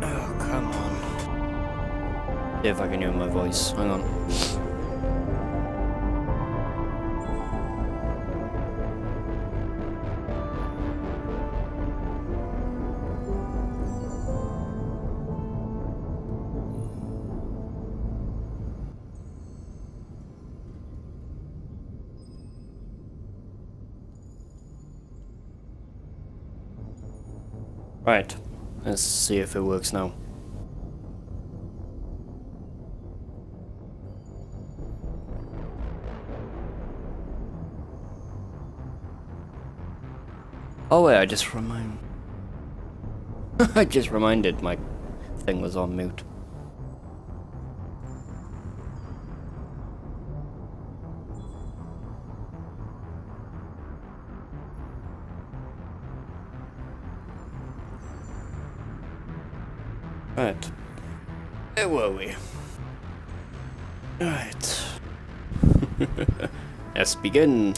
Oh, come on. See if I can hear my voice. Hang on. Right. Let's see if it works now. Oh wait, I just reminded my thing was on mute. Right. Where were we? Right. Let's begin.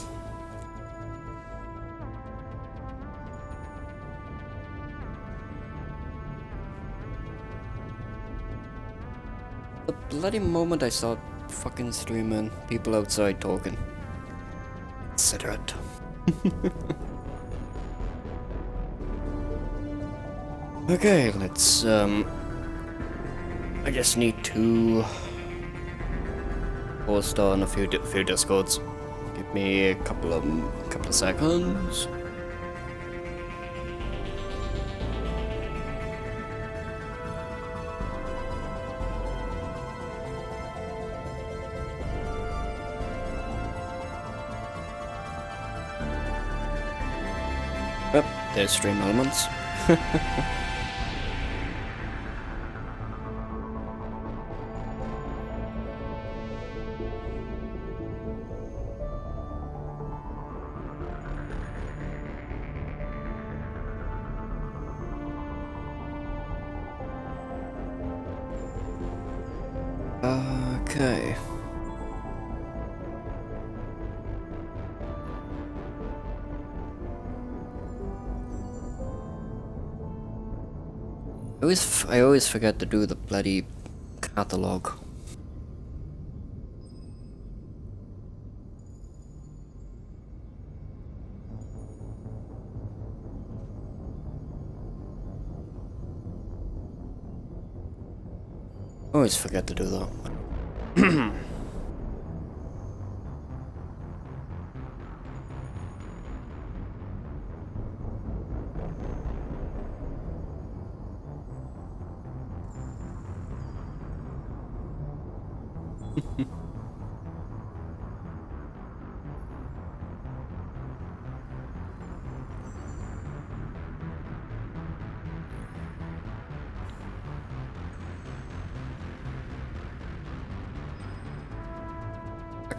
The bloody moment I saw fucking streaming, people outside talking. Consider it. Okay, let's I just need to post on a few discords. Give me a couple of seconds. Yep, there's stream elements. Okay. I always forget to do the bloody catalog. Always forget to do that.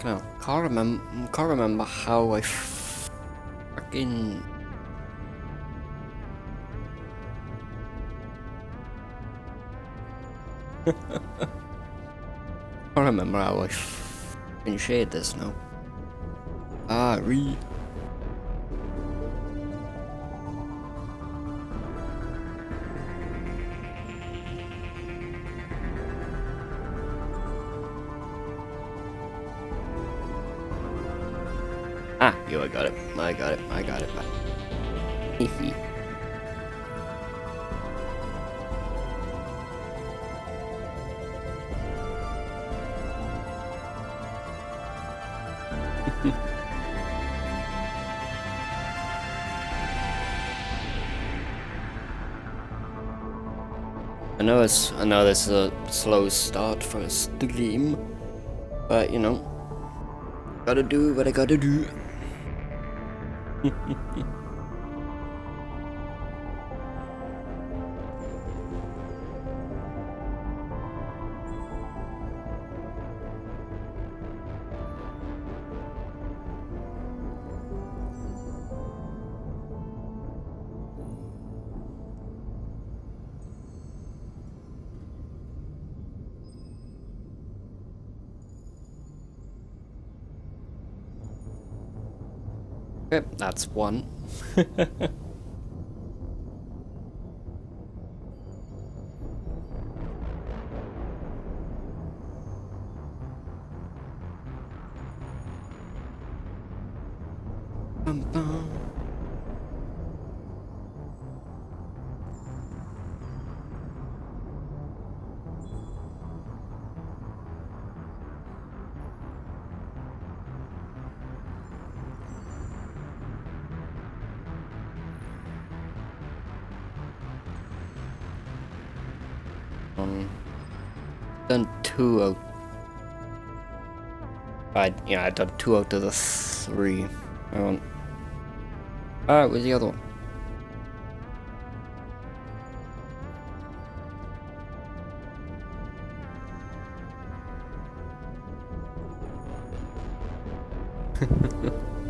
I can't remember how I fucking... I can't remember how I fucking shared this now. Yo, I got it. Easy. I know this is a slow start for a stream, but you know, gotta do what I gotta do. Okay, that's one. Bum, bum. Done 2 out. I done 2 out of the 3. Where's the other one?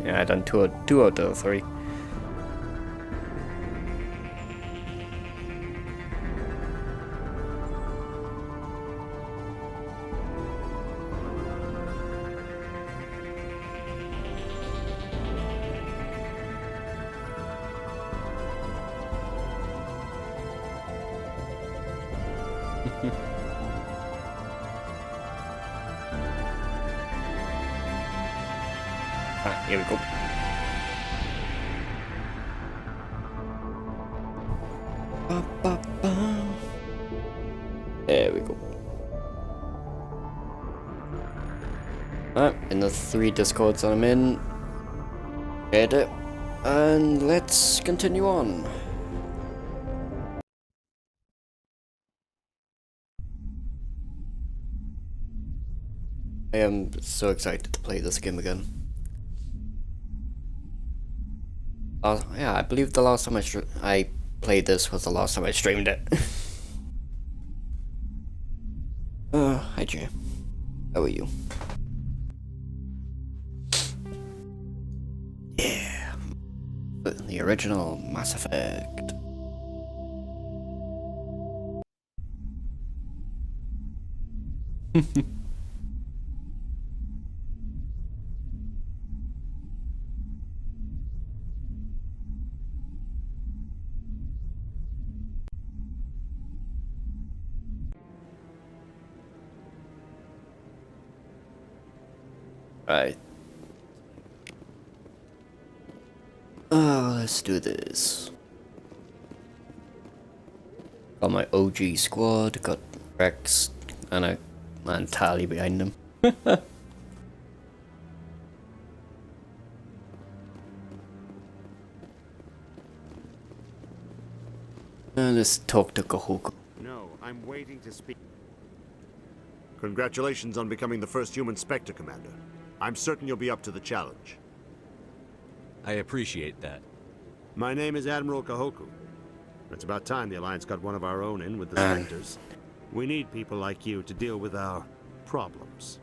Yeah, I done 2 out of the 3. Here we go. Ba, ba, ba. There we go. Alright, in the 3 discords I'm in. Edit. And let's continue on. I am so excited to play this game again. Yeah, I believe the last time I played this was the last time I streamed it. Hi Jay. How are you? Yeah. The original Mass Effect. Right. Oh, let's do this. Got my OG squad, got Rex and a man Tally behind them. Let's talk to Kahoku. No, I'm waiting to speak. Congratulations on becoming the first human Spectre, Commander. I'm certain you'll be up to the challenge. I appreciate that. My name is Admiral Kahoku. It's about time the Alliance got one of our own in with the Spectres. We need people like you to deal with our problems.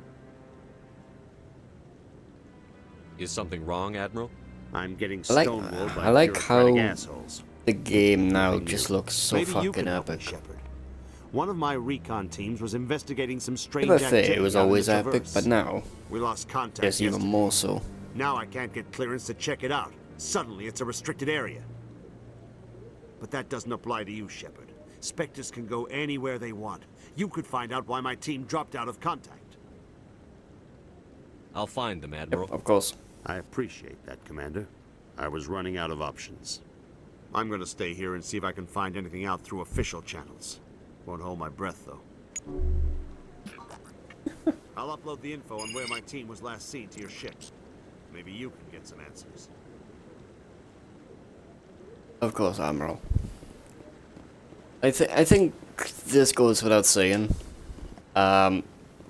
Is something wrong, Admiral? I'm getting stonewalled by I like bureaucratic how assholes. the game now just looks so Maybe you fucking can help me, epic. Shepard. One of my recon teams was investigating some strange To be fair, activity it was out in the always epic, Traverse. but now We lost contact it's even yesterday. more so. Now I can't get clearance to check it out. Suddenly, it's a restricted area. But that doesn't apply to you, Shepard. Spectres can go anywhere they want. You could find out why my team dropped out of contact. I'll find them, Admiral. Of course. I appreciate that, Commander. I was running out of options. I'm gonna stay here and see if I can find anything out through official channels. Won't hold my breath, though. I'll upload the info on where my team was last seen to your ship. Maybe you can get some answers. Of course, Admiral. I think this goes without saying. I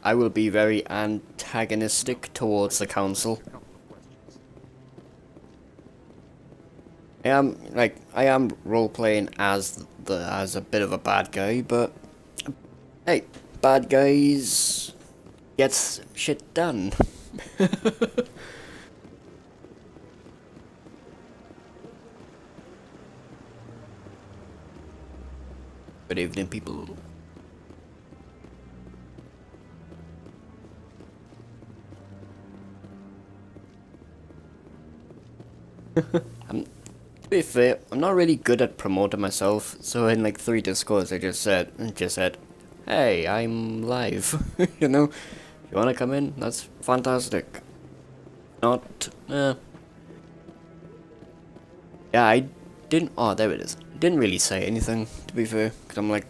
will be very antagonistic towards the Council. I am role-playing as a bit of a bad guy, but hey, bad guys gets shit done. Good evening, people. To be fair, I'm not really good at promoting myself, so in like 3 discords I just said, hey, I'm live. You know, if you wanna come in, that's fantastic. Not, Yeah, I didn't. Oh, there it is. I didn't really say anything, to be fair, because I'm like,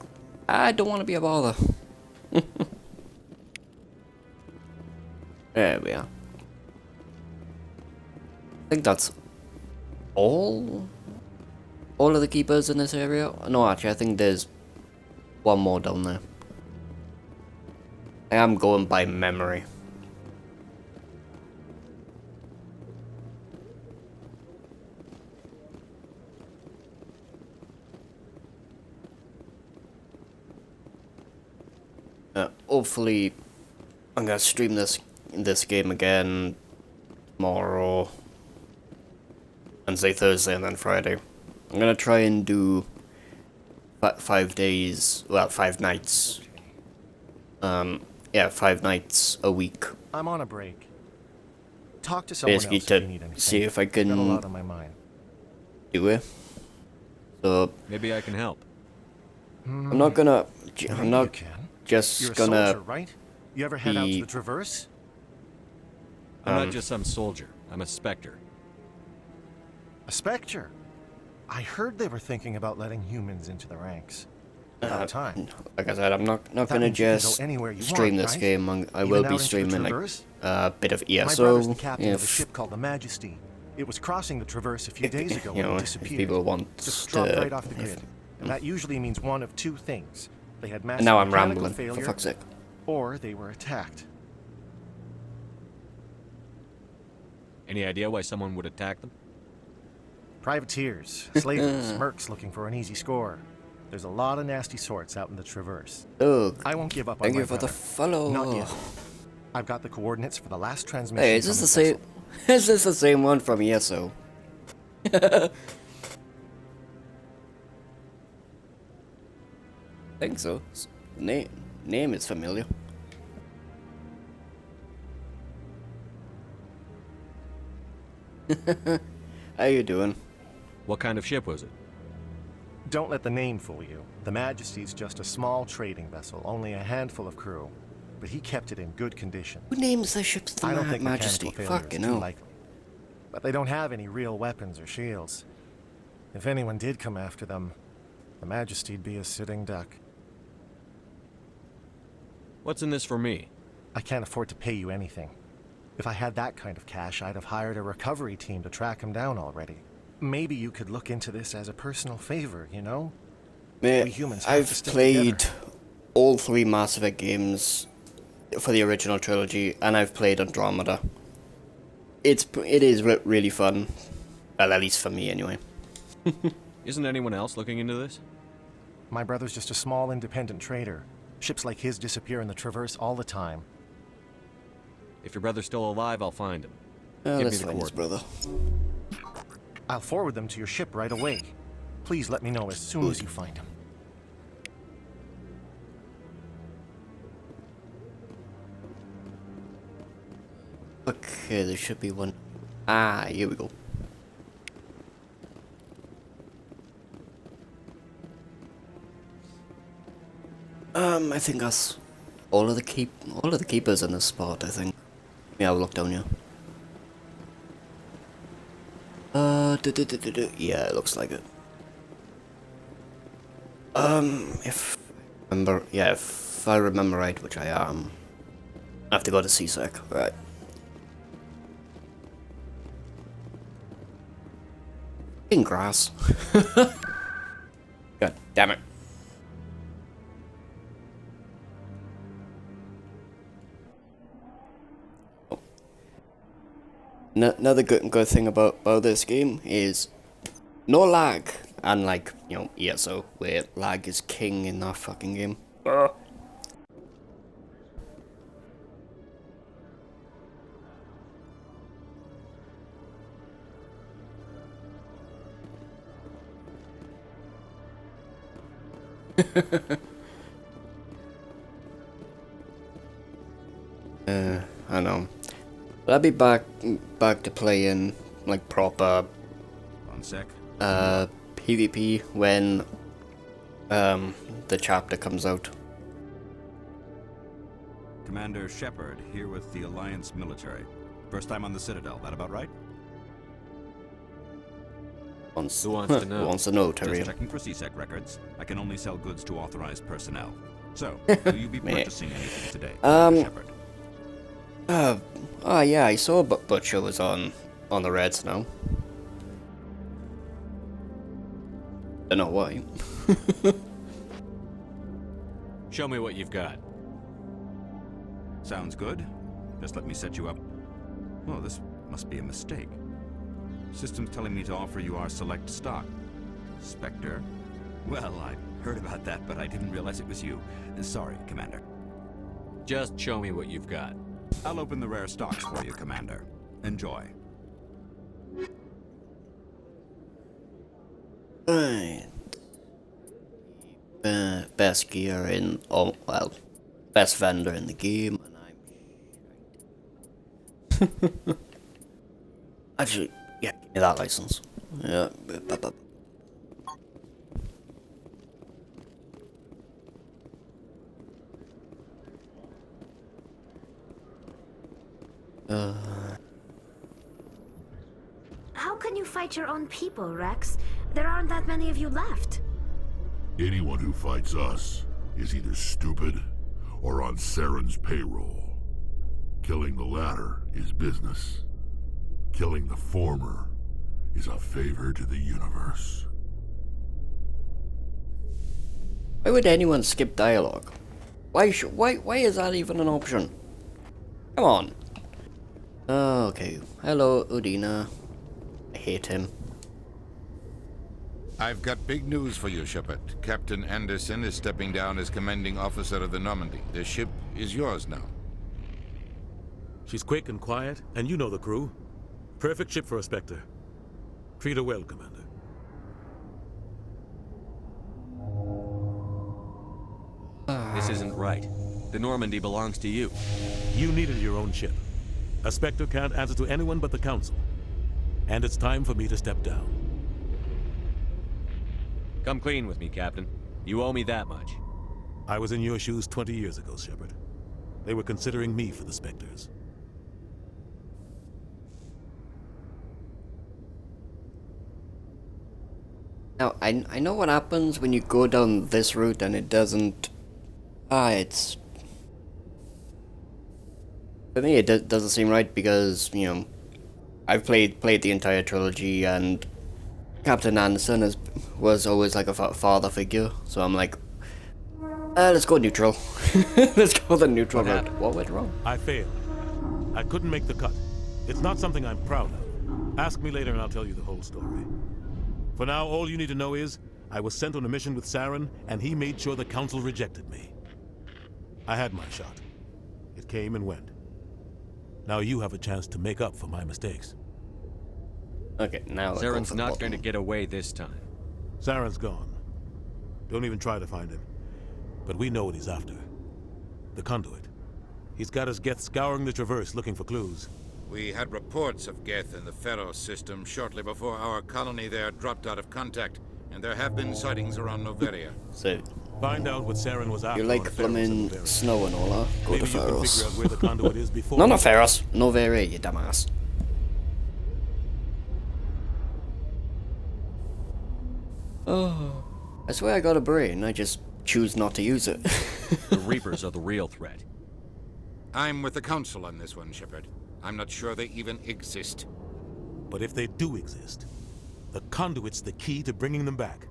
I don't want to be a bother. There we are. I think that's all of the keepers in this area. No, actually, I think there's one more down there. I am going by memory. Hopefully, I'm gonna stream this game again tomorrow, Wednesday, Thursday, and then Friday. I'm gonna try and do 5 days, well, 5 nights. Yeah, 5 nights a week. I'm on a break. Talk to someone Basically else if to you need anything. see if I Got a can lot on my mind. do it. So Maybe I can help. I'm not gonna. I'm Maybe not you can. just You're a gonna. soldier, right? You ever head out to be- the Traverse? I'm not just some soldier. I'm a Spectre. A Spectre? I heard they were thinking about letting humans into the ranks. About time. Like I said, I'm not That gonna means you can go just anywhere you stream want, this right? game. I Even will out be into the streaming like Traverse? a bit of My brother's the ESO captain of a if ship called the Majesty. It was crossing the Traverse a few days ago you when know it if disappeared. people want Just dropped to. right off the grid. And that usually means one of two things. They had massive And now I'm mechanical rambling. failure, For fuck's sake. or they were attacked. Any idea why someone would attack them? Privateers, slavers, mercs looking for an easy score. There's a lot of nasty sorts out in the Traverse. Ugh. I won't give up on Thank my you for the brother. follow. Not yet. I've got the coordinates for the last transmission. Hey, is from this the his same? vessel. Is this the same one from ESO? Think so. Name is familiar. How you doing? What kind of ship was it? Don't let the name fool you. The Majesty's just a small trading vessel, only a handful of crew. But he kept it in good condition. Who names their ships the I don't think Majesty? mechanical failure Fucking is too hell. likely. But they don't have any real weapons or shields. If anyone did come after them, the Majesty'd be a sitting duck. What's in this for me? I can't afford to pay you anything. If I had that kind of cash, I'd have hired a recovery team to track him down already. Maybe you could look into this as a personal favor, you know? Mate, We humans have to I've stick played together. all 3 Mass Effect games for the original trilogy, and I've played Andromeda. It is really fun. Well, at least for me, anyway. Isn't anyone else looking into this? My brother's just a small independent trader. Ships like his disappear in the Traverse all the time. If your brother's still alive, I'll find him. Oh, Give let's me the find his coordinates. brother. I'll forward them to your ship right away. Please let me know as soon as you find him. Okay, there should be one. Ah, here we go. I think that's all of the keepers in this spot, I think. Yeah, I'll look down here. Yeah, it looks like it. If I remember right, which I am, I have to go to CSEC, right? In grass. God damn it. Oh. Another good thing about this game is no lag, unlike, you know, ESO, where lag is king in that fucking game. I know. But I'll be back to playing like proper One sec. PvP when the chapter comes out. Commander Shepard, here with the Alliance military. First time on the Citadel, that about right? Wants, Who wants to know? Who wants to know, Just Tyrion? checking for CSEC records. I can only sell goods to authorized personnel. So, will you be purchasing anything today, Shepard? Oh yeah, I saw Butcher was on the Reds now. Don't know why. Show me what you've got. Sounds good. Just let me set you up. Oh, this must be a mistake. System's telling me to offer you our select stock. Spectre? Well, I heard about that, but I didn't realize it was you. Sorry, Commander. Just show me what you've got. I'll open the rare stocks for you, Commander. Enjoy. Right. Best gear in, oh well, best vendor in the game, and I'm actually, yeah, give me that license. Yeah. How can you fight your own people, Rex? There aren't that many of you left. Anyone who fights us is either stupid or on Saren's payroll. Killing the latter is business. Killing the former is a favor to the universe. Why would anyone skip dialogue? Why is that even an option? Come on. Okay. Hello, Udina. I hate him. I've got big news for you, Shepard. Captain Anderson is stepping down as commanding officer of the Normandy. The ship is yours now. She's quick and quiet, and you know the crew. Perfect ship for a Spectre. Treat her well, Commander. This isn't right. The Normandy belongs to you. You needed your own ship. A Spectre can't answer to anyone but the Council. And it's time for me to step down. Come clean with me, Captain. You owe me that much. I was in your shoes 20 years ago, Shepard. They were considering me for the Spectres. Now, I know what happens when you go down this route and it doesn't... it's... For me, it doesn't seem right because, you know, I've played the entire trilogy and Captain Anderson was always like a father figure, so I'm like, let's go neutral. Let's go the neutral route. What went wrong? I failed. I couldn't make the cut. It's not something I'm proud of. Ask me later and I'll tell you the whole story. For now, all you need to know is, I was sent on a mission with Saren, and he made sure the Council rejected me. I had my shot. It came and went. Now you have a chance to make up for my mistakes. Okay, now Saren's not going to get away this time. Saren's gone. Don't even try to find him. But we know what he's after. The conduit. He's got his Geth scouring the Traverse looking for clues. We had reports of Geth in the Phaistos system shortly before our colony there dropped out of contact, and there have been sightings around Noveria. So, Find out what Saren was after. you like blooming snow and all that? Go Maybe to you can figure out Phaistos. where the conduit is before. No, not Phaistos. Noveria, you dumbass. Oh, I swear I got a brain. I just choose not to use it. The Reapers are the real threat. I'm with the Council on this one, Shepard. I'm not sure they even exist. But if they do exist, the conduit's the key to bringing them back.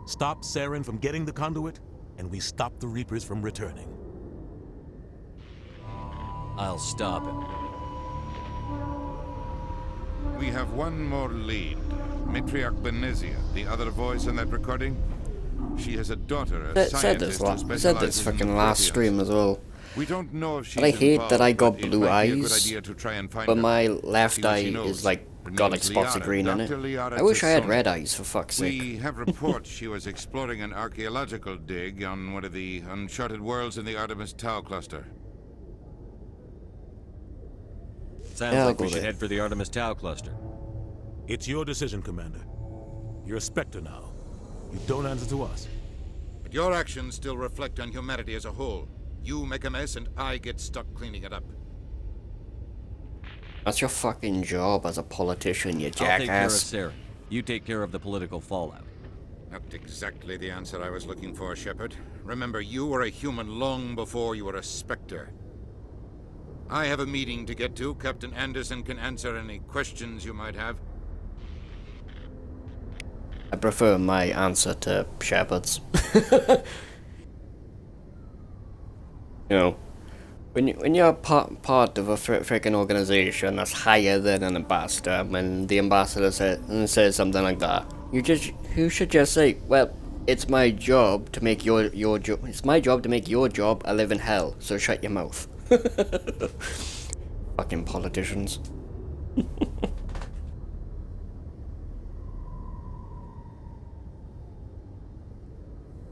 Stop Saren from getting the conduit, and we stop the Reapers from returning. I'll stop him. We have one more lead. Matriarch Benezia, the other voice in that recording. She has a daughter, a Said this scientist who said this specializes in fucking the last Proteus. stream as well. We don't know if she's But I hate that I got involved, but it blue might be a good eyes, idea to try and find but her. my left See what eye she knows. is like Her got like name's spots of Liara, green in it. Dr. Liara I wish I had Tassoni. red eyes, for fuck's sake. We have reports she was exploring an archaeological dig on one of the uncharted worlds in the Artemis Tau cluster. Sounds Yeah, I'll like we go should there. head for the Artemis Tau cluster. It's your decision, Commander. You're a Spectre now. You don't answer to us. But your actions still reflect on humanity as a whole. You make a mess and I get stuck cleaning it up. That's your fucking job as a politician, you I'll take care of jackass. Saren. You take care of the political fallout. Not exactly the answer I was looking for, Shepard. Remember, you were a human long before you were a Spectre. I have a meeting to get to. Captain Anderson can answer any questions you might have. I prefer my answer to Shepard's. You know, when you're part of a freaking organization that's higher than an ambassador, when the ambassador says something like that, you should just say, well, it's my job to make your job. It's my job to make your job a living hell. So shut your mouth. Fucking politicians.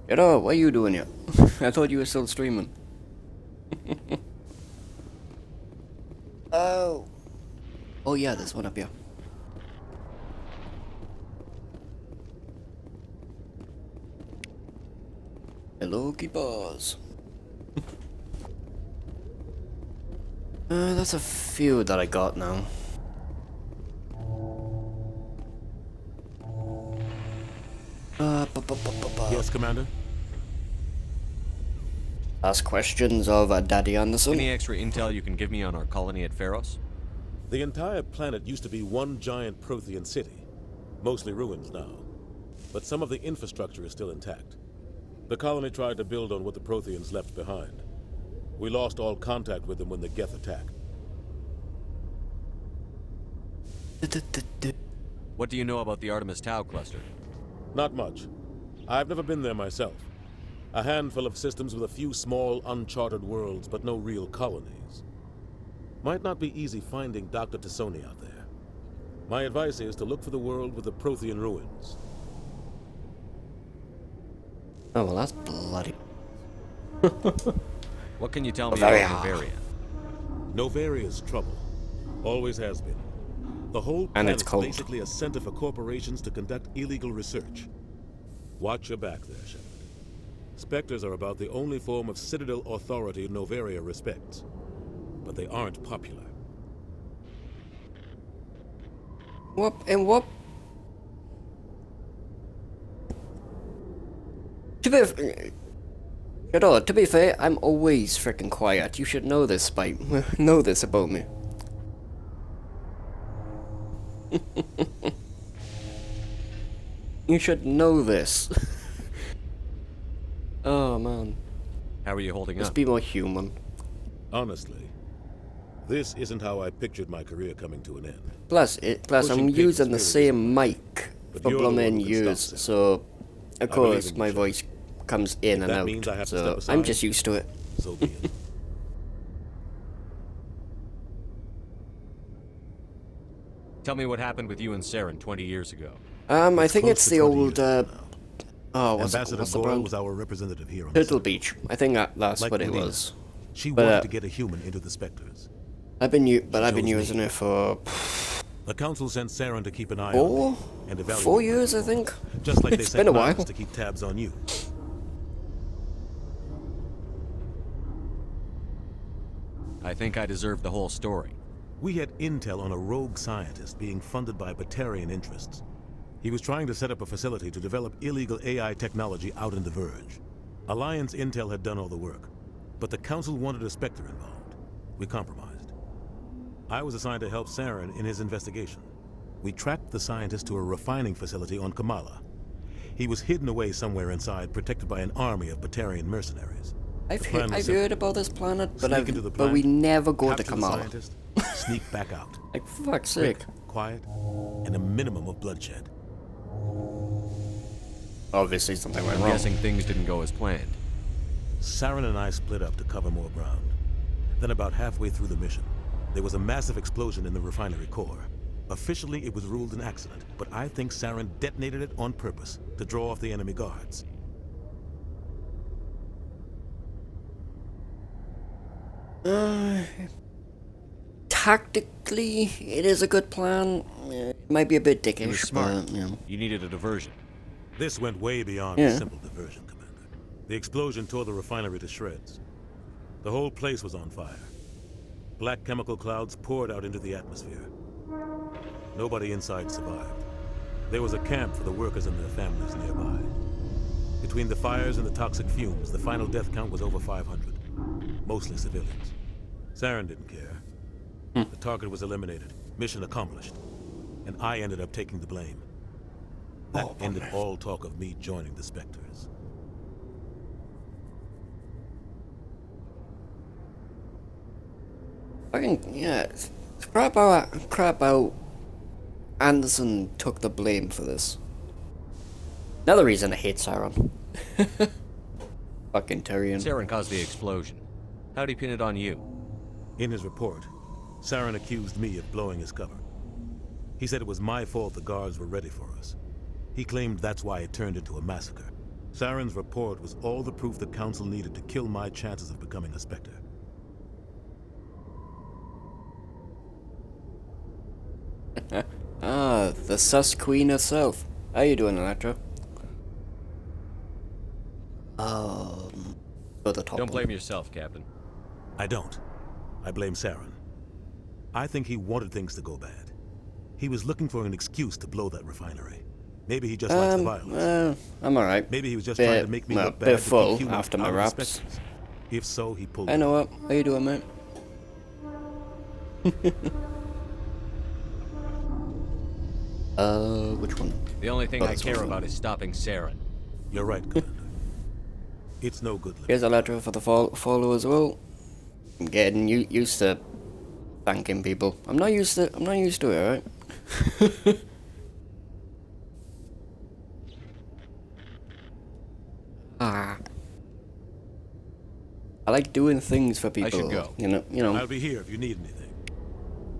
What are you doing here? I thought you were still streaming. Oh. Oh yeah, there's one up here. Hello, keepers. That's a few that I got now. Yes, Commander? Ask questions of Daddy Anderson. Any extra intel you can give me on our colony at Phaistos? The entire planet used to be one giant Protean city. Mostly ruins now. But some of the infrastructure is still intact. The colony tried to build on what the Proteans left behind. We lost all contact with them when the Geth attacked. What do you know about the Artemis Tau cluster? Not much. I've never been there myself. A handful of systems with a few small, uncharted worlds, but no real colonies. Might not be easy finding Dr. Tassoni out there. My advice is to look for the world with the Protean ruins. Oh, well, that's bloody. What can you tell me Novaria. about Novaria? Novaria's trouble. Always has been. The whole And planet it's is cold. basically a center for corporations to conduct illegal research. Watch your back there, Shepard. Spectres are about the only form of Citadel authority Novaria respects. But they aren't popular. Whoop and whoop. To be fair, I'm always freaking quiet. You should know this know this about me. You should know this. Oh man. How are you holding Let's up? be more human. Honestly, this isn't how I pictured my career coming to an end. Plus Pushing I'm papers using the really same mic But for you're the one blooming who can stop years, them. so of I believe course in you, my Shepard. voice comes in If and that means I out. have to So step I'm aside, just used to it. So be it. Tell me what happened with you and Saren 20 years ago. I It's think close it's to the 20 old years now. what's Ambassador the Boyle brand? was our representative here on the Turtle site. Beach. I think that's Like what it Melina, was. She But, wanted to get a human into the Spectres. I've been chose using me. it for The Council sent Saren to keep an eye on four, me and evaluate 4 me. years, I think. Just like they It's sent been a while. Miles to keep tabs on you. I think I deserve the whole story. We had intel on a rogue scientist being funded by Batarian interests. He was trying to set up a facility to develop illegal AI technology out in the Verge. Alliance intel had done all the work, but the Council wanted a Spectre involved. We compromised. I was assigned to help Saren in his investigation. We tracked the scientist to a refining facility on Kamala. He was hidden away somewhere inside, protected by an army of Batarian mercenaries. I've The plan was heard about this planet, but Sneak into the but we planet, never go to capture the Kamala. scientist, sneak back out. Like fuck's sake. Quick, quiet, and a minimum of bloodshed. Obviously something went I'm wrong. guessing things didn't go as planned. Saren and I split up to cover more ground. Then about halfway through the mission, there was a massive explosion in the refinery core. Officially, it was ruled an accident, but I think Saren detonated it on purpose to draw off the enemy guards. Tactically, it is a good plan. It might be a bit It was dickish, smart. but you know. You needed a diversion. This went way beyond Yeah. a simple diversion, Commander. The explosion tore the refinery to shreds. The whole place was on fire. Black chemical clouds poured out into the atmosphere. Nobody inside survived. There was a camp for the workers and their families nearby. Between the fires and the toxic fumes, the final death count was over 500. Mostly civilians. Saren didn't care. The target was eliminated. Mission accomplished. And I ended up taking the blame. That ended all talk of me joining the Spectres. Yeah, crap out. Anderson took the blame for this. Another reason I hate Saren. Fucking Tyrion. Saren caused the explosion. How'd he pin it on you? In his report, Saren accused me of blowing his cover. He said it was my fault the guards were ready for us. He claimed that's why it turned into a massacre. Saren's report was all the proof the Council needed to kill my chances of becoming a Spectre. The sus queen herself. How you doing, Electra? Go to the top. Don't blame yourself, Captain. I don't. I blame Saren. I think he wanted things to go bad. He was looking for an excuse to blow that refinery. Maybe he just likes the violence. I'm alright. Maybe he was just trying to make me look bad. Bit full after my raps. If so, he pulled. I know what. How you doing, mate? Which one? The only thing I care about is stopping Saren. You're right, Commander. It's no good. Here's a letter for the follow as well. I'm getting used to thanking people. I'm not used to it, alright? I like doing things for people. I should go. You know. I'll be here if you need anything.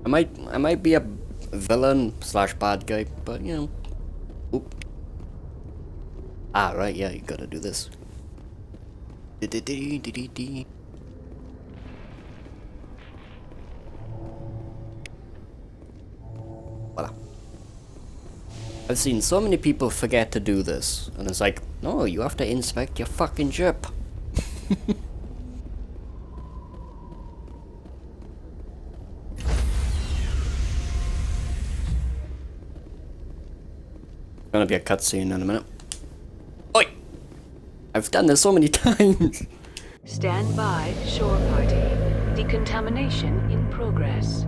I might be a villain / bad guy, but you know. Oop. Right, yeah, you gotta do this. Voila. I've seen so many people forget to do this, and it's like, no, you have to inspect your fucking ship. Gonna be a cutscene in a minute. Oi! I've done this so many times. Stand by, shore party. Decontamination in progress.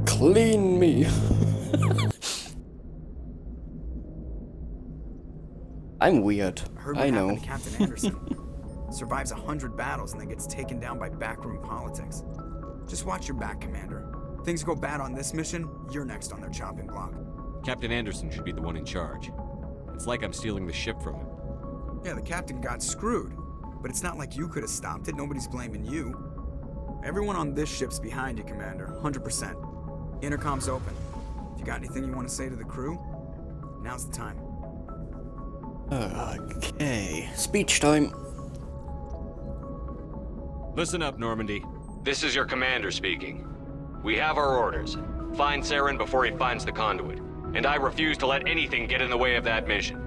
Clean me. I'm weird. Heard I what know. happened to Captain Anderson. Survives 100 battles and then gets taken down by backroom politics. Just watch your back, Commander. Things go bad on this mission, you're next on their chopping block. Captain Anderson should be the one in charge. It's like I'm stealing the ship from him. Yeah, the captain got screwed. But it's not like you could have stopped it. Nobody's blaming you. Everyone on this ship's behind you, Commander. 100%. Intercom's open. If you got anything you want to say to the crew, now's the time. Okay. Speech time. Listen up, Normandy. This is your commander speaking. We have our orders. Find Saren before he finds the conduit. And I refuse to let anything get in the way of that mission.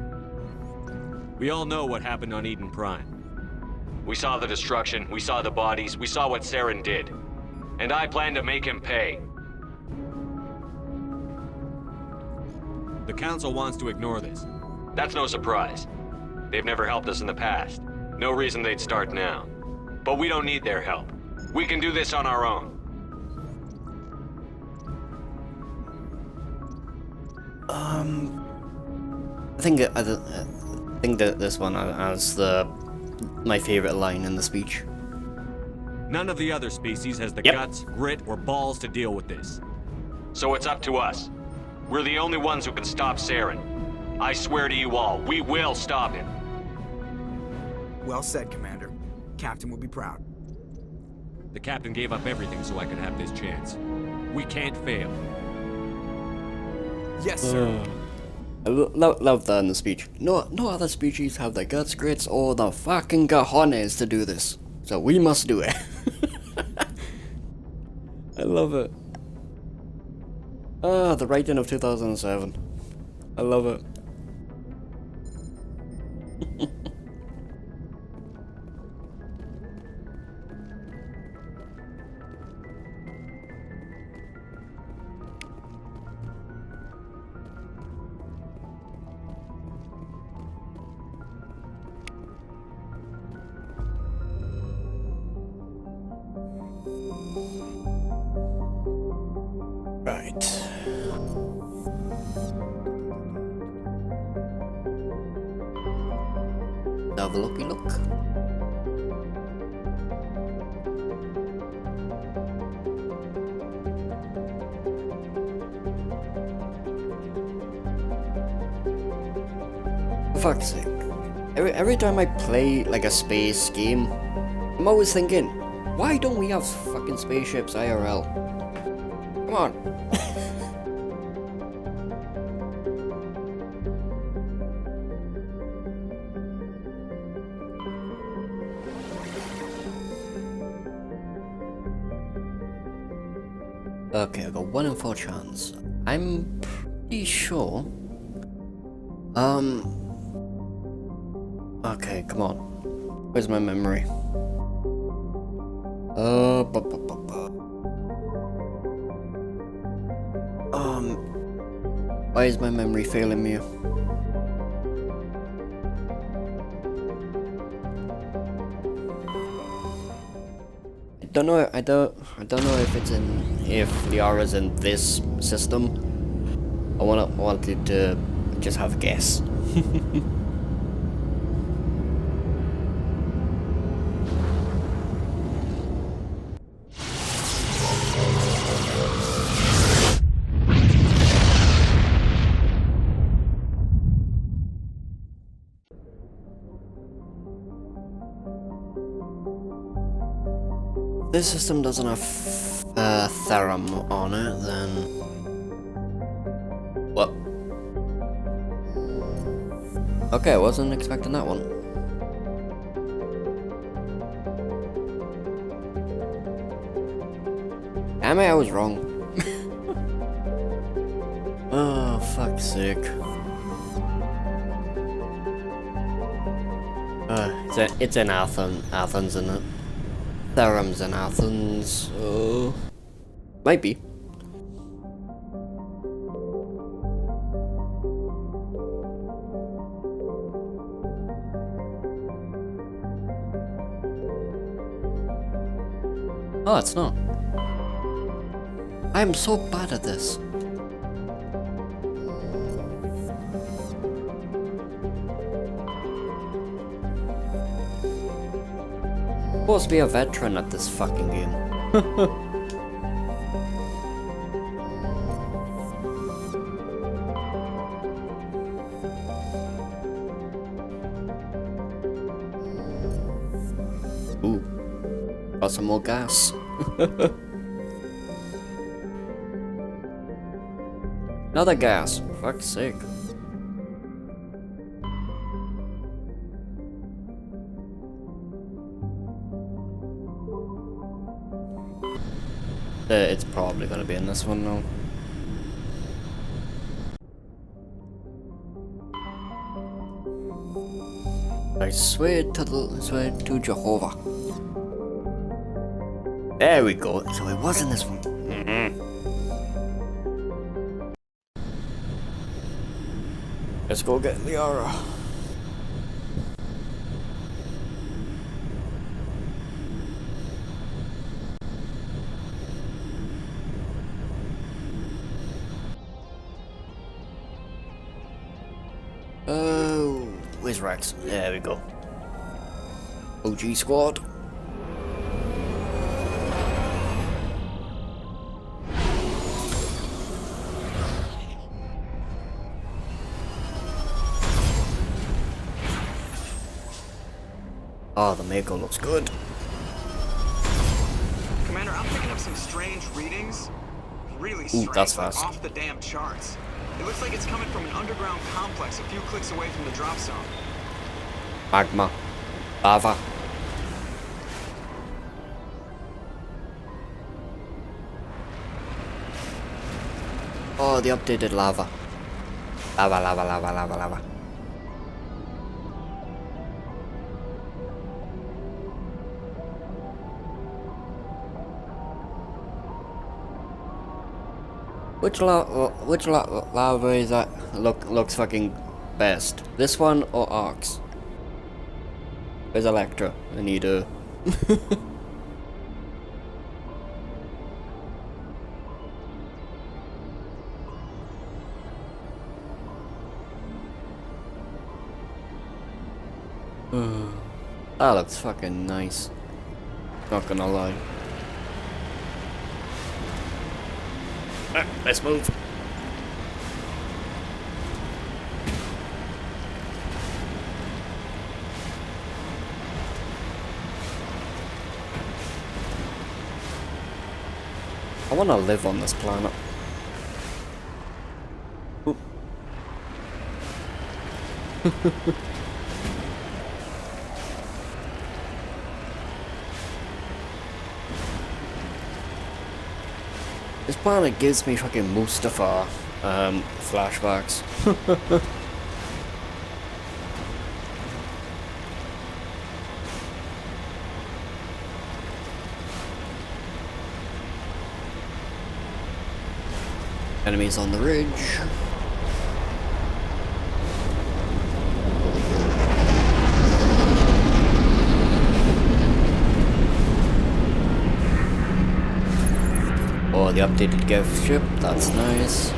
We all know what happened on Eden Prime. We saw the destruction, we saw the bodies, we saw what Saren did. And I plan to make him pay. The Council wants to ignore this. That's no surprise. They've never helped us in the past. No reason they'd start now. But we don't need their help. We can do this on our own. I think that this one has my favorite line in the speech. None of the other species has the guts, grit, or balls to deal with this. So it's up to us. We're the only ones who can stop Saren. I swear to you all, we will stop him. Well said, Commander. Captain will be proud. The captain gave up everything so I could have this chance. We can't fail. Yes, sir. I love that in the speech. No other species have the guts, grits, or the fucking cojones to do this. So we must do it. I love it. The writing of 2007. I love it. Right. Have a looky look. For fuck's sake. Every time I play like a space game, I'm always thinking, why don't we have fucking spaceships IRL? Come on. Okay, I got 1 in 4 chance. I'm pretty sure. Okay, come on. Where's my memory? Why is my memory failing me? I don't know if it's if Liara's in this system. I wanted to just have a guess. This system doesn't have Therum on it, then... What? Okay, I wasn't expecting that one. Damn it, I was wrong. Oh, fuck's sake. It's in Athens, isn't it? Therum's in Athens, might be. Oh, it's not. I'm so bad at this. Supposed to be a veteran at this fucking game. Ooh, got some more gas. Another gas, for fuck's sake. It's probably gonna be in this one now. I swear to Jehovah. There we go. So it was in this one. Let's go get Liara. Where's Rex? There we go. OG squad. Oh, the Mako looks good. Commander, I'm picking up some strange readings. Really strange. Ooh, that's fast. Off the damn charts. It looks like it's coming from an underground complex a few clicks away from the drop zone. Magma. Lava. Oh, the updated lava. Lava, lava, lava, lava, lava. Which lava is that? Looks fucking best. This one or Arcs? Where's Electra? I need a... That looks fucking nice. Not gonna lie. Let's move. I wanna live on this planet. Oop. This planet gives me fucking Mustafa flashbacks. Enemies on the ridge. Oh, the updated gift ship, that's nice.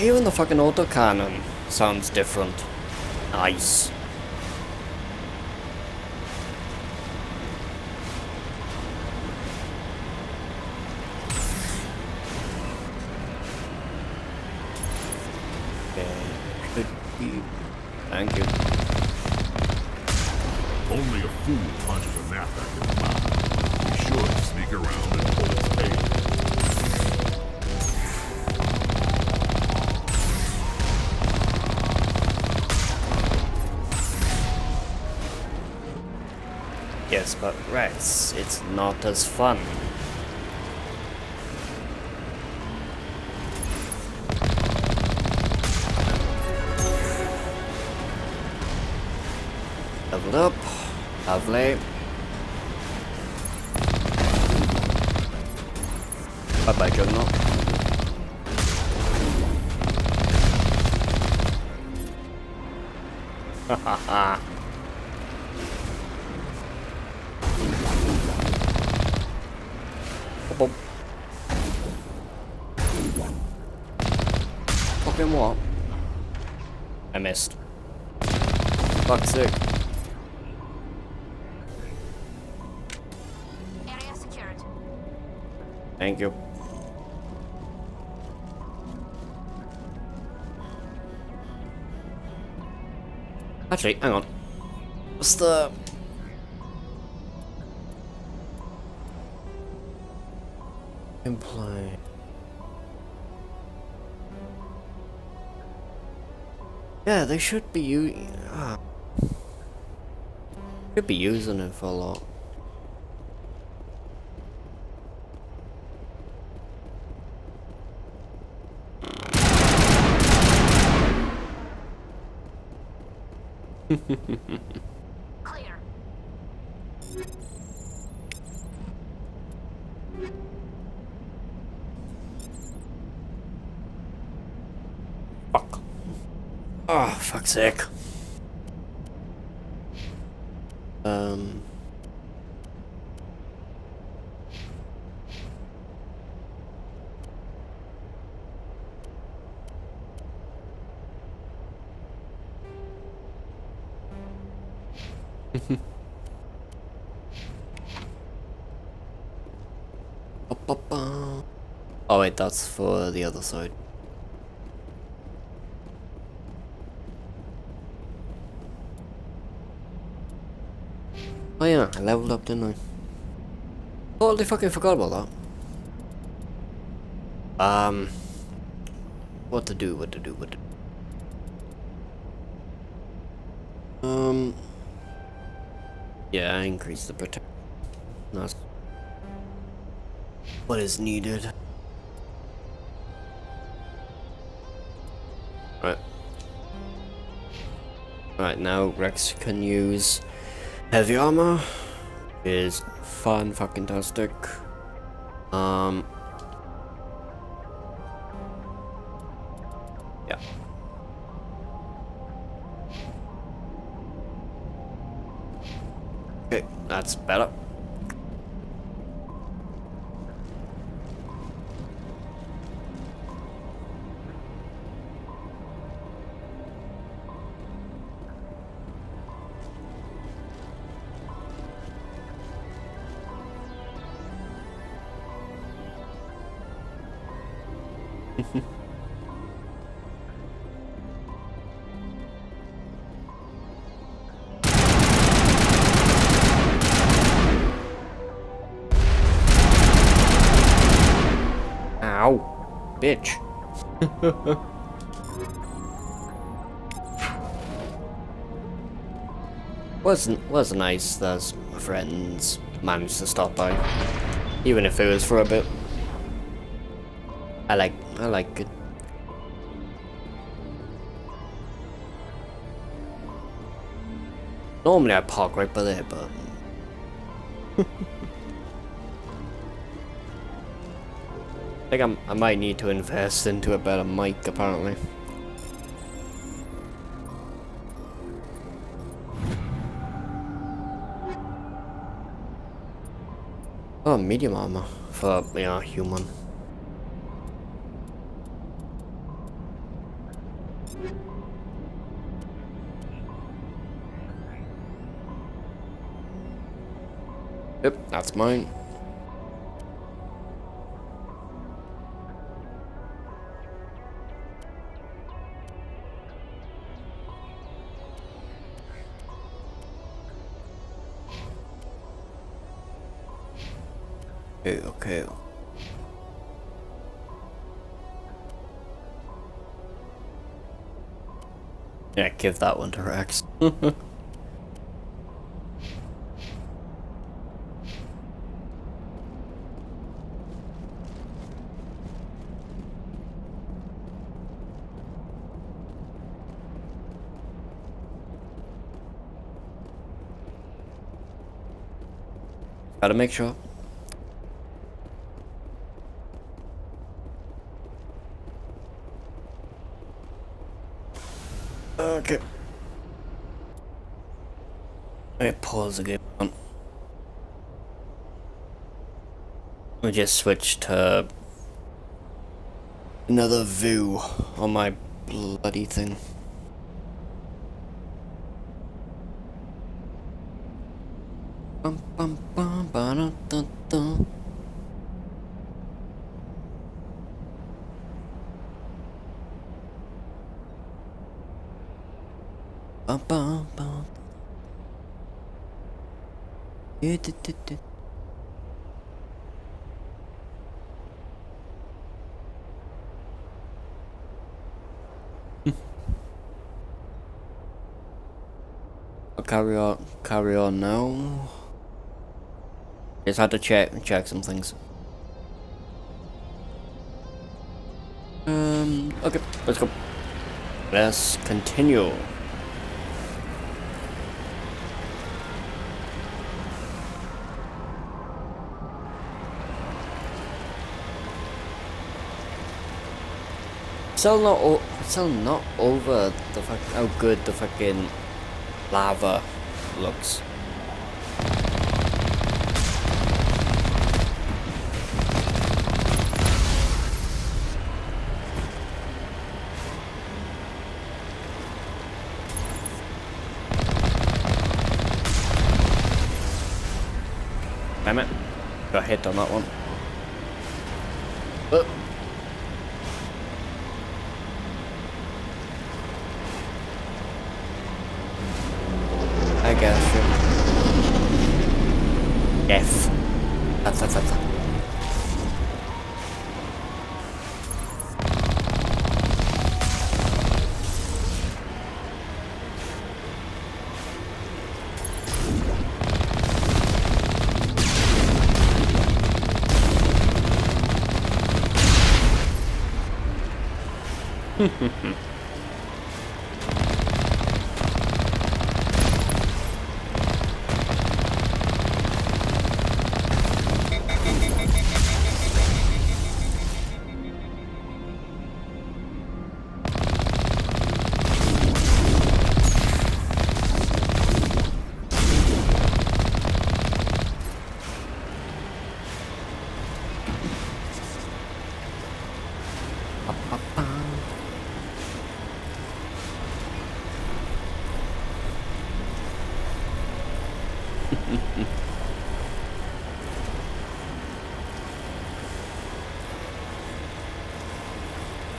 Even the fucking autocannon sounds different. Nice. Thank you. Only a fool punches a knapsack in the mouth. He should sneak around and pull its tail. Yes, but Rex, it's not as fun. Leveled up. Lovely. Bye-bye, Juggernaut. Hahaha. Fucking what? I missed. Fuck's sake. Area secured. Thank you. Actually, hang on. What's the... imply... Yeah, they should be should be using it for a lot. Clear. Fuck. Oh, fuck's sake. Oh wait, that's for the other side. Oh yeah, I leveled up, didn't I? Totally fucking forgot about that. What to do. Yeah, I increased the protection. That's what is needed. Right, now Rex can use heavy armor. Is fun fucking tastic. Yeah. Okay, that's better. Ow, bitch. Was nice that my friends managed to stop by, even if it was for a bit. I like it. Normally I park right by there, but I think I might need to invest into a better mic, apparently. Oh, medium armor for, yeah, human. Yep, that's mine. Okay. Yeah, give that one to Rex. Gotta make sure. Okay. I pause the game on. We just switched to another view on my bloody thing. Bum bum bum ba dun dun dun. Bum bum bum. Yeah, I'll carry on now. Just had to check some things. Okay, let's go. Let's continue. Still not over the how good the fucking lava looks. Damn it. Got hit on that one. Oh. I guess you. F. That's.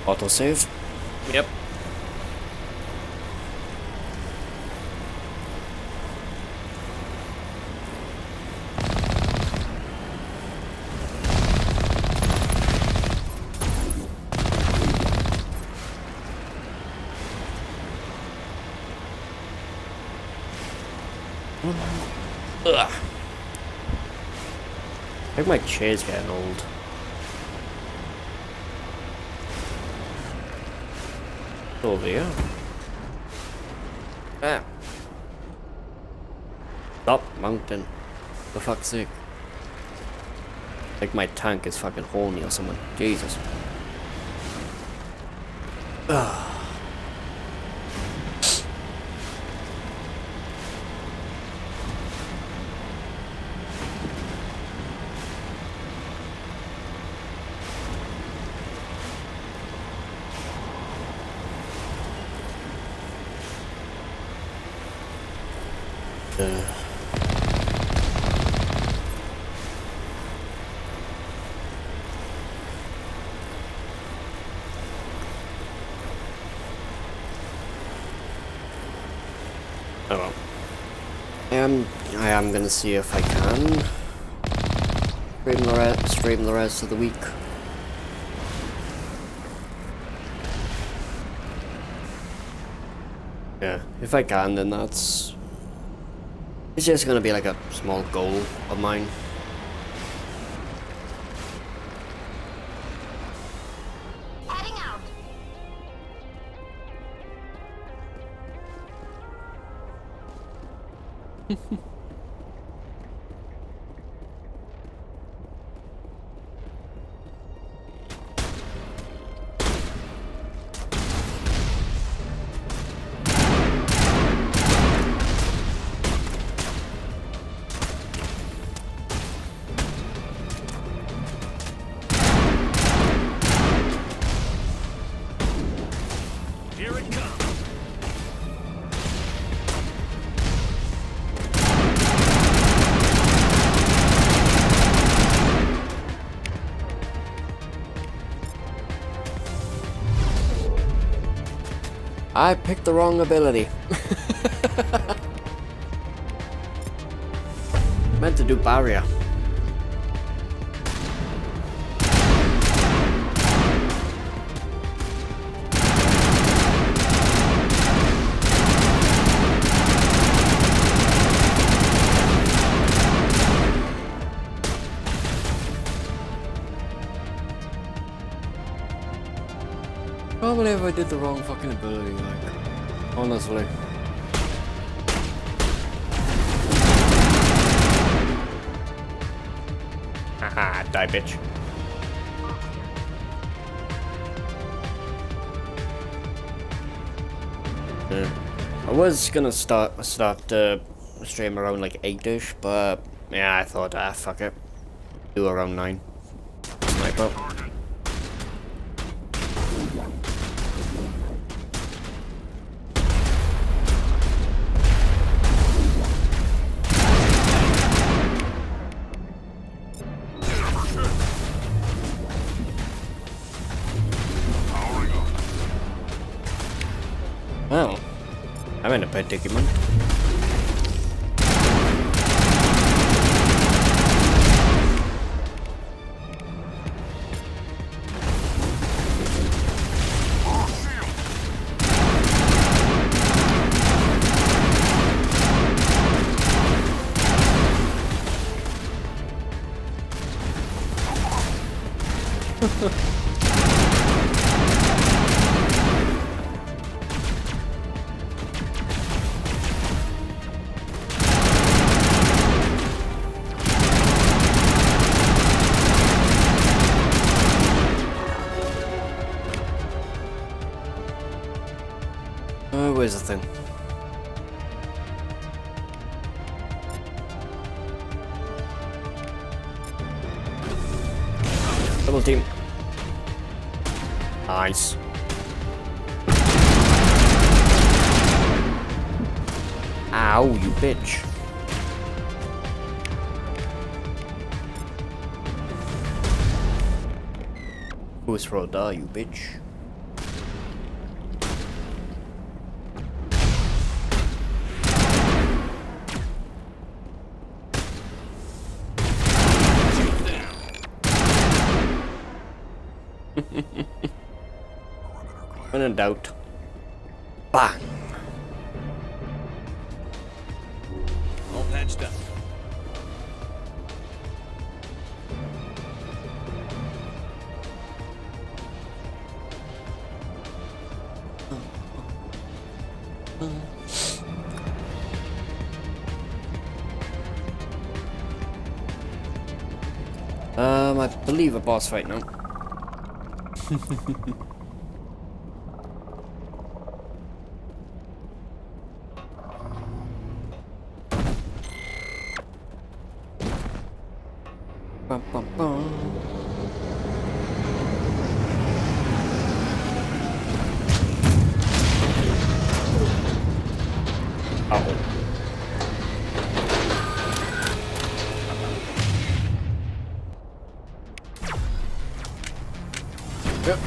Autosave? Yep. Ugh. I think my chair's getting old. Over here. Ah. Stop mountain. For fuck's sake. Like my tank is fucking horny or something. Jesus. Ugh. Oh well. I am gonna see if I can stream the rest of the week. Yeah, if I can, then it's just gonna be like a small goal of mine. Heading out. Here it comes. I picked the wrong ability. Meant to do barrier. Probably if I did the wrong fucking ability, like, honestly. Haha, die bitch. I was gonna start stream around like 8ish, but yeah, I thought, fuck it. Do around 9. Sniper. Well, I'm in a predicament. Where's the thing? Double team. Nice. Ow, you bitch. Whose road are you, bitch? When in doubt, bang! All patched up. I believe a boss fight now. Bum, bum, bum. Oh. Yep.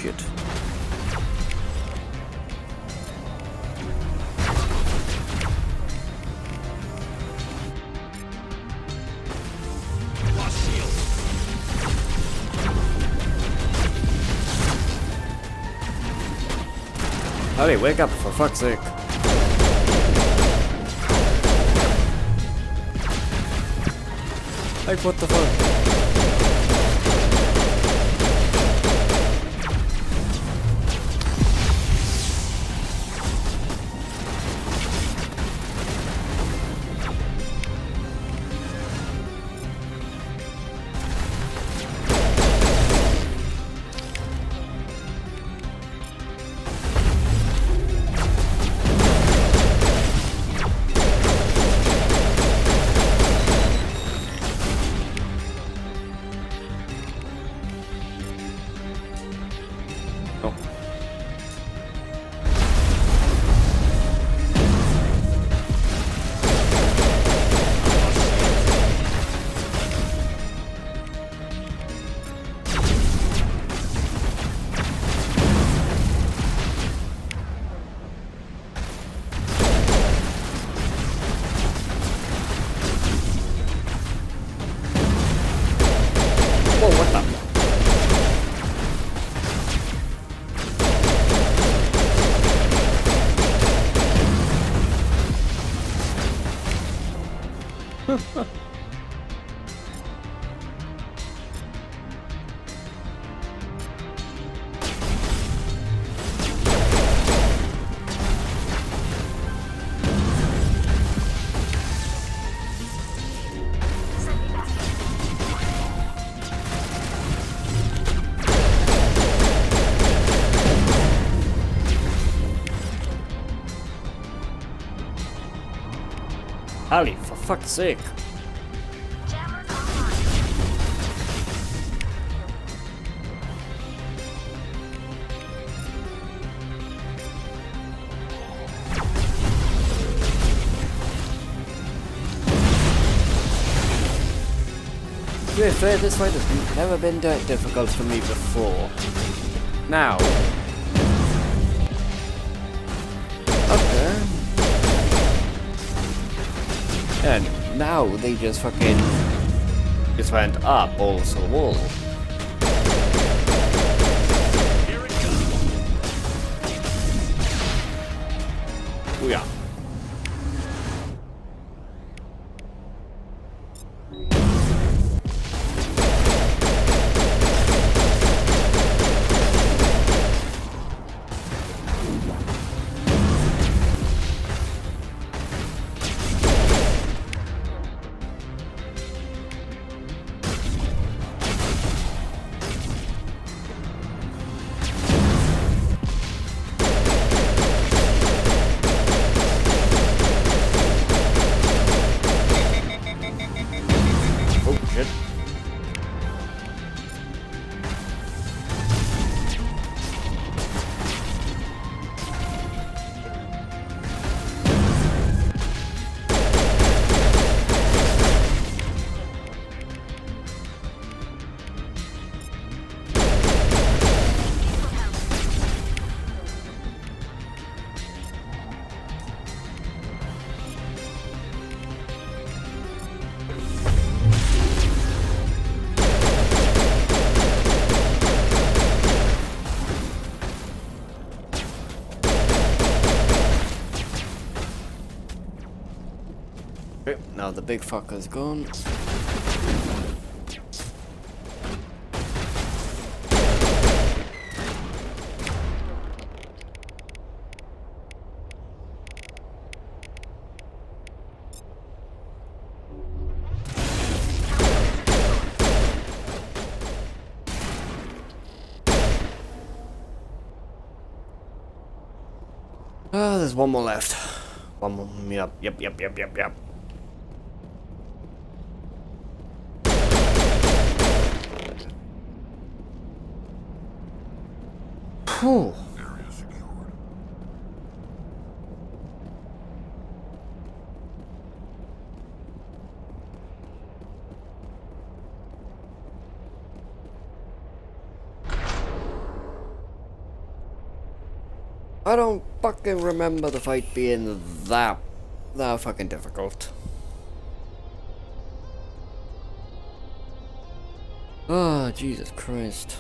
Shit. Howdy, wake up, for fuck's sake. Like, what the fuck? Ali, for fuck's sake. To be fair, this fight has never been that difficult for me before. Now. Okay. And now they just fucking just went up balls to the wall. Oh yeah. now the big fucker's gone. Oh, there's one more left. One more. Yep. Whew. Area secured. I don't fucking remember the fight being that fucking difficult. Oh, Jesus Christ.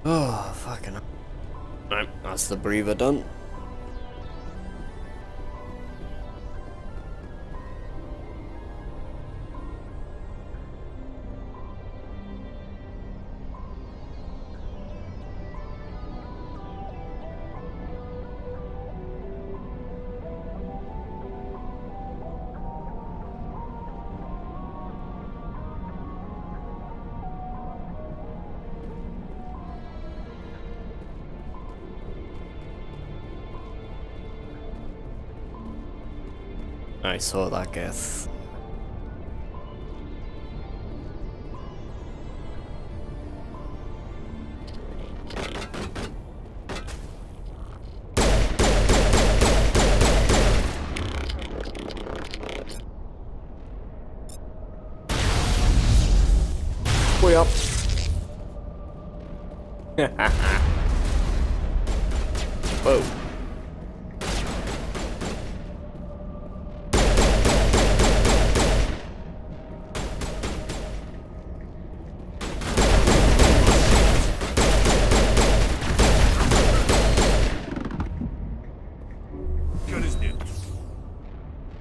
Oh, fucking hell. Right, that's the breather done. I saw that guess. Way up. Whoa.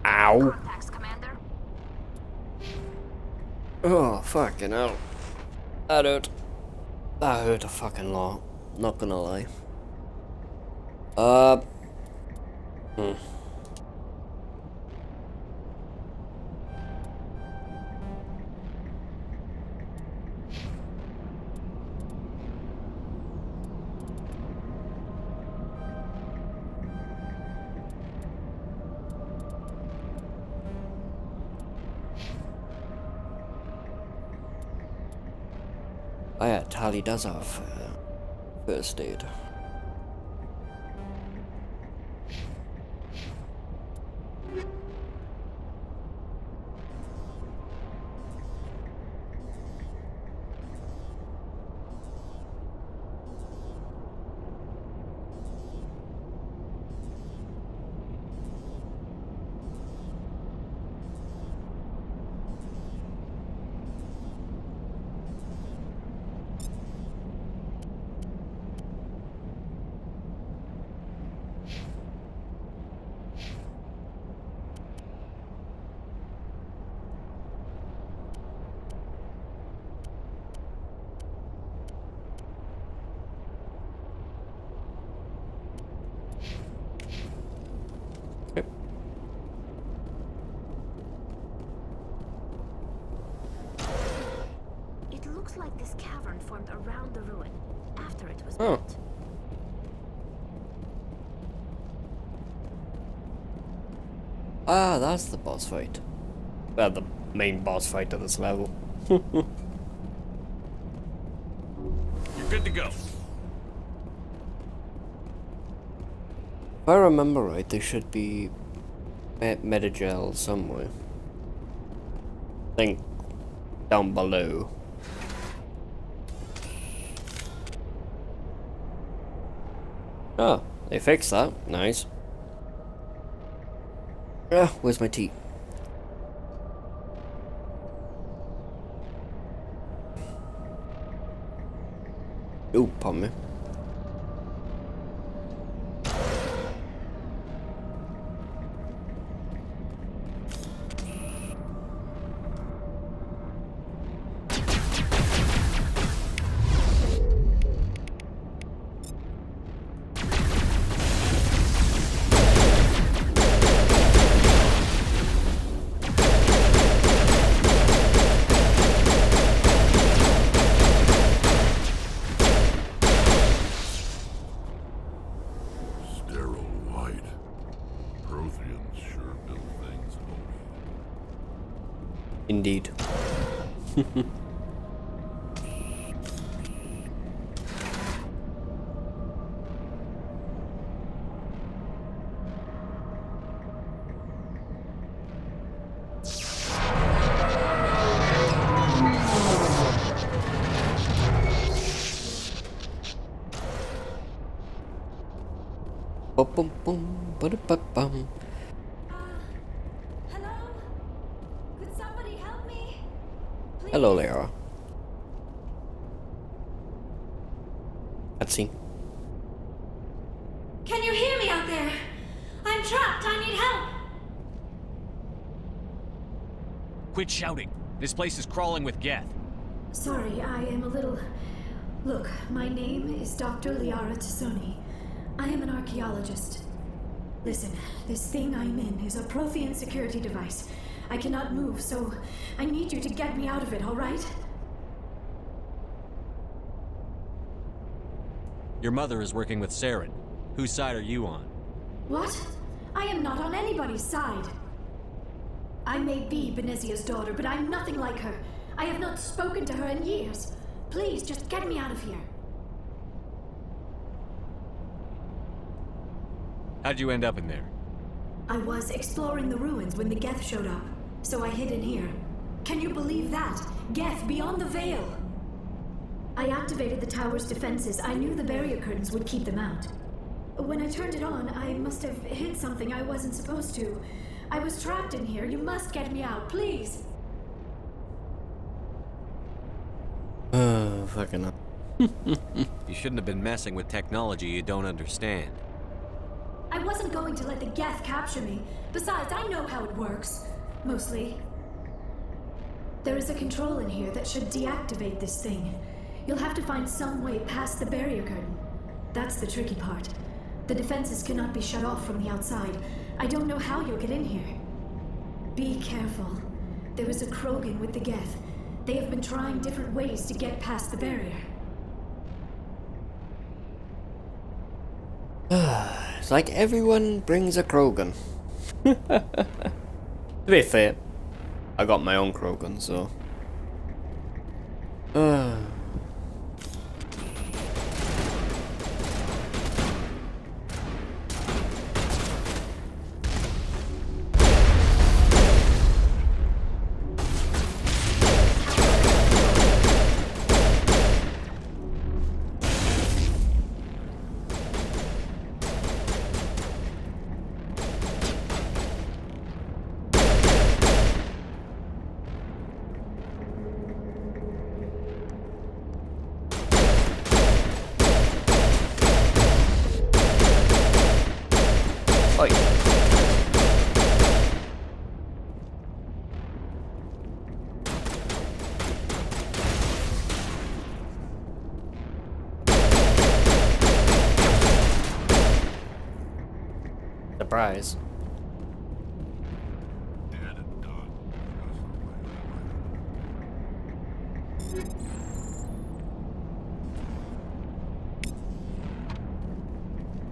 Ow. Oh, fucking hell. That hurt a fucking lot. Not gonna lie. Oh yeah, Tali does have first aid. Like this cavern formed around the ruin after it was Oh. built. Ah, that's the boss fight. Well, the main boss fight of this level. You're good to go. If I remember right, there should be Metagel somewhere. think down below. Oh, they fixed that. Nice. Ah, where's my tea? Oh, pardon me. Indeed. Bum bum bum ba bum. Hello, Lara. Cutscene. Can you hear me out there? I'm trapped. I need help. Quit shouting. This place is crawling with Geth. Sorry, I am a little... Look, my name is Dr. Liara Tassoni. I am an archaeologist. Listen, this thing I'm in is a Prothean security device. I cannot move, so I need you to get me out of it, all right? Your mother is working with Saren. Whose side are you on? What? I am not on anybody's side. I may be Benezia's daughter, but I'm nothing like her. I have not spoken to her in years. Please, just get me out of here. How'd you end up in there? I was exploring the ruins when the Geth showed up, so I hid in here. Can you believe that? Geth beyond the veil! I activated the tower's defenses. I knew the barrier curtains would keep them out. When I turned it on, I must have hit something I wasn't supposed to. I was trapped in here. You must get me out, please! Fucking up. You shouldn't have been messing with technology you don't understand. I wasn't going to let the Geth capture me. Besides, I know how it works. Mostly. There is a control in here that should deactivate this thing. You'll have to find some way past the barrier curtain. That's the tricky part. The defenses cannot be shut off from the outside. I don't know how you'll get in here. Be careful. There is a Krogan with the Geth. They have been trying different ways to get past the barrier. It's like everyone brings a Krogan. To be fair, I got my own Krogan, so... Surprise.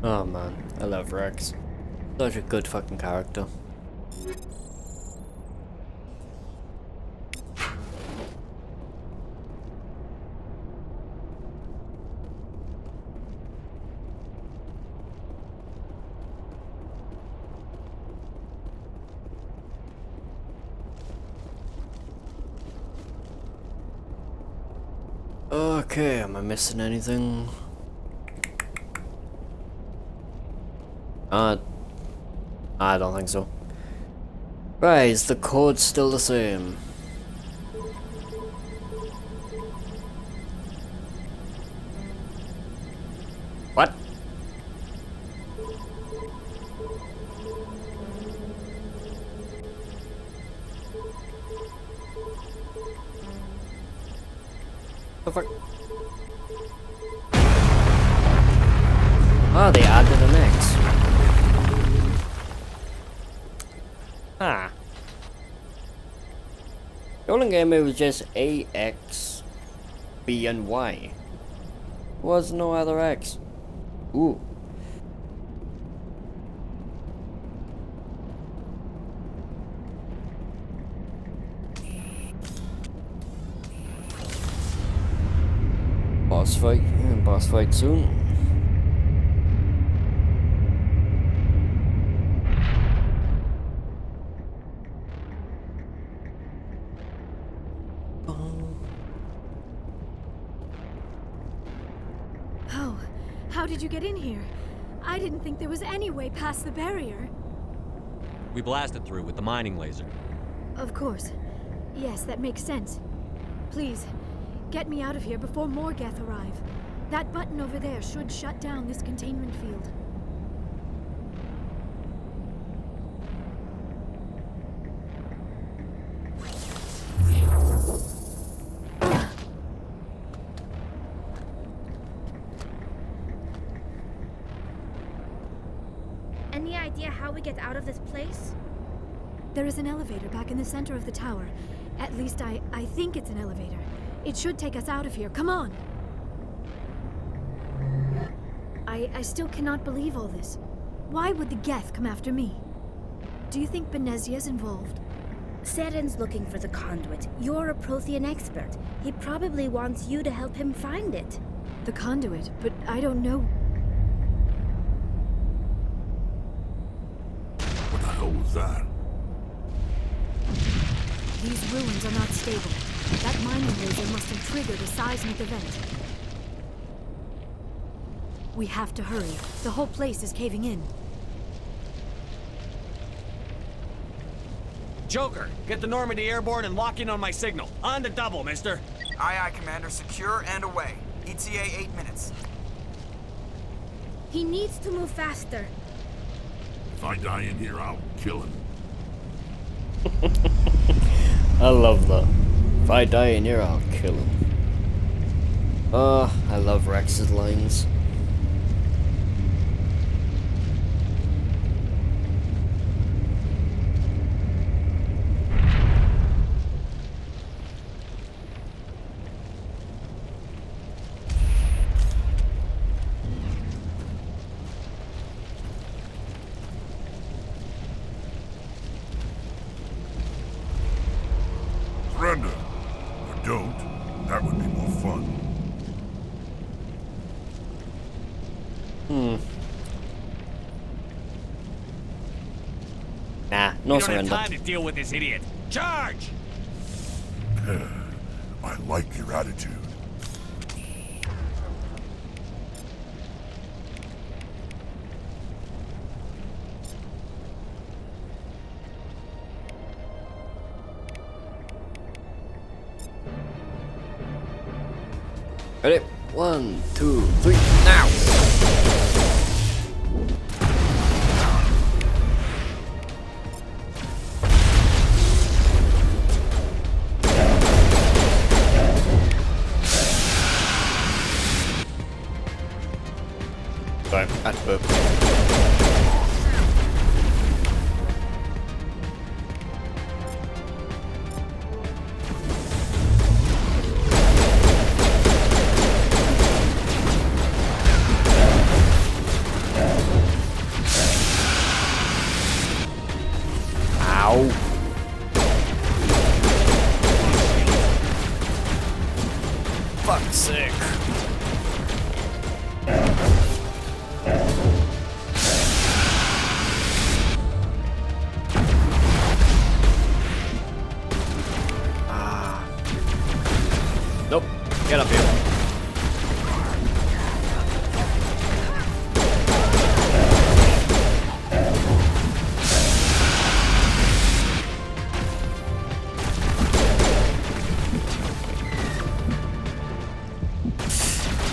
Oh man, I love Rex. Such a good fucking character. Okay, am I missing anything? I don't think so. Right, is the code still the same? What? The fuck? Oh, they added an X. Ah. The only game it was just A, X, B, and Y. Was no other X. Ooh. Boss fight. Boss fight soon. Oh, how did you get in here? I didn't think there was any way past the barrier. We blasted through with the mining laser. Of course. Yes, that makes sense. Please, get me out of here before more Geth arrive. That button over there should shut down this containment field. Any idea how we get out of this place? There is an elevator back in the center of the tower. At least I think it's an elevator. It should take us out of here. Come on! I still cannot believe all this. Why would the Geth come after me? Do you think Benezia's involved? Saren's looking for the conduit. You're a Prothean expert. He probably wants you to help him find it. The conduit? But I don't know. What the hell was that? These ruins are not stable. That mining laser must have triggered a seismic event. We have to hurry. The whole place is caving in. Joker, get the Normandy airborne and lock in on my signal. On to double, mister. Aye, aye, Commander. Secure and away. ETA 8 minutes. He needs to move faster. If I die in here, I'll kill him. I love that. If I die in here, I'll kill him. I love Rex's lines. Surrender. Or don't. That would be more fun. Nah, no we don't surrender. have time to deal with this idiot. Charge! I like your attitude. Ready? 1, 2, 3, now! Sorry, I had to burp. Ow. Fuck's sake. Nope. Get up here.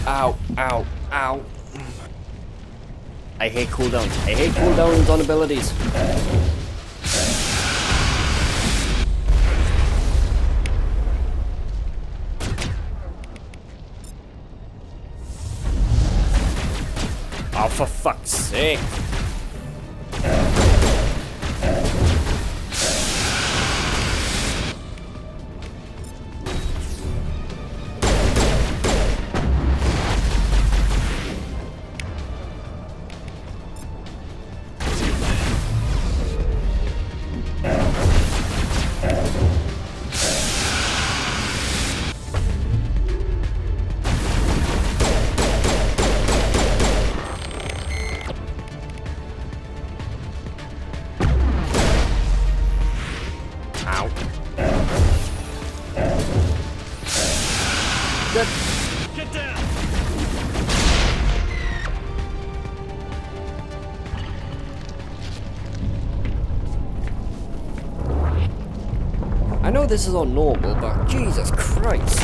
Ow, ow, ow. I hate cooldowns. I hate cooldowns on abilities. Oh, for fuck's sake. Get down! I know this is all normal, but Jesus Christ.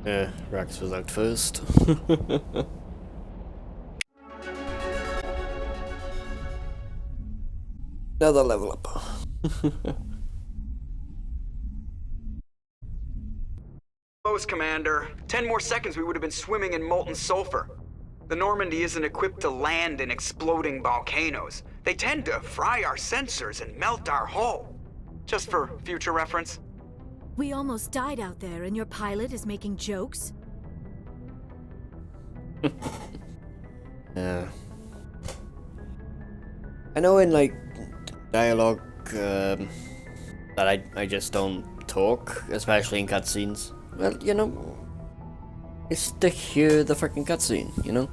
Yeah, Rax was out first. Another level up. Close, Commander. 10 more seconds we would have been swimming in molten sulfur. The Normandy isn't equipped to land in exploding volcanoes. They tend to fry our sensors and melt our hull. Just for future reference. We almost died out there, and your pilot is making jokes? Yeah. I know in, like, dialogue, that I just don't talk, especially in cutscenes. Well, you know, it's to hear the freaking cutscene, you know?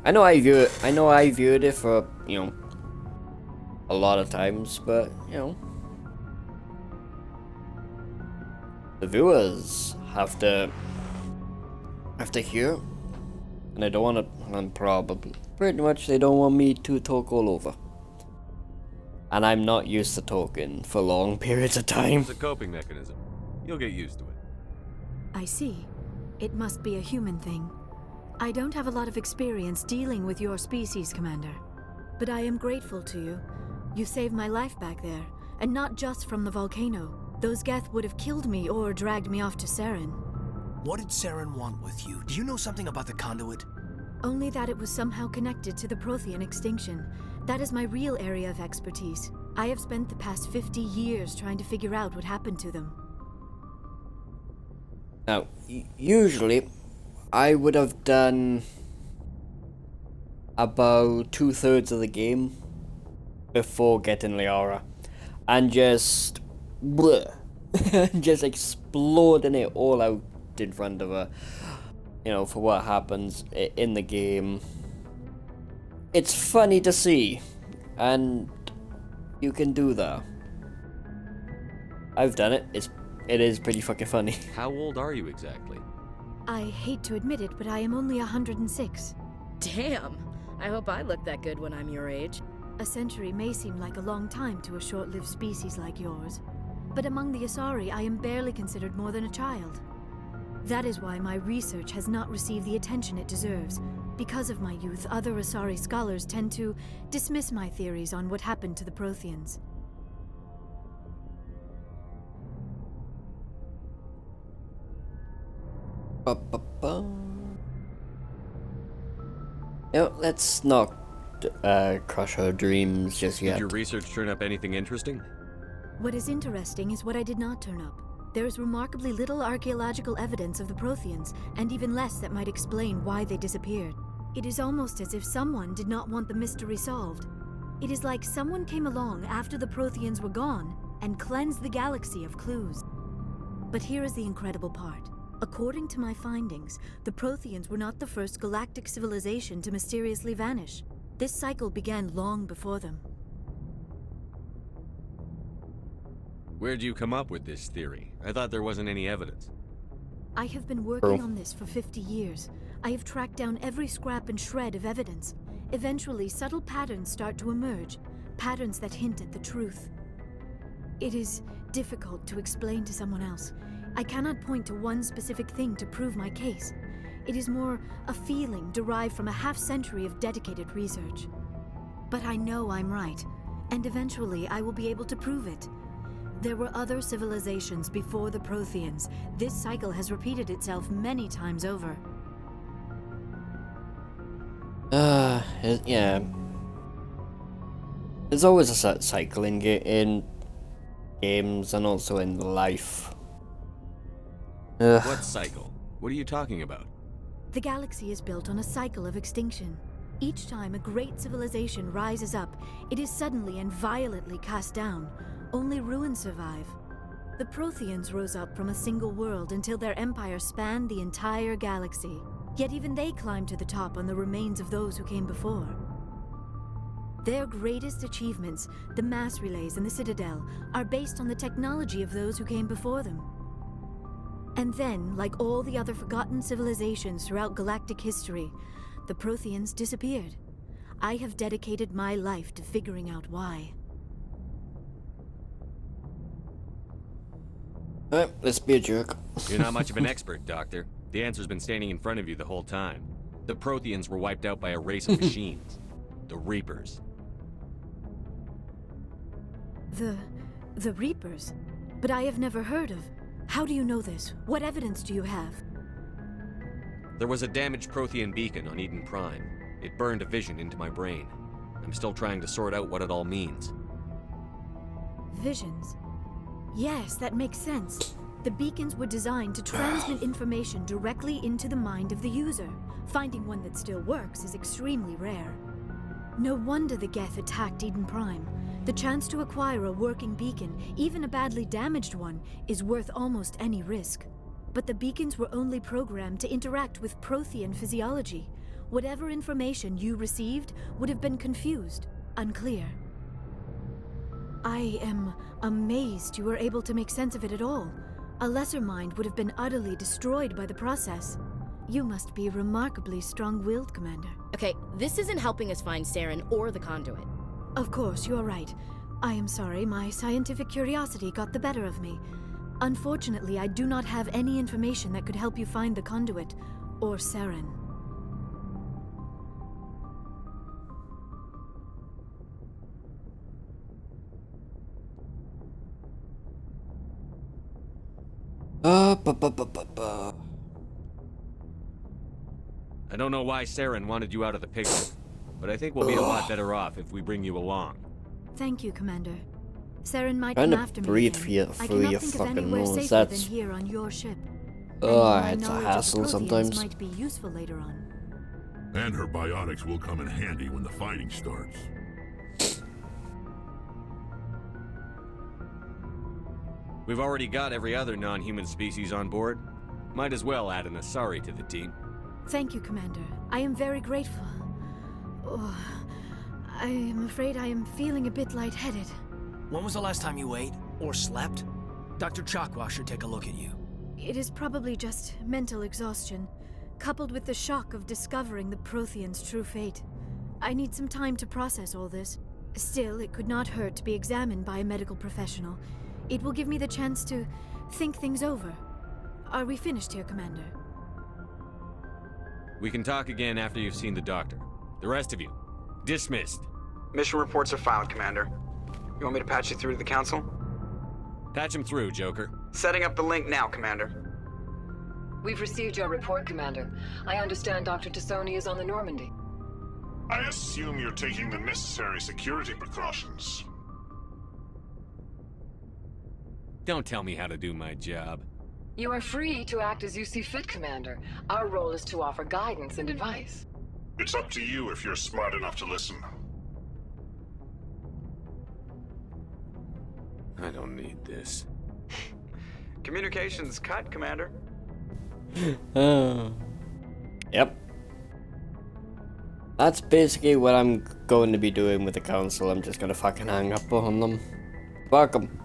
I know I viewed it for, you know, a lot of times, but, you know, the viewers have to hear, and I don't want to. Pretty much they don't want me to talk all over, and I'm not used to talking for long periods of time. It's a coping mechanism. You'll get used to it. I see. It must be a human thing. I don't have a lot of experience dealing with your species, Commander, but I am grateful to you. You saved my life back there, and not just from the volcano. Those Geth would have killed me or dragged me off to Saren. What did Saren want with you? Do you know something about the conduit? Only that it was somehow connected to the Prothean extinction. That is my real area of expertise. I have spent the past 50 years trying to figure out what happened to them. Now, usually, I would have done about 2/3 of the game before getting Liara, and just bleh, just exploding it all out in front of her, you know, for what happens in the game. It's funny to see, and you can do that. I've done it. It is pretty fucking funny. How old are you exactly? I hate to admit it, but I am only 106. Damn! I hope I look that good when I'm your age. A century may seem like a long time to a short-lived species like yours, but among the Asari, I am barely considered more than a child. That is why my research has not received the attention it deserves. Because of my youth, other Asari scholars tend to dismiss my theories on what happened to the Protheans. No, let's not crush our dreams just yet. Did your research turn up anything interesting? What is interesting is what I did not turn up. There is remarkably little archaeological evidence of the Protheans, and even less that might explain why they disappeared. It is almost as if someone did not want the mystery solved. It is like someone came along after the Protheans were gone and cleansed the galaxy of clues. But here is the incredible part. According to my findings, the Protheans were not the first galactic civilization to mysteriously vanish. This cycle began long before them. Where'd you come up with this theory? I thought there wasn't any evidence. I have been working on this for 50 years. I have tracked down every scrap and shred of evidence. Eventually, subtle patterns start to emerge, patterns that hint at the truth. It is difficult to explain to someone else. I cannot point to one specific thing to prove my case. It is more a feeling derived from a half-century of dedicated research. But I know I'm right, and eventually I will be able to prove it. There were other civilizations before the Protheans. This cycle has repeated itself many times over. Yeah. There's always a cycle in games and also in life. What cycle? What are you talking about? The galaxy is built on a cycle of extinction. Each time a great civilization rises up, it is suddenly and violently cast down. Only ruins survive. The Protheans rose up from a single world until their empire spanned the entire galaxy. Yet even they climbed to the top on the remains of those who came before. Their greatest achievements, the mass relays and the Citadel, are based on the technology of those who came before them. And then, like all the other forgotten civilizations throughout galactic history, the Protheans disappeared. I have dedicated my life to figuring out why. Let's be a jerk. You're not much of an expert, Doctor. The answer's been standing in front of you the whole time. The Protheans were wiped out by a race of machines. The Reapers. The Reapers? But I have never heard of. How do you know this? What evidence do you have? There was a damaged Prothean beacon on Eden Prime. It burned a vision into my brain. I'm still trying to sort out what it all means. Visions? Yes, that makes sense. The beacons were designed to transmit information directly into the mind of the user. Finding one that still works is extremely rare. No wonder the Geth attacked Eden Prime. The chance to acquire a working beacon, even a badly damaged one, is worth almost any risk. But the beacons were only programmed to interact with Prothean physiology. Whatever information you received would have been confused, unclear. I am amazed you were able to make sense of it at all. A lesser mind would have been utterly destroyed by the process. You must be remarkably strong-willed, Commander. Okay, this isn't helping us find Saren or the conduit. Of course, you're right. I am sorry, my scientific curiosity got the better of me. Unfortunately, I do not have any information that could help you find the conduit, or Saren. I don't know why Saren wanted you out of the picture, but I think we'll be a lot better off if we bring you along. Thank you, Commander. Saren might Trying come to after me breathe again. through I cannot your think of fucking anywhere nose. safer That's than here on your ship. it's a hassle Proteus sometimes. might be useful later on. And her biotics will come in handy when the fighting starts. We've already got every other non-human species on board. Might as well add an Asari to the team. Thank you, Commander. I am very grateful. Oh, I am afraid I am feeling a bit lightheaded. When was the last time you ate or slept? Dr. Chakwa should take a look at you. It is probably just mental exhaustion, coupled with the shock of discovering the Protheans' true fate. I need some time to process all this. Still, it could not hurt to be examined by a medical professional. It will give me the chance to think things over. Are we finished here, Commander? We can talk again after you've seen the doctor. The rest of you, dismissed. Mission reports are filed, Commander. You want me to patch you through to the Council? Patch him through, Joker. Setting up the link now, Commander. We've received your report, Commander. I understand Dr. Tassoni is on the Normandy. I assume you're taking the necessary security precautions. Don't tell me how to do my job. You are free to act as you see fit, Commander. Our role is to offer guidance and advice. It's up to you if you're smart enough to listen. I don't need this. Communications cut, Commander. Yep. That's basically what I'm going to be doing with the council. I'm just gonna fucking hang up on them. Fuck them.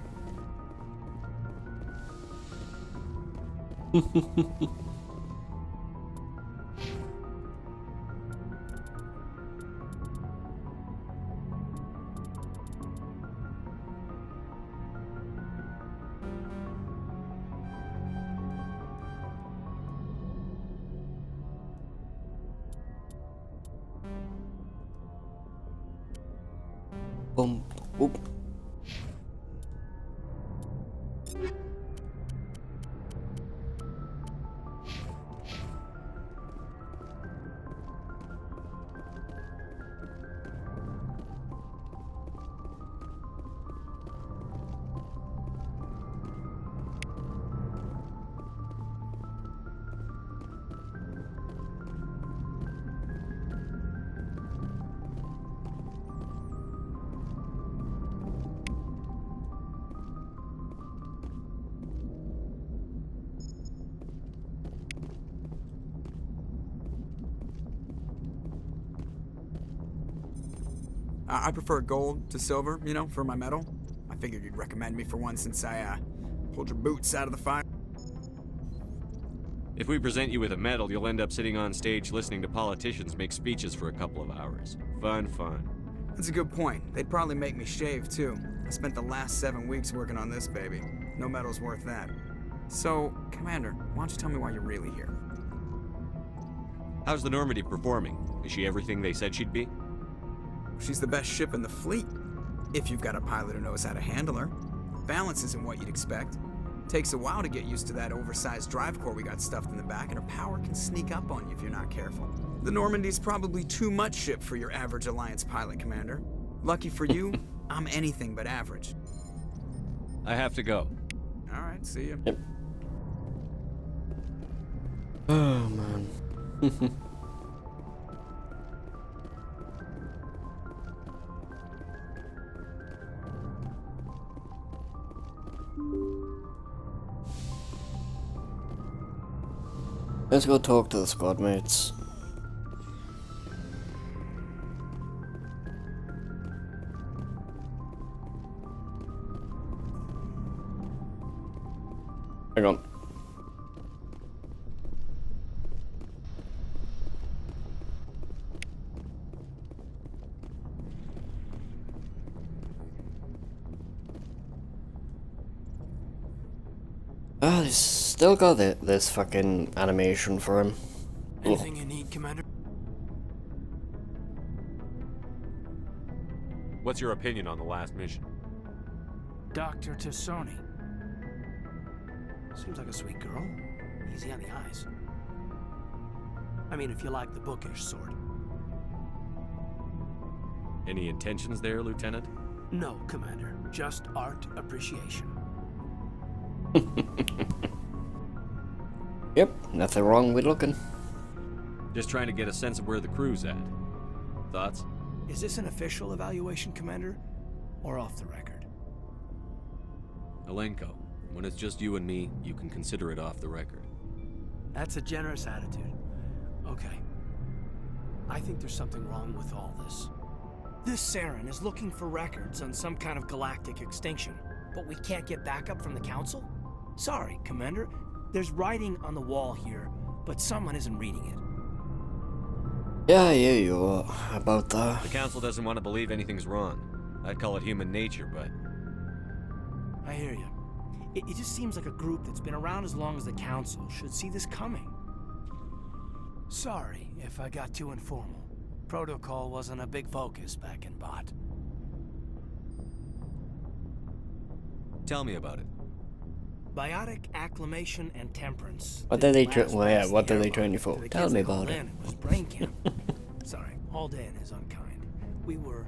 Boom. Oop. I prefer gold to silver, you know, for my medal. I figured you'd recommend me for one since I pulled your boots out of the fire. If we present you with a medal, you'll end up sitting on stage listening to politicians make speeches for a couple of hours. Fun, fun. That's a good point. They'd probably make me shave, too. I spent the last 7 weeks working on this baby. No medal's worth that. So, Commander, why don't you tell me why you're really here? How's the Normandy performing? Is she everything they said she'd be? She's the best ship in the fleet, if you've got a pilot who knows how to handle her. Balance isn't what you'd expect. Takes a while to get used to that oversized drive core we got stuffed in the back, and her power can sneak up on you if you're not careful. The Normandy's probably too much ship for your average Alliance pilot, Commander. Lucky for you, I'm anything but average. I have to go. All right, see ya. Yep. Oh, man. Let's go talk to the squad mates. Hang on. Ah, he's still got this fucking animation for him. Anything you need, Commander? What's your opinion on the last mission? Dr. Tassoni. Seems like a sweet girl. Easy on the eyes. I mean, if you like the bookish sort. Any intentions there, Lieutenant? No, Commander. Just art appreciation. Yep, nothing wrong with looking. Just trying to get a sense of where the crew's at. Thoughts? Is this an official evaluation, Commander? Or off the record? Alenko, when it's just you and me, you can consider it off the record. That's a generous attitude. Okay. I think there's something wrong with all this. This Saren is looking for records on some kind of galactic extinction, but we can't get backup from the Council? Sorry, Commander. There's writing on the wall here, but someone isn't reading it. Yeah, I hear you about that. The Council doesn't want to believe anything's wrong. I'd call it human nature, but... I hear you. It just seems like a group that's been around as long as the Council should see this coming. Sorry if I got too informal. Protocol wasn't a big focus back in Bot. Tell me about it. Biotic acclimation and temperance. What did they what did they train you for? Tell me about it. It was brain camp. Sorry, Haldane is unkind. We were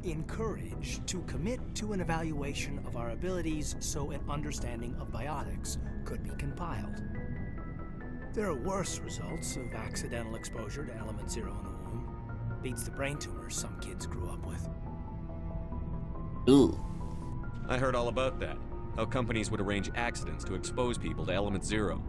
encouraged to commit to an evaluation of our abilities so an understanding of biotics could be compiled. There are worse results of accidental exposure to element 0 in the Beats the brain tumors some kids grew up with. Ooh. I heard all about that. How companies would arrange accidents to expose people to element zero.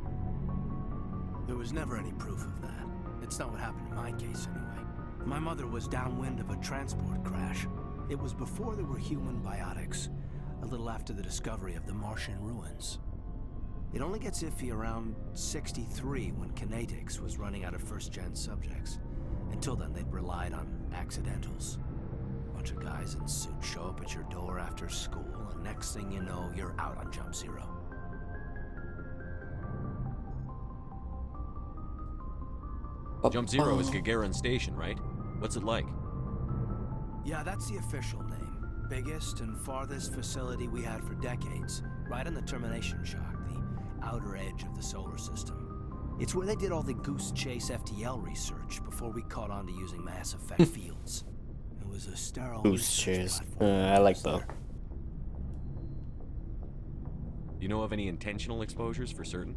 There was never any proof of that. It's not what happened in my case, anyway. My mother was downwind of a transport crash. It was before there were human biotics, a little after the discovery of the Martian ruins. It only gets iffy around 63 when Kinetics was running out of first-gen subjects. Until then, they'd relied on accidentals. A bunch of guys in suits show up at your door after school, and next thing you know, you're out on Jump Zero. Jump Zero is Gagarin Station, right? What's it like? Yeah, that's the official name. Biggest and farthest facility we had for decades. Right on the termination shock, the outer edge of the solar system. It's where they did all the Goose Chase FTL research before we caught on to using mass effect fields. It was a sterile Goose Chase. I like that. Do you know of any intentional exposures for certain?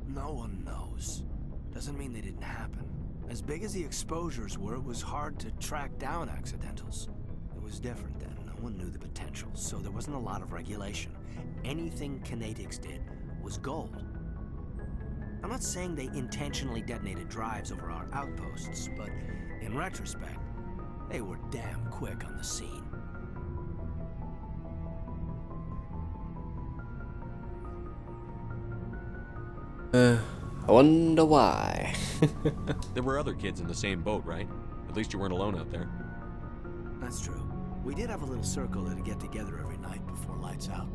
No one knows. Doesn't mean they didn't happen. As big as the exposures were, it was hard to track down accidentals. It was different then. No one knew the potential, so there wasn't a lot of regulation. Anything Kinetics did was gold. I'm not saying they intentionally detonated drives over our outposts, but in retrospect, they were damn quick on the scene. I wonder why. There were other kids in the same boat, right? At least you weren't alone out there. That's true. We did have a little circle that'd get together every night before lights out.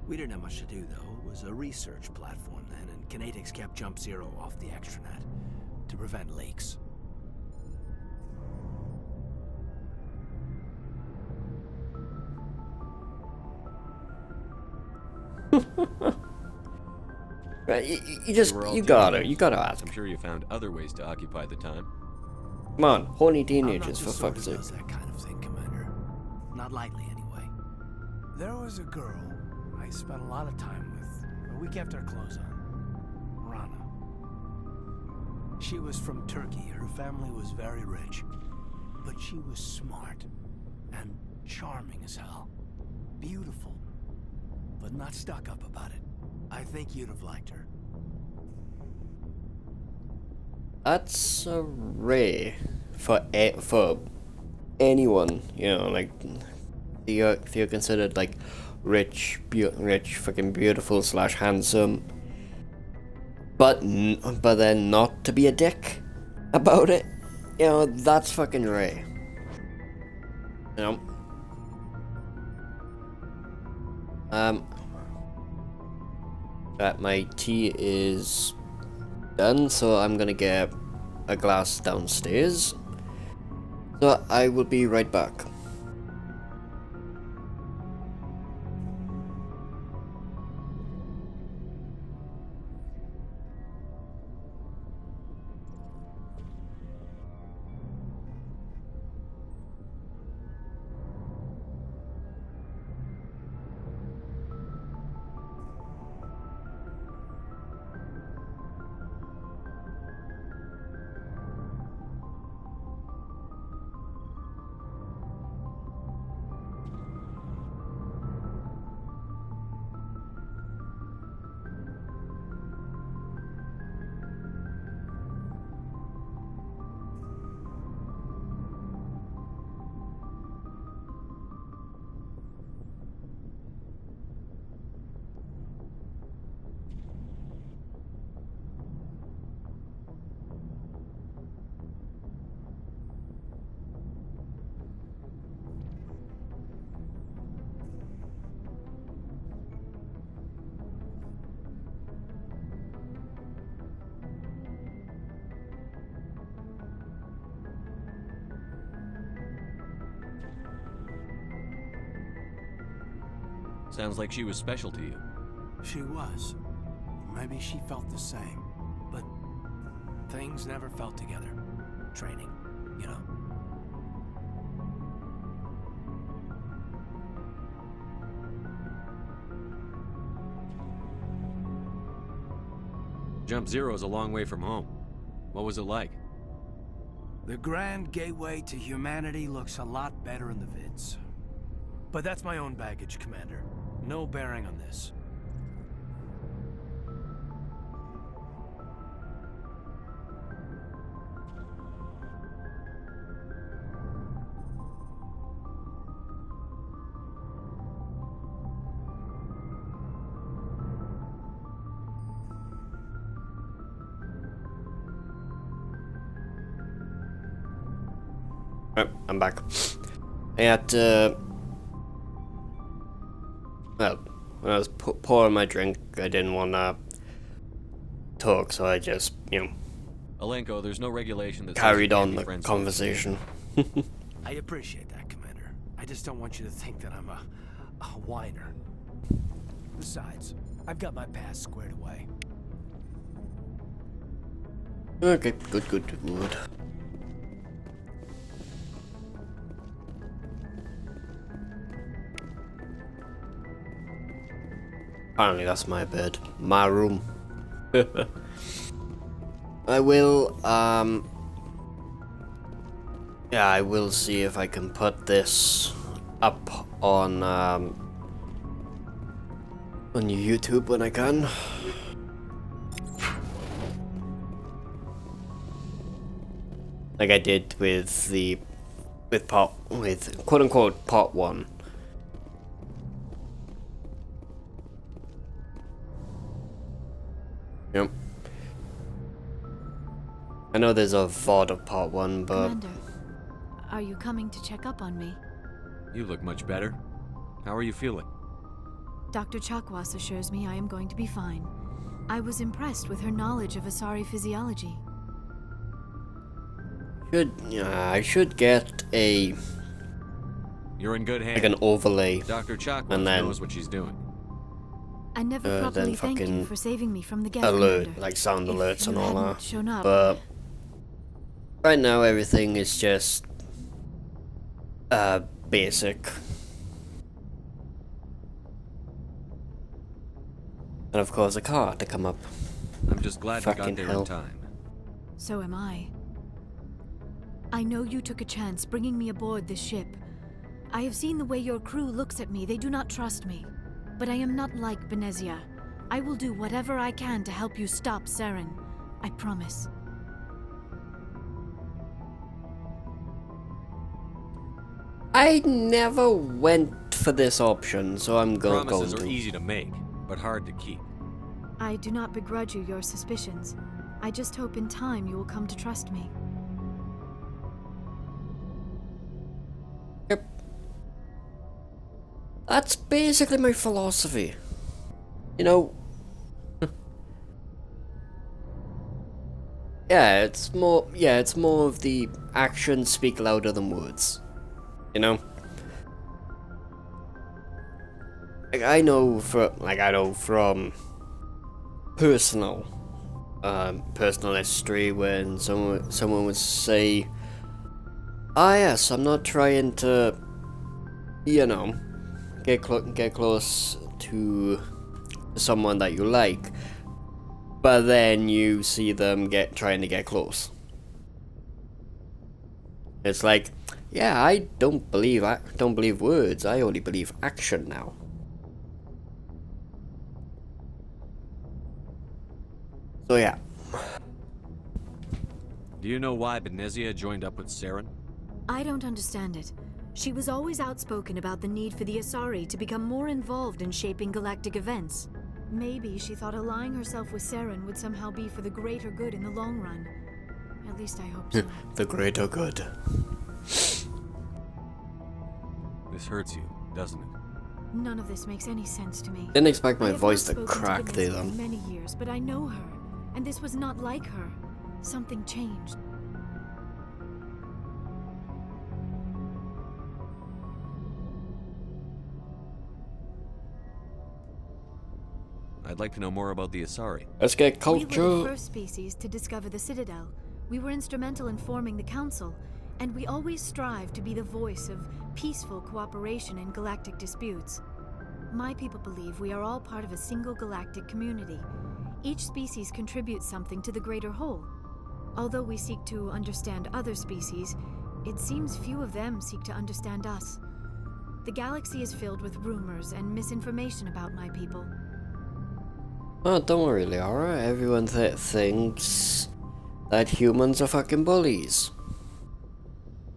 We didn't have much to do, though. It was a research platform then, and Kinetics kept Jump Zero off the extranet to prevent leaks. Right, you gotta ask. I'm sure you found other ways to occupy the time. Come on, horny teenagers, for fuck's sake. That kind of thing, Commander. Not lightly, anyway. There was a girl I spent a lot of time with. We kept our clothes on. Rana. She was from Turkey. Her family was very rich. But she was smart. And charming as hell. Beautiful. But not stuck up about it. I think you'd have liked her. That's rare for anyone, you know, like if you're considered like rich, fucking beautiful / handsome, but then not to be a dick about it, you know, that's fucking rare. You know. My tea is done, so I'm gonna get a glass downstairs. So I will be right back. Sounds like she was special to you. She was. Maybe she felt the same. But things never felt together. Training, you know. Jump Zero is a long way from home. What was it like? The grand gateway to humanity looks a lot better in the vids. But that's my own baggage, Commander. No bearing on this. I'm back. I had to... Well, when I was pouring my drink, I didn't want to talk, so I just, you know... Alenko, there's no regulation that carried on the conversation. I appreciate that, Commander. I just don't want you to think that I'm a whiner. Besides, I've got my past squared away. Okay, good. Apparently that's my bed. My room. I will, yeah, I will see if I can put this up on YouTube when I can. Like I did with quote unquote part 1. Yep. I know there's a VOD of part 1, but... Commander, are you coming to check up on me? You look much better. How are you feeling? Dr. Chakwas assures me I am going to be fine. I was impressed with her knowledge of Asari physiology. I should get a... You're in good hands. Like an overlay. Dr. Chakwas and then knows what she's doing. I never properly thanked you for saving me from the gas alert, commander. like sound alerts and all that. Shown up. But right now everything is just basic. And of course a car to come up. I'm just glad you got Fucking there hell. in time. So am I. I know you took a chance bringing me aboard this ship. I have seen the way your crew looks at me. They do not trust me. But I am not like Benezia. I will do whatever I can to help you stop Saren. I promise. I never went for this option, so I'm going to. Promises are easy to make, but hard to keep. I do not begrudge you your suspicions. I just hope in time you will come to trust me. Yep. That's basically my philosophy. You know... it's more of the actions speak louder than words. You know? Like I know from personal history when someone would say, "Ah yes, I'm not trying to, you know, get close to someone that you like," but then you see them trying to get close. It's like, yeah, I don't believe words. I only believe action now. So yeah. Do you know why Benezia joined up with Saren? I don't understand it. She was always outspoken about the need for the Asari to become more involved in shaping galactic events. Maybe she thought allying herself with Saren would somehow be for the greater good in the long run. At least I hope so. The greater good. This hurts you, doesn't it? None of this makes any sense to me. Didn't expect I my have voice not to spoken crack Benezia there, for though. many years, but I know her, and this was not like her. Something changed. I'd like to know more about the Asari. Let's get We were culture. the first species to discover the Citadel. We were instrumental in forming the Council, and we always strive to be the voice of peaceful cooperation in galactic disputes. My people believe we are all part of a single galactic community. Each species contributes something to the greater whole. Although we seek to understand other species, it seems few of them seek to understand us. The galaxy is filled with rumors and misinformation about my people. Oh, don't worry, Liara. Everyone thinks that humans are fucking bullies.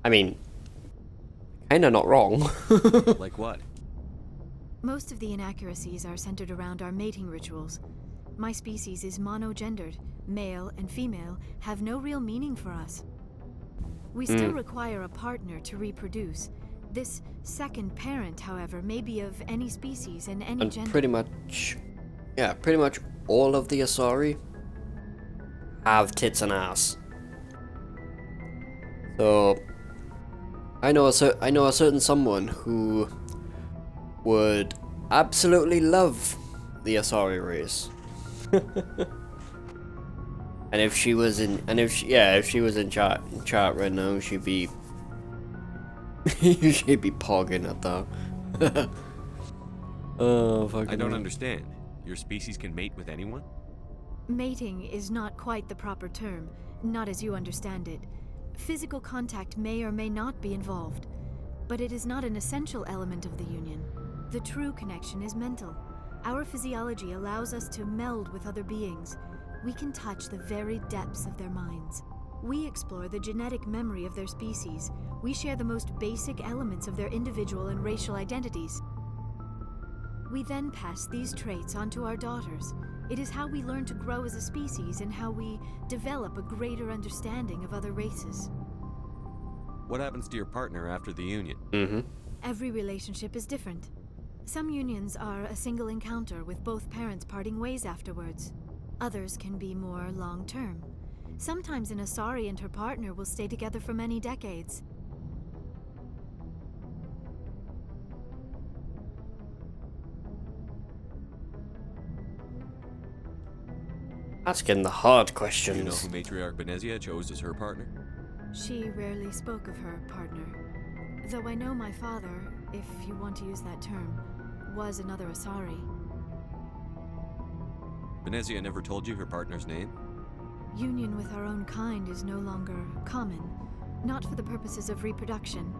I mean, kinda not wrong. Like what? Most of the inaccuracies are centered around our mating rituals. My species is monogendered. Male and female have no real meaning for us. We still require a partner to reproduce. This second parent, however, may be of any species and any gender. Pretty much all of the Asari have tits and ass. So I know a certain someone who would absolutely love the Asari race. And if she was in chat right now, she'd be pogging at that. Oh, fucking I don't understand. Your species can mate with anyone? Mating is not quite the proper term, not as you understand it. Physical contact may or may not be involved, but it is not an essential element of the union. The true connection is mental. Our physiology allows us to meld with other beings. We can touch the very depths of their minds. We explore the genetic memory of their species. We share the most basic elements of their individual and racial identities. We then pass these traits on to our daughters. It is how we learn to grow as a species and how we develop a greater understanding of other races. What happens to your partner after the union? Every relationship is different. Some unions are a single encounter with both parents parting ways afterwards. Others can be more long-term. Sometimes an Asari and her partner will stay together for many decades. Asking the hard Do questions. you know who Matriarch Benezia chose as her partner? She rarely spoke of her partner. Though I know my father, if you want to use that term, was another Asari. Benezia never told you her partner's name? Union with our own kind is no longer common, not for the purposes of reproduction.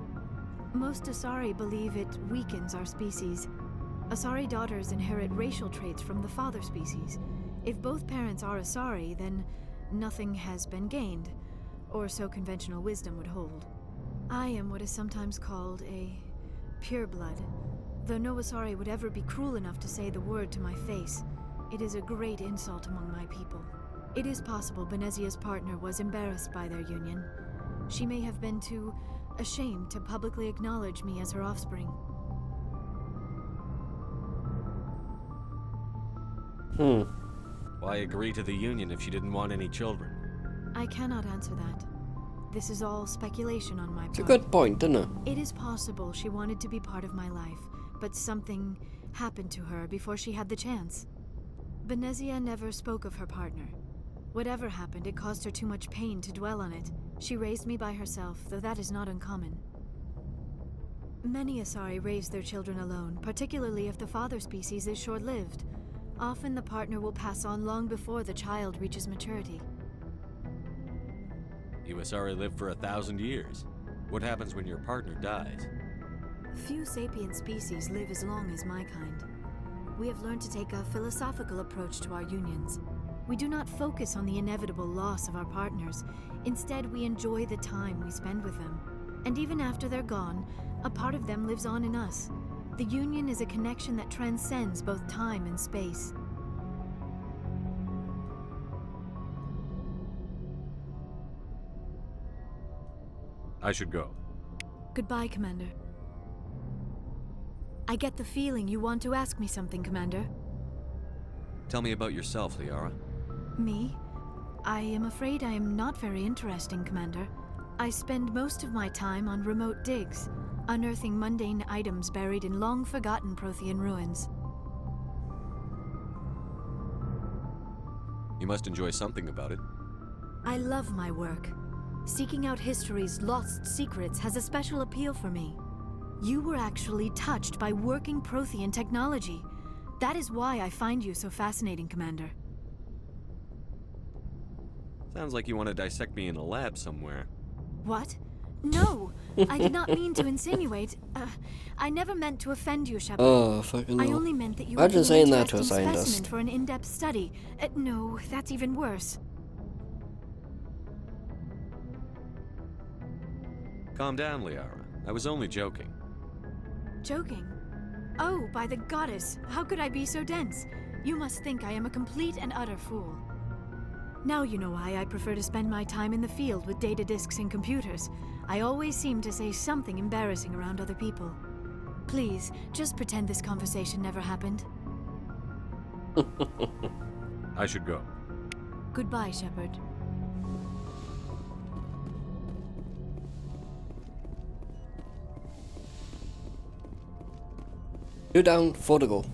Most Asari believe it weakens our species. Asari daughters inherit racial traits from the father species. If both parents are Asari, then nothing has been gained, or so conventional wisdom would hold. I am what is sometimes called a pureblood, though no Asari would ever be cruel enough to say the word to my face. It is a great insult among my people. It is possible Benezia's partner was embarrassed by their union. She may have been too ashamed to publicly acknowledge me as her offspring. Why agree to the union if she didn't want any children? I cannot answer that. This is all speculation on my part. It's a good point, isn't it? It is possible she wanted to be part of my life, but something happened to her before she had the chance. Benezia never spoke of her partner. Whatever happened, it caused her too much pain to dwell on it. She raised me by herself, though that is not uncommon. Many Asari raise their children alone, particularly if the father species is short-lived. Often the partner will pass on long before the child reaches maturity. You Asari live for 1,000 years. What happens when your partner dies? Few sapient species live as long as my kind. We have learned to take a philosophical approach to our unions. We do not focus on the inevitable loss of our partners. Instead, we enjoy the time we spend with them. And even after they're gone, a part of them lives on in us. The union is a connection that transcends both time and space. I should go. Goodbye, Commander. I get the feeling you want to ask me something, Commander. Tell me about yourself, Liara. Me? I am afraid I am not very interesting, Commander. I spend most of my time on remote digs, unearthing mundane items buried in long-forgotten Prothean ruins. You must enjoy something about it. I love my work. Seeking out history's lost secrets has a special appeal for me. You were actually touched by working Prothean technology. That is why I find you so fascinating, Commander. Sounds like you want to dissect me in a lab somewhere. What? No! I did not mean to insinuate. I never meant to offend you, Shepard. Oh, fucking I hell. only meant that you Imagine would be saying an that to a interesting specimen scientist. for an in-depth study. No, that's even worse. Calm down, Liara. I was only joking. Joking? Oh, by the goddess, how could I be so dense? You must think I am a complete and utter fool. Now you know why I prefer to spend my time in the field with data disks and computers. I always seem to say something embarrassing around other people. Please, just pretend this conversation never happened. I should go. Goodbye, Shepard. You're down, 4 to go.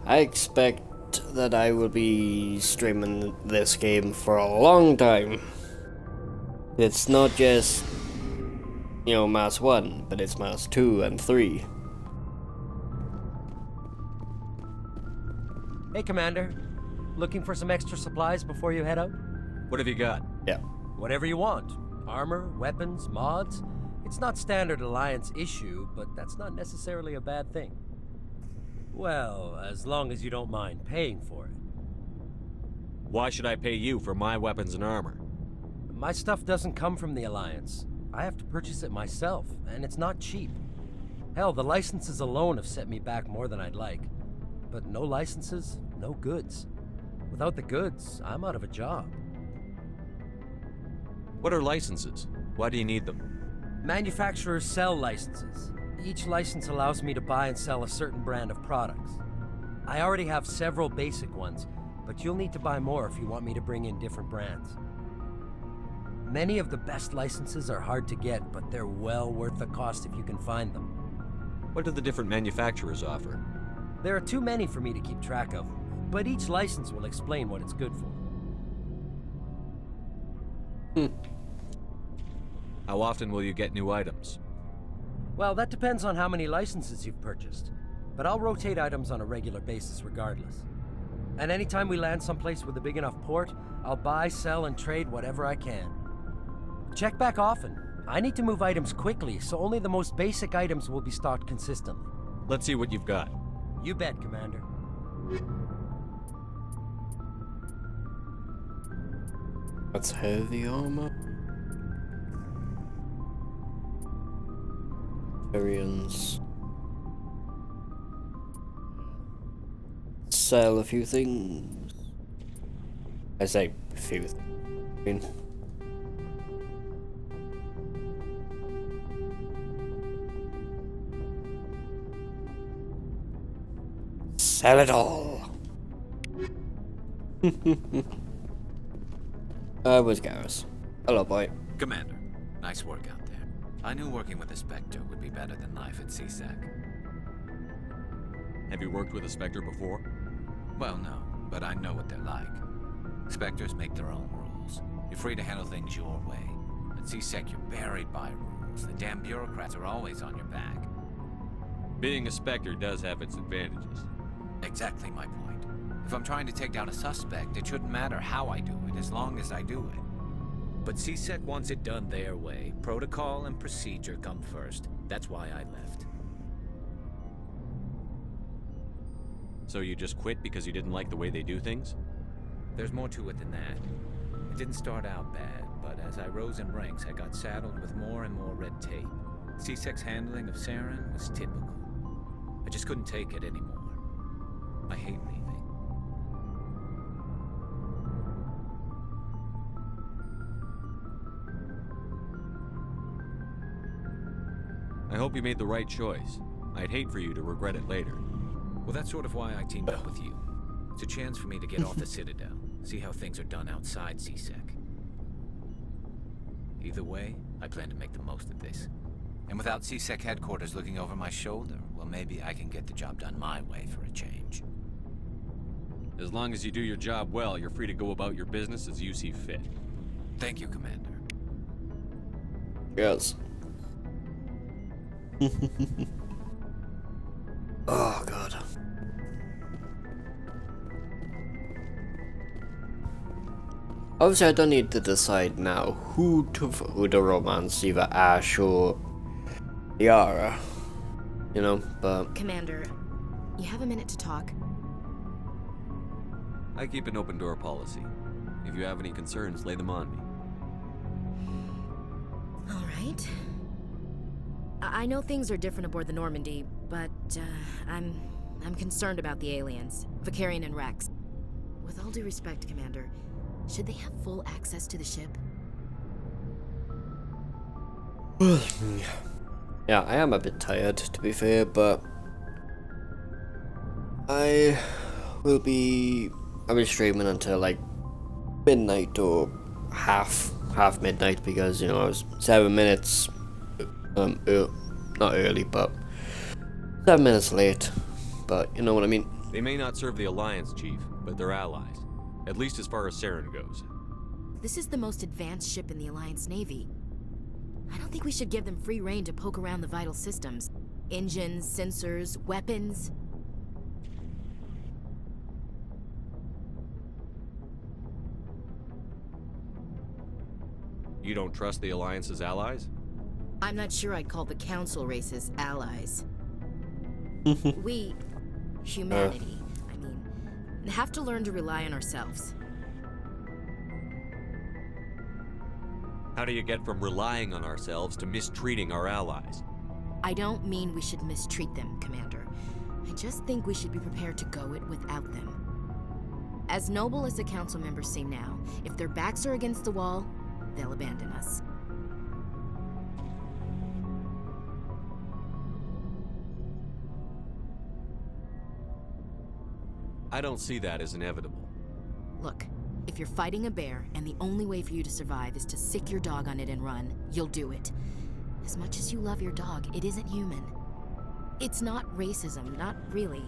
I expect that I will be streaming this game for a long time. It's not just, you know, Mass 1, but it's Mass 2 and 3. Hey, Commander. Looking for some extra supplies before you head out? What have you got? Yeah. Whatever you want. Armor, weapons, mods. It's not standard Alliance issue, but that's not necessarily a bad thing. Well, as long as you don't mind paying for it. Why should I pay you for my weapons and armor? My stuff doesn't come from the Alliance. I have to purchase it myself, and it's not cheap. Hell, the licenses alone have set me back more than I'd like. But no licenses, no goods. Without the goods, I'm out of a job. What are licenses? Why do you need them? Manufacturers sell licenses. Each license allows me to buy and sell a certain brand of products. I already have several basic ones, but you'll need to buy more if you want me to bring in different brands. Many of the best licenses are hard to get, but they're well worth the cost if you can find them. What do the different manufacturers offer? There are too many for me to keep track of, but each license will explain what it's good for. How often will you get new items? Well, that depends on how many licenses you've purchased, but I'll rotate items on a regular basis regardless. And anytime we land someplace with a big enough port, I'll buy, sell, and trade whatever I can. Check back often. I need to move items quickly, so only the most basic items will be stocked consistently. Let's see what you've got. You bet, Commander. That's heavy armor. Variants. Sell a few things. I say a few things. I mean, sell it all. Where's Garrus? Hello, boy. Commander, nice work out there. I knew working with a Spectre would be better than life at CSEC. Have you worked with a Spectre before? Well, no, but I know what they're like. Spectres make their own rules. You're free to handle things your way. At CSEC, you're buried by rules. The damn bureaucrats are always on your back. Being a Spectre does have its advantages. Exactly my point. If I'm trying to take down a suspect, it shouldn't matter how I do it, as long as I do it. But CSEC wants it done their way. Protocol and procedure come first. That's why I left. So you just quit because you didn't like the way they do things? There's more to it than that. It didn't start out bad, but as I rose in ranks, I got saddled with more and more red tape. CSEC's handling of Saren was typical. I just couldn't take it anymore. I hate leaving. I hope you made the right choice. I'd hate for you to regret it later. Well, that's sort of why I teamed up with you. It's a chance for me to get off the Citadel, see how things are done outside CSEC. Either way, I plan to make the most of this. And without CSEC headquarters looking over my shoulder, well, maybe I can get the job done my way for a change. As long as you do your job well, you're free to go about your business as you see fit. Thank you, Commander. Yes. Oh god. Obviously, I don't need to decide now who to romance, either Ash or Yara. You know, but... Commander, you have a minute to talk? I keep an open door policy. If you have any concerns, lay them on me. All right. I know things are different aboard the Normandy, but I'm concerned about the aliens, Vicarian and Rex. With all due respect, Commander, should they have full access to the ship? Yeah, I am a bit tired, to be fair, but I will be streaming until like midnight or half midnight, because you know I was 7 minutes not early, but 7 minutes late, but you know what I mean. They may not serve the Alliance, Chief, but they're allies, at least as far as Saren goes. This is the most advanced ship in the Alliance Navy. I don't think we should give them free rein to poke around the vital systems. Engines, sensors, weapons. You don't trust the Alliance's allies? I'm not sure I'd call the Council races allies. We, humanity, I mean, have to learn to rely on ourselves. How do you get from relying on ourselves to mistreating our allies? I don't mean we should mistreat them, Commander. I just think we should be prepared to go it without them. As noble as the Council members seem now, if their backs are against the wall, they'll abandon us. I don't see that as inevitable. Look, if you're fighting a bear and the only way for you to survive is to sick your dog on it and run, you'll do it. As much as you love your dog, it isn't human. It's not racism, not really.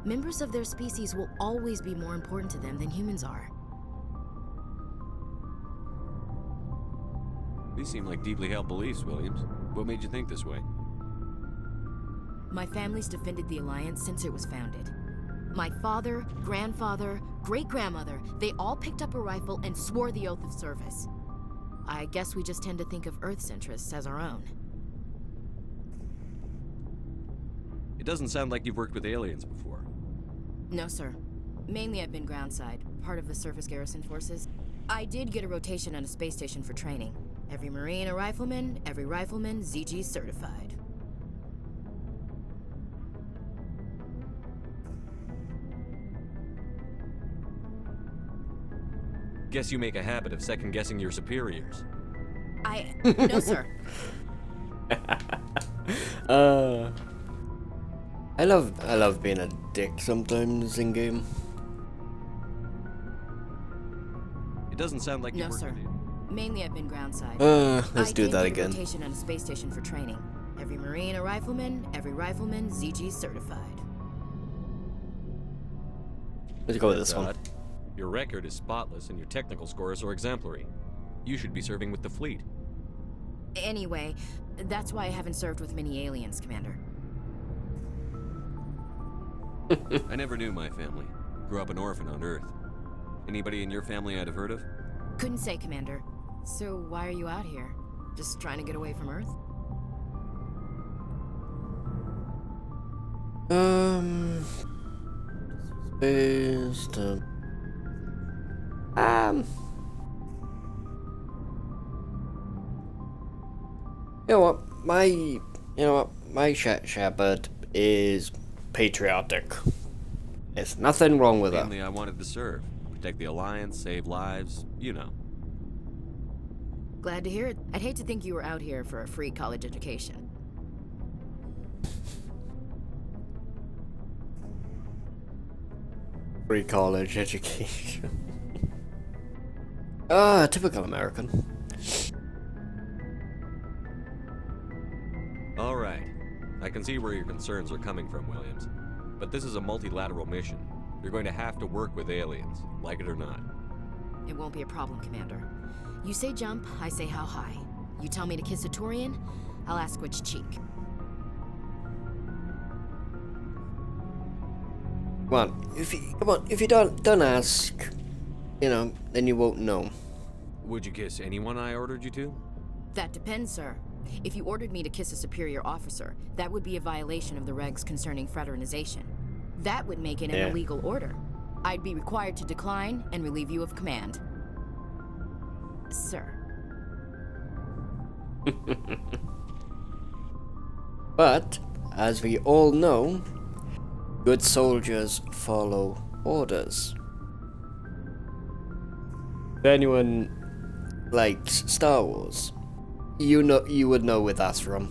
Members of their species will always be more important to them than humans are. These seem like deeply held beliefs, Williams. What made you think this way? My family's defended the Alliance since it was founded. My father, grandfather, great-grandmother, they all picked up a rifle and swore the oath of service. I guess we just tend to think of Earth's interests as our own. It doesn't sound like you've worked with aliens before. No, sir. Mainly I've been groundside, part of the surface garrison forces. I did get a rotation on a space station for training. Every Marine a rifleman, every rifleman ZG certified. Guess you make a habit of second-guessing your superiors. No, sir. I love being a dick sometimes in game. It doesn't sound like you No, worked sir. with you. Mainly I've been groundside. Let's do that again. I did get a rotation on a space station for training. Every Marine a rifleman, every rifleman ZG certified. Let's go with this one. Your record is spotless and your technical scores are exemplary. You should be serving with the fleet. Anyway, that's why I haven't served with many aliens, Commander. I never knew my family. Grew up an orphan on Earth. Anybody in your family I'd have heard of? Couldn't say, Commander. So why are you out here? Just trying to get away from Earth? You know what, my Shepard is patriotic. There's nothing wrong with that. Family I wanted to serve. Protect the Alliance, save lives, you know. Glad to hear it. I'd hate to think you were out here for a free college education. Free college education. Typical American. All right. I can see where your concerns are coming from, Williams. But this is a multilateral mission. You're going to have to work with aliens, like it or not. It won't be a problem, Commander. You say jump, I say how high. You tell me to kiss a Turian, I'll ask which cheek. Come on, if you don't ask, you know, then you won't know. Would you kiss anyone I ordered you to? That depends, sir. If you ordered me to kiss a superior officer, that would be a violation of the regs concerning fraternization. That would make it an illegal order. I'd be required to decline and relieve you of command. Sir. But, as we all know, good soldiers follow orders. If anyone likes Star Wars, you would know where that's from.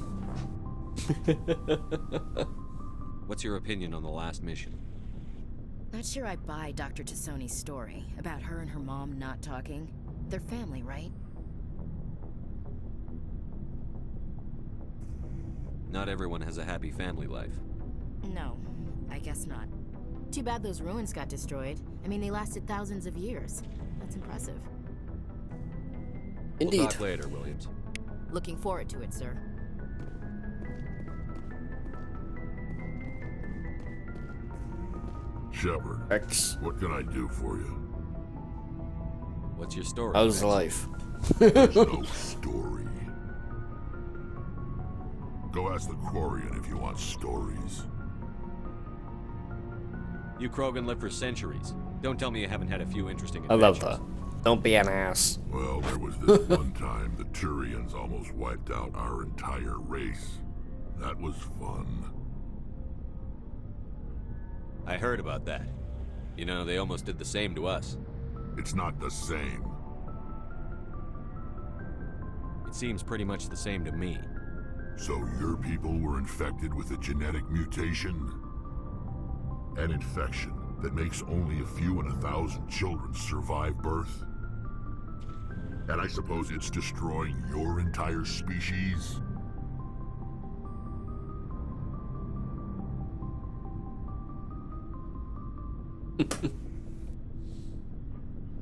What's your opinion on the last mission? Not sure I buy Dr. Tassoni's story about her and her mom not talking. They're family, right? Not everyone has a happy family life. No, I guess not. Too bad those ruins got destroyed. I mean, they lasted thousands of years. That's impressive. Indeed. We'll talk later, Williams. Looking forward to it, sir. Shepard, what can I do for you? What's your story? How's life? There's no story. Go ask the Quarian if you want stories. You Krogan live for centuries. Don't tell me you haven't had a few interesting I adventures. love that. Don't be an ass. Well, there was this one time the Turians almost wiped out our entire race. That was fun. I heard about that. You know, they almost did the same to us. It's not the same. It seems pretty much the same to me. So your people were infected with a genetic mutation? An infection that makes only a few in 1,000 children survive birth? And I suppose it's destroying your entire species?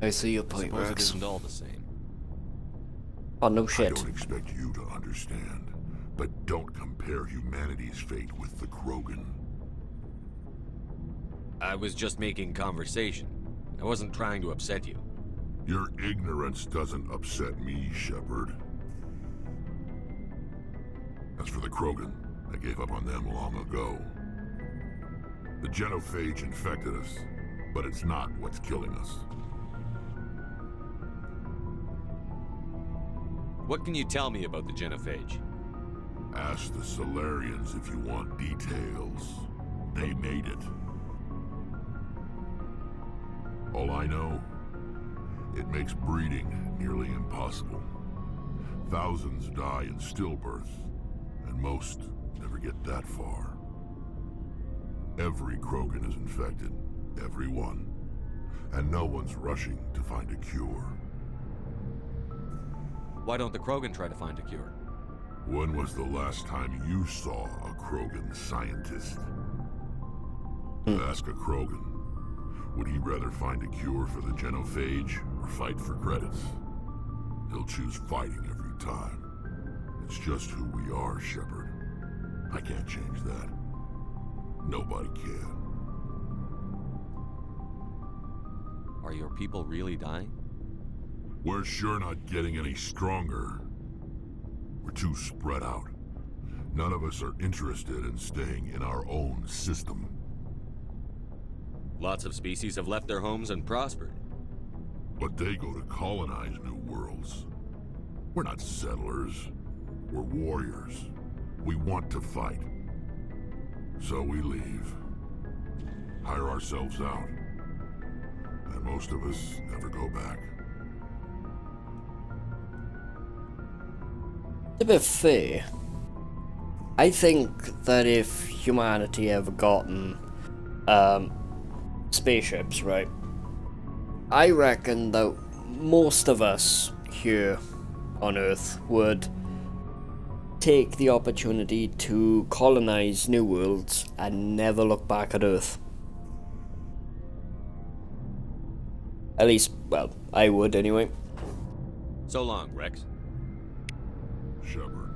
I see your point, Suppose it Rex. isn't all the same. Oh, no shit. I don't expect you to understand, but don't compare humanity's fate with the Krogan. I was just making conversation. I wasn't trying to upset you. Your ignorance doesn't upset me, Shepard. As for the Krogan, I gave up on them long ago. The genophage infected us, but it's not what's killing us. What can you tell me about the genophage? Ask the Solarians if you want details. They made it. All I know, it makes breeding nearly impossible. Thousands die in stillbirth, and most never get that far. Every Krogan is infected, every one, and no one's rushing to find a cure. Why don't the Krogan try to find a cure? When was the last time you saw a Krogan scientist? Ask a Krogan. Would he rather find a cure for the genophage or fight for credits? He'll choose fighting every time. It's just who we are, Shepard. I can't change that. Nobody can. Are your people really dying? We're sure not getting any stronger. We're too spread out. None of us are interested in staying in our own system. Lots of species have left their homes and prospered. But they go to colonize new worlds. We're not settlers. We're warriors. We want to fight. So we leave. Hire ourselves out. And most of us never go back. To be fair, I think that if humanity ever gotten spaceships, right, I reckon that most of us here on Earth would take the opportunity to colonize new worlds and never look back at Earth. At least, well, I would anyway. So long, Rex. Shepard.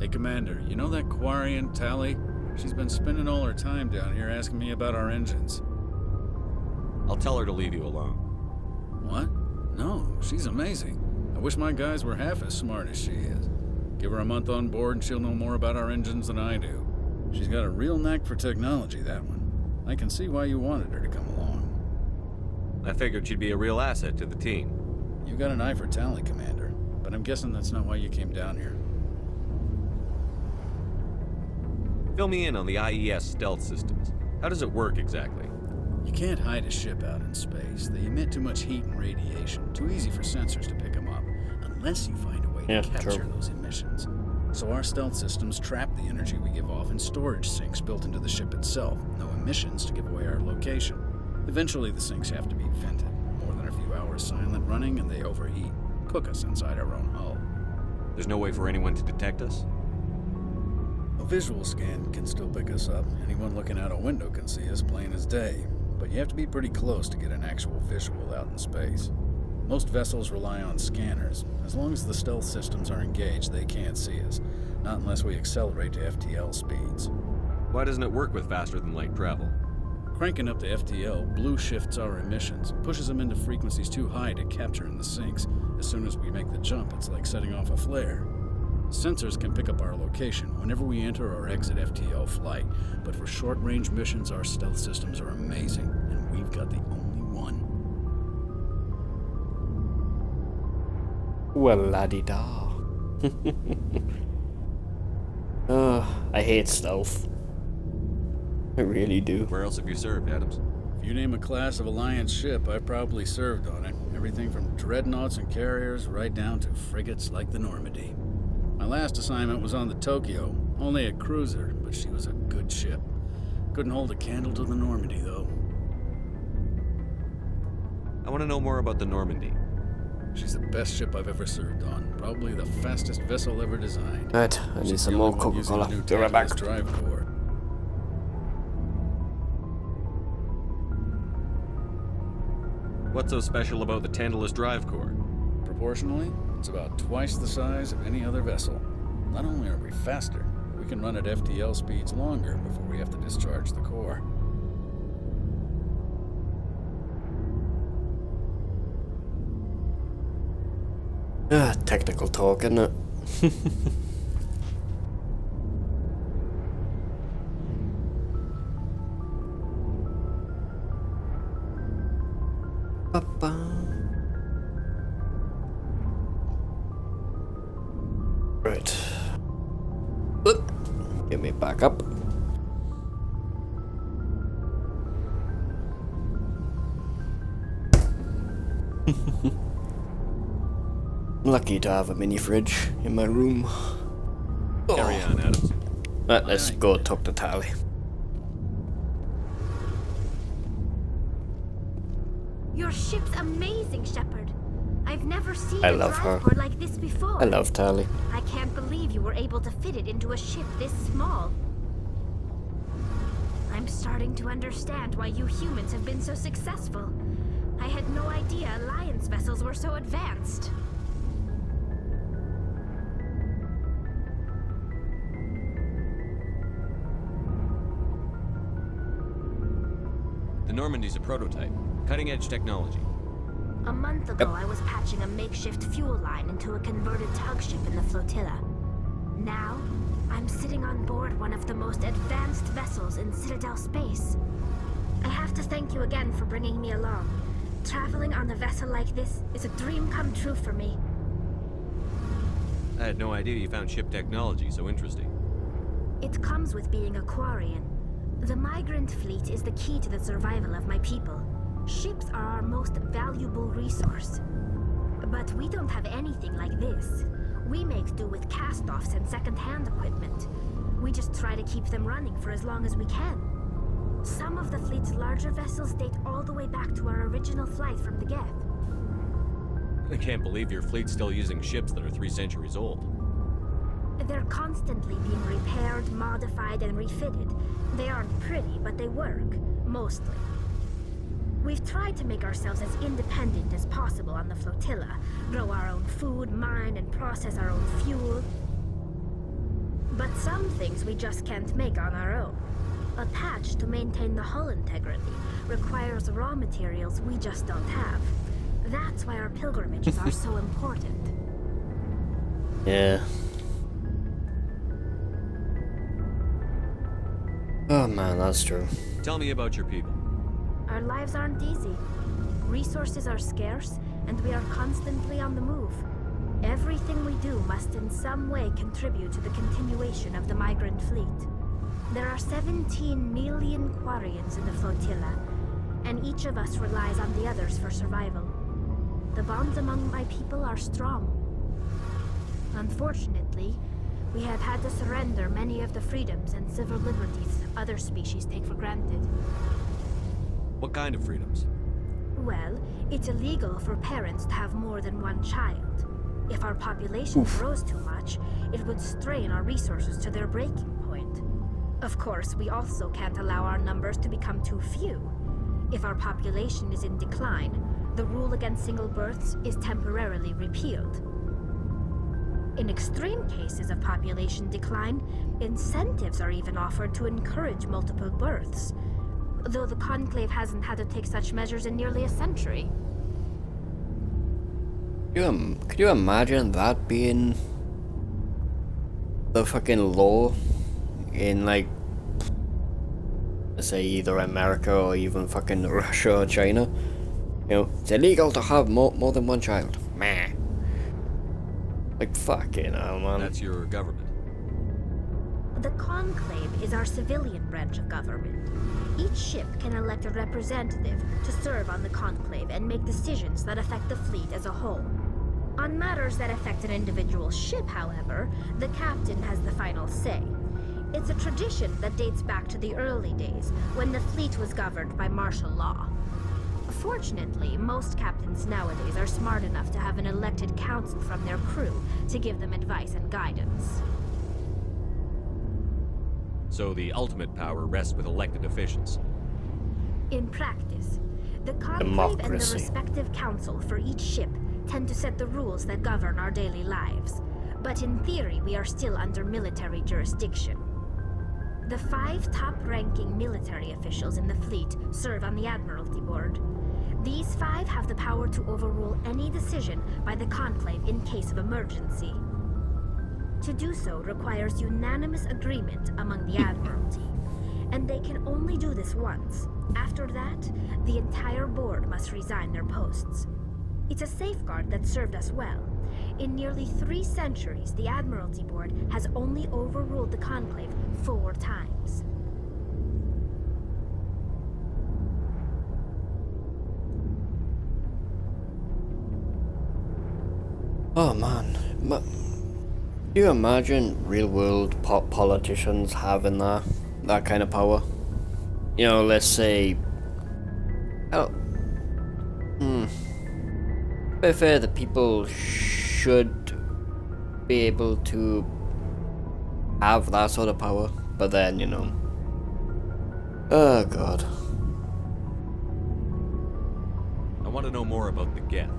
Hey, Commander, you know that Quarian, Tally? She's been spending all her time down here asking me about our engines. I'll tell her to leave you alone. What? No, she's amazing. I wish my guys were half as smart as she is. Give her a month on board and she'll know more about our engines than I do. She's got a real knack for technology, that one. I can see why you wanted her to come along. I figured she'd be a real asset to the team. You got an eye for Tally, Commander, but I'm guessing that's not why you came down here. Fill me in on the IES stealth systems. How does it work exactly? You can't hide a ship out in space. They emit too much heat and radiation. Too easy for sensors to pick them up, unless you find a way to capture those emissions. So our stealth systems trap the energy we give off in storage sinks built into the ship itself. No emissions to give away our location. Eventually the sinks have to be vented. More than a few hours silent running and they overheat. Cook us inside our own hull. There's no way for anyone to detect us? A visual scan can still pick us up. Anyone looking out a window can see us plain as day. But you have to be pretty close to get an actual visual out in space. Most vessels rely on scanners. As long as the stealth systems are engaged, they can't see us. Not unless we accelerate to FTL speeds. Why doesn't it work with faster-than-light travel? Cranking up to FTL blue shifts our emissions, pushes them into frequencies too high to capture in the sinks. As soon as we make the jump, it's like setting off a flare. Sensors can pick up our location whenever we enter or exit FTL flight, but for short-range missions, our stealth systems are amazing, and we've got the only one. Well, la-di-da. I hate stealth. I really do. Where else have you served, Adams? If you name a class of Alliance ship, I've probably served on it. Everything from dreadnoughts and carriers right down to frigates like the Normandy. My last assignment was on the Tokyo, only a cruiser, but she was a good ship. Couldn't hold a candle to the Normandy, though. I want to know more about the Normandy. She's the best ship I've ever served on. Probably the fastest vessel ever designed. Right, I need some more Coca-Cola. Be right back. Drive core. What's so special about the Tantalus drive core? Proportionally, it's about twice the size of any other vessel. Not only are we faster, we can run at FTL speeds longer before we have to discharge the core. Technical talk, isn't it? Right. Get me back up. Lucky to have a mini fridge in my room. Carry on, Adams. Right, let's go talk to Tally. Your ship's amazing, Shepard. I've never seen I a love her. transport like this before. I love Tally. I can't believe you were able to fit it into a ship this small. I'm starting to understand why you humans have been so successful. I had no idea Alliance vessels were so advanced. The Normandy's a prototype. Cutting-edge technology. A month ago, I was patching a makeshift fuel line into a converted tug ship in the flotilla. Now, I'm sitting on board one of the most advanced vessels in Citadel space. I have to thank you again for bringing me along. Traveling on a vessel like this is a dream come true for me. I had no idea you found ship technology so interesting. It comes with being a Quarian. The migrant fleet is the key to the survival of my people. Ships are our most valuable resource. But we don't have anything like this. We make do with cast-offs and second-hand equipment. We just try to keep them running for as long as we can. Some of the fleet's larger vessels date all the way back to our original flight from the Geth. I can't believe your fleet's still using ships that are 3 centuries old. They're constantly being repaired, modified, and refitted. They aren't pretty, but they work. Mostly. We've tried to make ourselves as independent as possible on the flotilla. Grow our own food, mine, and process our own fuel. But some things we just can't make on our own. A patch to maintain the hull integrity requires raw materials we just don't have. That's why our pilgrimages are so important. Yeah. Oh man, that's true. Tell me about your people. Our lives aren't easy. Resources are scarce, and we are constantly on the move. Everything we do must in some way contribute to the continuation of the migrant fleet. There are 17 million Quarians in the flotilla, and each of us relies on the others for survival. The bonds among my people are strong. Unfortunately, we have had to surrender many of the freedoms and civil liberties other species take for granted. What kind of freedoms? Well, it's illegal for parents to have more than one child. If our population grows too much, it would strain our resources to their breaking point. Of course, we also can't allow our numbers to become too few. If our population is in decline, the rule against single births is temporarily repealed. In extreme cases of population decline, incentives are even offered to encourage multiple births, though the Conclave hasn't had to take such measures in nearly a century. Could you imagine that being the fucking law in, like, let's say either America or even fucking Russia or China? You know, it's illegal to have more than one child. Meh. Like, fucking hell, man. That's your government. The Conclave is our civilian branch of government. Each ship can elect a representative to serve on the Conclave and make decisions that affect the fleet as a whole. On matters that affect an individual ship, however, the captain has the final say. It's a tradition that dates back to the early days, when the fleet was governed by martial law. Fortunately, most captains nowadays are smart enough to have an elected council from their crew to give them advice and guidance. So the ultimate power rests with elected officials. In practice, the Conclave and the respective council for each ship tend to set the rules that govern our daily lives. But in theory, we are still under military jurisdiction. The 5 top-ranking military officials in the fleet serve on the Admiralty Board. These 5 have the power to overrule any decision by the Conclave in case of emergency. To do so requires unanimous agreement among the Admiralty, and they can only do this once. After that, the entire board must resign their posts. It's a safeguard that served us well. In nearly 3 centuries, the Admiralty Board has only overruled the Conclave 4 times. Oh man, can you imagine real-world politicians having that kind of power? You know, let's say, to be fair, the people should be able to have that sort of power, but then, you know, oh god. I want to know more about the Geth.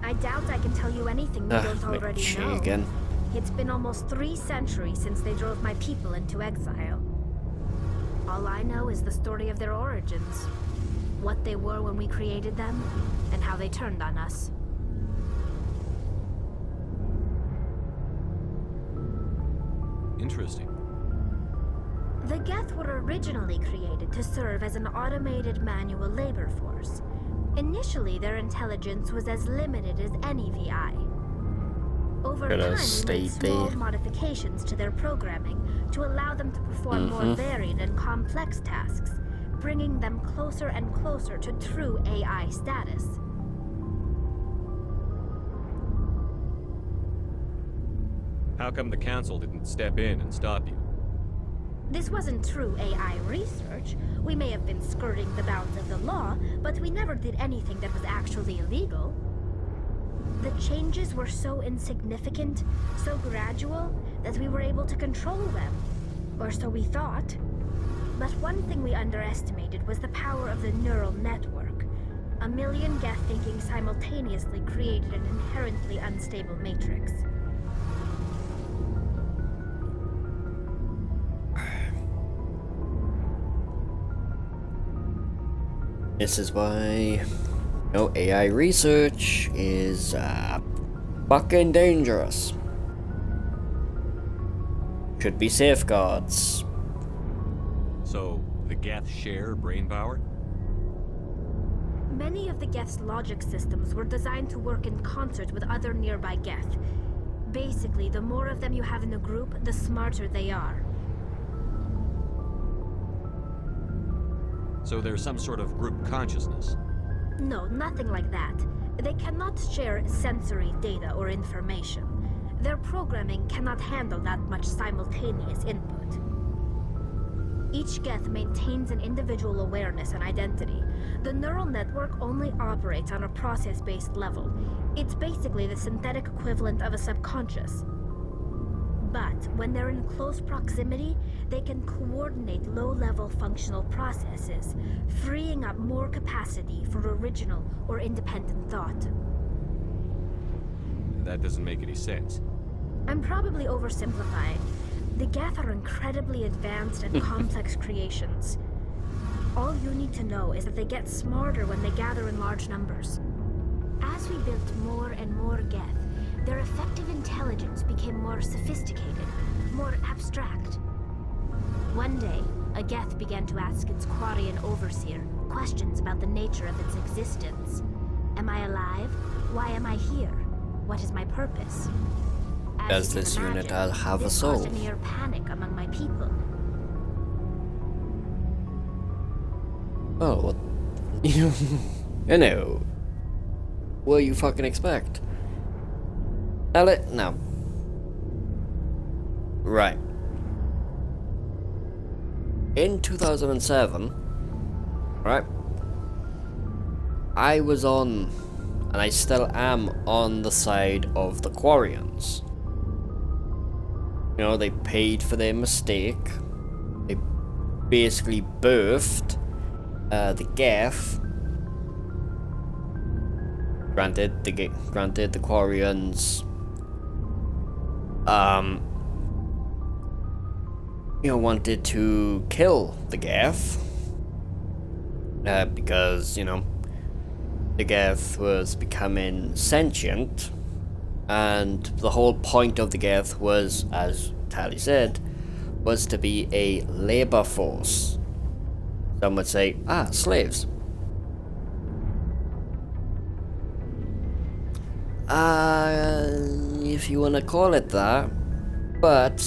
I doubt I can tell you anything you don't already know. Again. It's been almost 3 centuries since they drove my people into exile. All I know is the story of their origins, what they were when we created them, and how they turned on us. Interesting. The Geth were originally created to serve as an automated manual labor force. Initially, their intelligence was as limited as any VI. Over time, we made small modifications to their programming to allow them to perform more varied and complex tasks, bringing them closer and closer to true AI status. How come the Council didn't step in and stop you? This wasn't true AI research. We may have been skirting the bounds of the law, but we never did anything that was actually illegal. The changes were so insignificant, so gradual, that we were able to control them. Or so we thought. But one thing we underestimated was the power of the neural network. A million Geth thinking simultaneously created an inherently unstable matrix. This is why, AI research is fucking dangerous. Should be safeguards. So, the Geth share brain power? Many of the Geth's logic systems were designed to work in concert with other nearby Geth. Basically, the more of them you have in a group, the smarter they are. So there's some sort of group consciousness? No, nothing like that. They cannot share sensory data or information. Their programming cannot handle that much simultaneous input. Each Geth maintains an individual awareness and identity. The neural network only operates on a process-based level. It's basically the synthetic equivalent of a subconscious. But when they're in close proximity, they can coordinate low-level functional processes, freeing up more capacity for original or independent thought. That doesn't make any sense. I'm probably oversimplifying. The Geth are incredibly advanced and complex creations. All you need to know is that they get smarter when they gather in large numbers. As we built more and more Geth, their effective intelligence became more sophisticated, more abstract. One day, a Geth began to ask its Quarian overseer questions about the nature of its existence. Am I alive? Why am I here? What is my purpose? Does this unit have a soul? This caused a near panic among my people. Oh, what? You know. What do you fucking expect? No. Right. In 2007, right, I was on, and I still am on the side of the Quarians. They paid for their mistake. They basically birthed the Geth. Granted, the Quarians, wanted to kill the Geth. Because, the Geth was becoming sentient. And the whole point of the Geth was, as Tali said, was to be a labor force. Some would say, slaves. If you want to call it that. But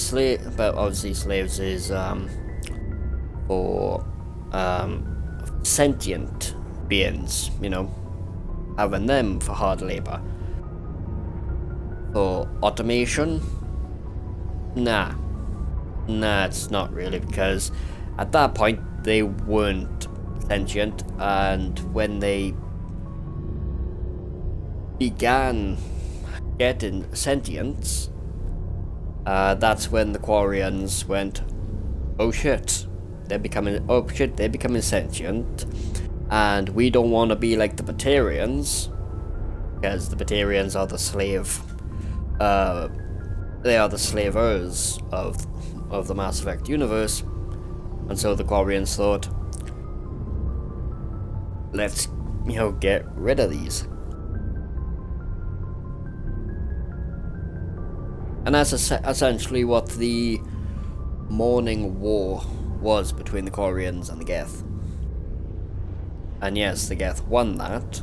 obviously slaves is for sentient beings, having them for hard labor. For automation? Nah, it's not really, because at that point they weren't sentient, and when they began getting sentience, that's when the Quarians went, oh shit, they're becoming sentient, and we don't want to be like the Batarians, because the Batarians are the slave. They are the slavers of the Mass Effect universe, and so the Quarians thought, let's, get rid of these. And that's essentially what the Morning War was between the Quarians and the Geth. And yes, the Geth won that.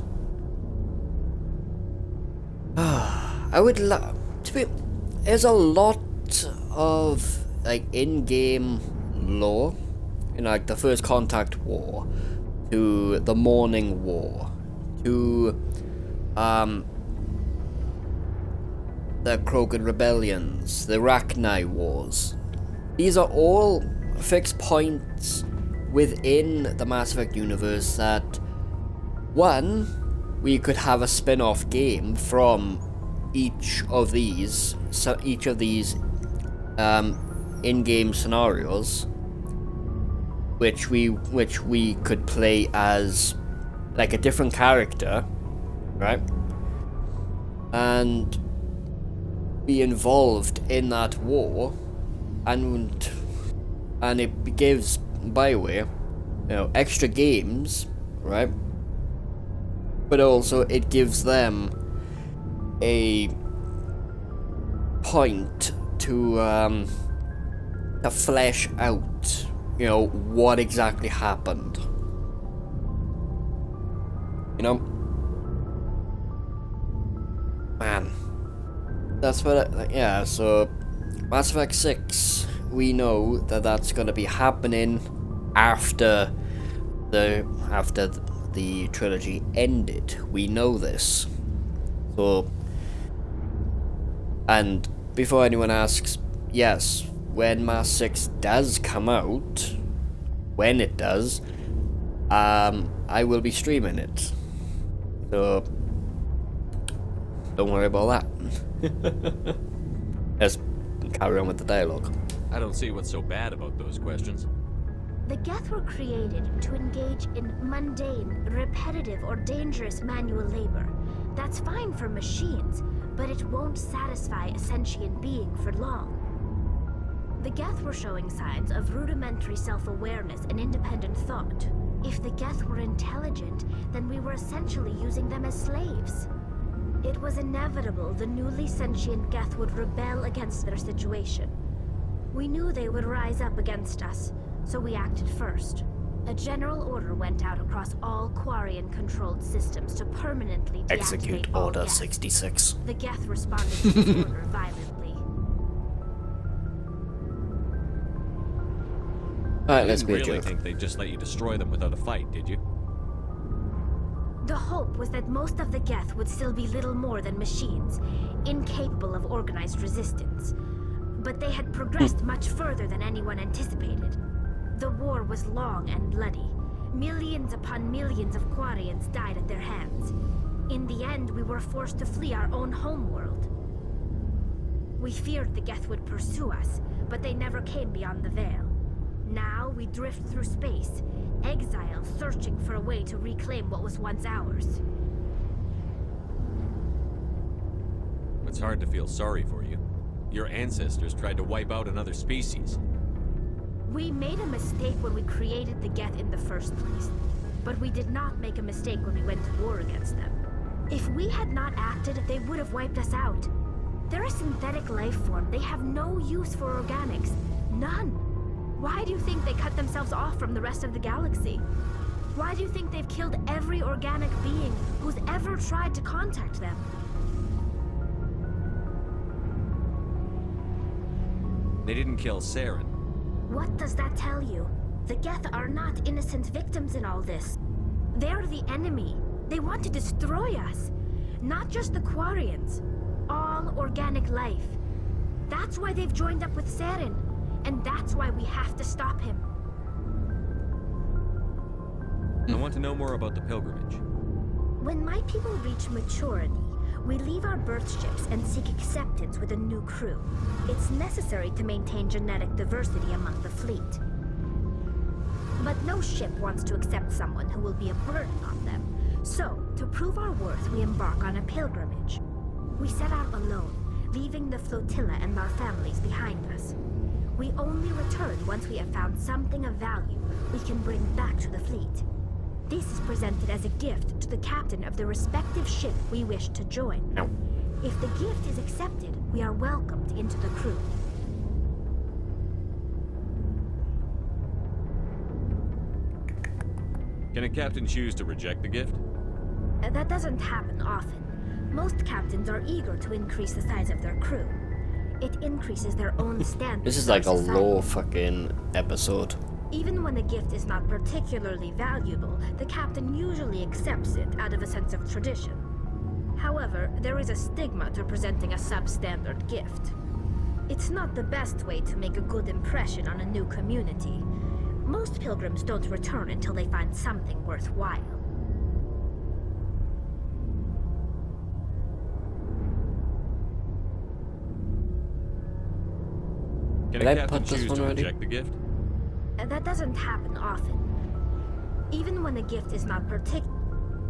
I would love to be. There's a lot of in-game lore, like the First Contact War, to the Morning War, to the Krogan Rebellions, the Rachni Wars. These are all fixed points within the Mass Effect universe that, one, we could have a spin-off game from each of these in-game scenarios, which we could play as like a different character, right? And be involved in that war, and it gives BioWare, extra games right? But also it gives them a point to flesh out, you know, what exactly happened. You know? Man. That's what, yeah, so Mass Effect 6, we know that that's gonna be happening after the trilogy ended. We know this. So, and before anyone asks, yes, when Mass 6 does come out, when it does, I will be streaming it. So, don't worry about that. Let's carry on with the dialogue. I don't see what's so bad about those questions. The Geth were created to engage in mundane, repetitive, or dangerous manual labor. That's fine for machines, but it won't satisfy a sentient being for long. The Geth were showing signs of rudimentary self-awareness and independent thought. If the Geth were intelligent, then we were essentially using them as slaves. It was inevitable the newly sentient Geth would rebel against their situation. We knew they would rise up against us, so we acted first. A general order went out across all Quarian-controlled systems to permanently deactivate Execute all Order Geth. 66. The Geth responded to this order violently. Alright, let's You be a didn't really joke. think they'd just let you destroy them without a fight, did you? The hope was that most of the Geth would still be little more than machines, incapable of organized resistance. But they had progressed much further than anyone anticipated. The war was long and bloody. Millions upon millions of Quarians died at their hands. In the end, we were forced to flee our own homeworld. We feared the Geth would pursue us, but they never came beyond the Veil. Now we drift through space, exiles searching for a way to reclaim what was once ours. It's hard to feel sorry for you. Your ancestors tried to wipe out another species. We made a mistake when we created the Geth in the first place, but we did not make a mistake when we went to war against them. If we had not acted, they would have wiped us out. They're a synthetic life form. They have no use for organics. None. Why do you think they cut themselves off from the rest of the galaxy? Why do you think they've killed every organic being who's ever tried to contact them? They didn't kill Saren. What does that tell you? The Geth are not innocent victims in all this. They're the enemy. They want to destroy us. Not just the Quarians. All organic life. That's why they've joined up with Saren. And that's why we have to stop him. I want to know more about the pilgrimage. When my people reach maturity, we leave our birth ships and seek acceptance with a new crew. It's necessary to maintain genetic diversity among the fleet. But no ship wants to accept someone who will be a burden on them. So, to prove our worth, we embark on a pilgrimage. We set out alone, leaving the flotilla and our families behind us. We only return once we have found something of value we can bring back to the fleet. This is presented as a gift to the captain of the respective ship we wish to join. If the gift is accepted, we are welcomed into the crew. Can a captain choose to reject the gift? That doesn't happen often. Most captains are eager to increase the size of their crew. It increases their own standards. This is like a low fucking episode. Even when a gift is not particularly valuable, the captain usually accepts it out of a sense of tradition. However, there is a stigma to presenting a substandard gift. It's not the best way to make a good impression on a new community. Most pilgrims don't return until they find something worthwhile. Can a captain choose to reject the gift? That doesn't happen often. Even when a gift is not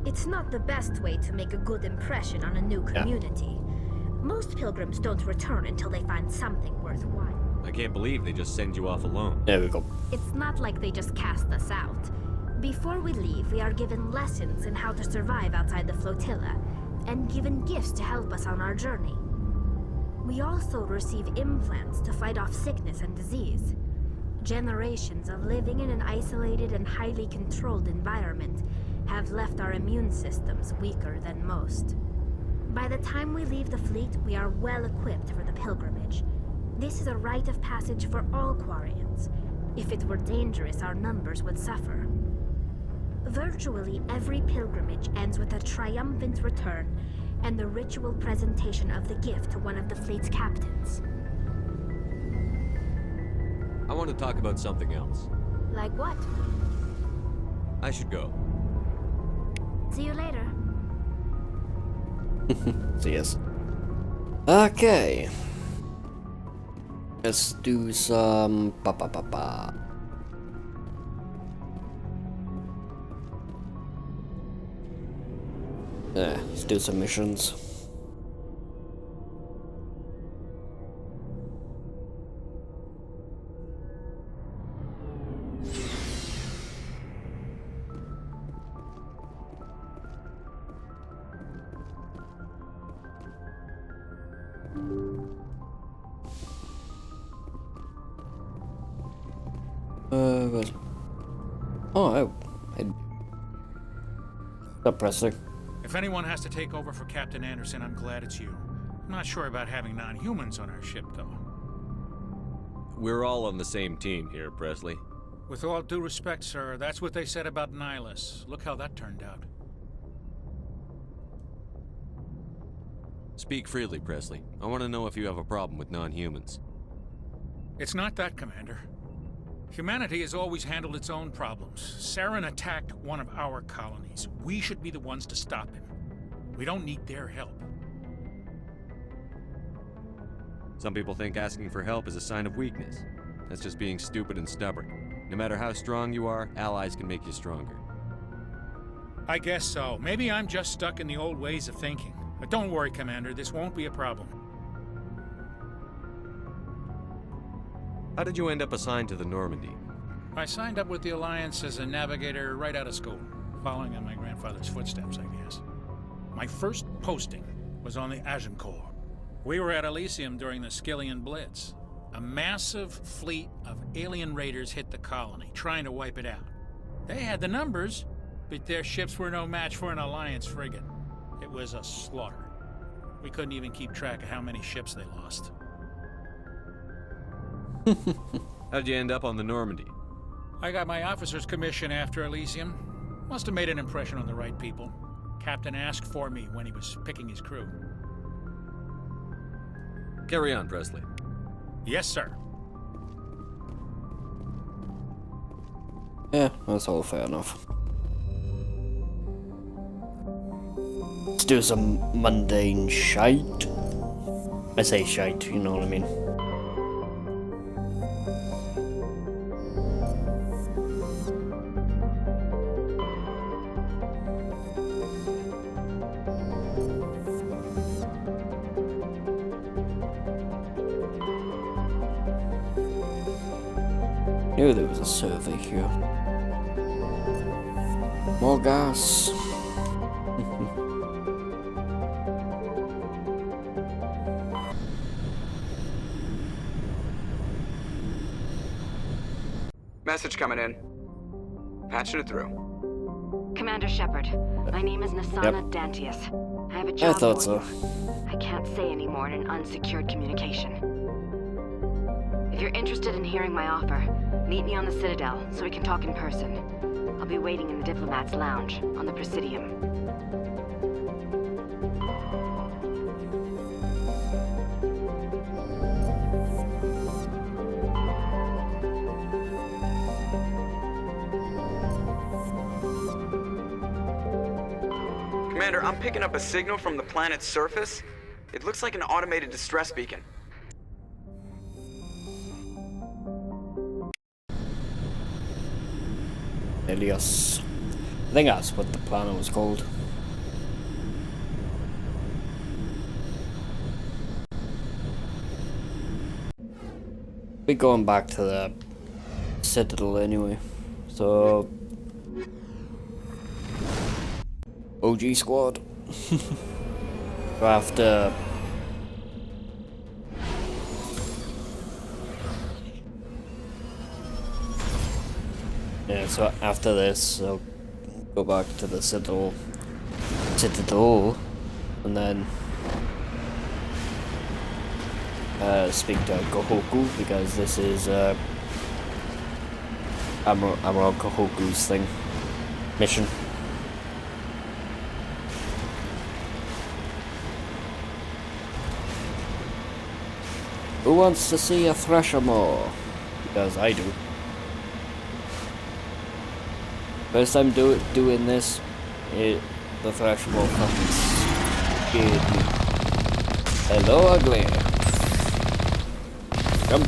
it's not the best way to make a good impression on a new community. Most pilgrims don't return until they find something worthwhile. I can't believe they just send you off alone. There we go. It's not like they just cast us out. Before we leave, we are given lessons in how to survive outside the flotilla, and given gifts to help us on our journey. We also receive implants to fight off sickness and disease. Generations of living in an isolated and highly controlled environment have left our immune systems weaker than most. By the time we leave the fleet, we are well equipped for the pilgrimage. This is a rite of passage for all Quarians. If it were dangerous, our numbers would suffer. Virtually every pilgrimage ends with a triumphant return and the ritual presentation of the gift to one of the fleet's captains. I want to talk about something else. Like what? I should go. See you later. See us. Okay. Let's do some Yeah, let's do some missions. Where's... Oh, stop pressing. If anyone has to take over for Captain Anderson, I'm glad it's you. I'm not sure about having non-humans on our ship, though. We're all on the same team here, Presley. With all due respect, sir, that's what they said about Nihilus. Look how that turned out. Speak freely, Presley. I want to know if you have a problem with non-humans. It's not that, Commander. Humanity has always handled its own problems. Saren attacked one of our colonies. We should be the ones to stop him. We don't need their help. Some people think asking for help is a sign of weakness. That's just being stupid and stubborn. No matter how strong you are, allies can make you stronger. I guess so. Maybe I'm just stuck in the old ways of thinking. But don't worry, Commander, this won't be a problem. How did you end up assigned to the Normandy? I signed up with the Alliance as a navigator right out of school, following in my grandfather's footsteps, I guess. My first posting was on the Agincourt. We were at Elysium during the Skillian Blitz. A massive fleet of alien raiders hit the colony, trying to wipe it out. They had the numbers, but their ships were no match for an Alliance frigate. It was a slaughter. We couldn't even keep track of how many ships they lost. How'd you end up on the Normandy? I got my officer's commission after Elysium. Must have made an impression on the right people. Captain asked for me when he was picking his crew. Carry on, Presley. Yes, sir. Yeah, that's all fair enough. Let's do some mundane shite. I say shite, you know what I mean. Knew there was a survey here. More gas. Message coming in. Patching it through. Commander Shepard, my name is Nasana Dantius. I have a job. I thought so. I can't say any more in an unsecured communication. If you're interested in hearing my offer, meet me on the Citadel so we can talk in person. I'll be waiting in the Diplomat's Lounge on the Presidium. Commander, I'm picking up a signal from the planet's surface. It looks like an automated distress beacon. Elias. I think that's what the planet was called. We're going back to the Citadel anyway, so OG squad. So after so after this, I'll go back to the Citadel, and then speak to Gohoku, because this is Admiral Gohoku's mission. Who wants to see a Thresher more? Because I do. First time doing this, the Thresher more fucking scared me. Hello, ugly. Come.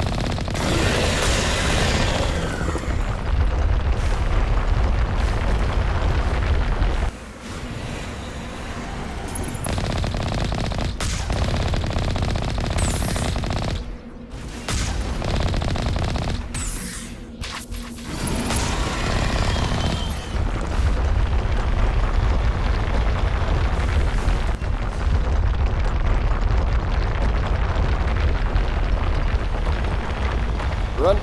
Run.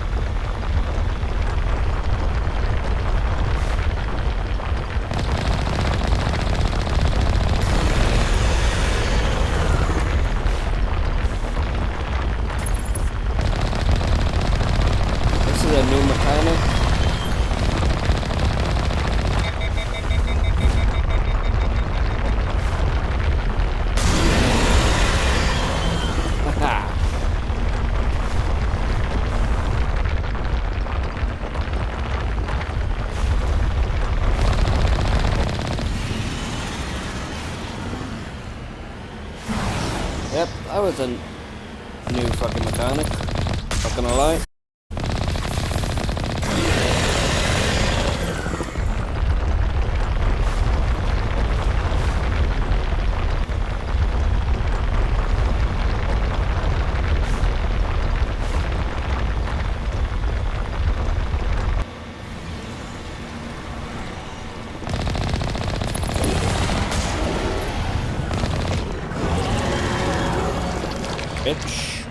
This is a new mechanic. Haha. Yep, that was a new fucking mechanic. Not gonna lie. Bitch.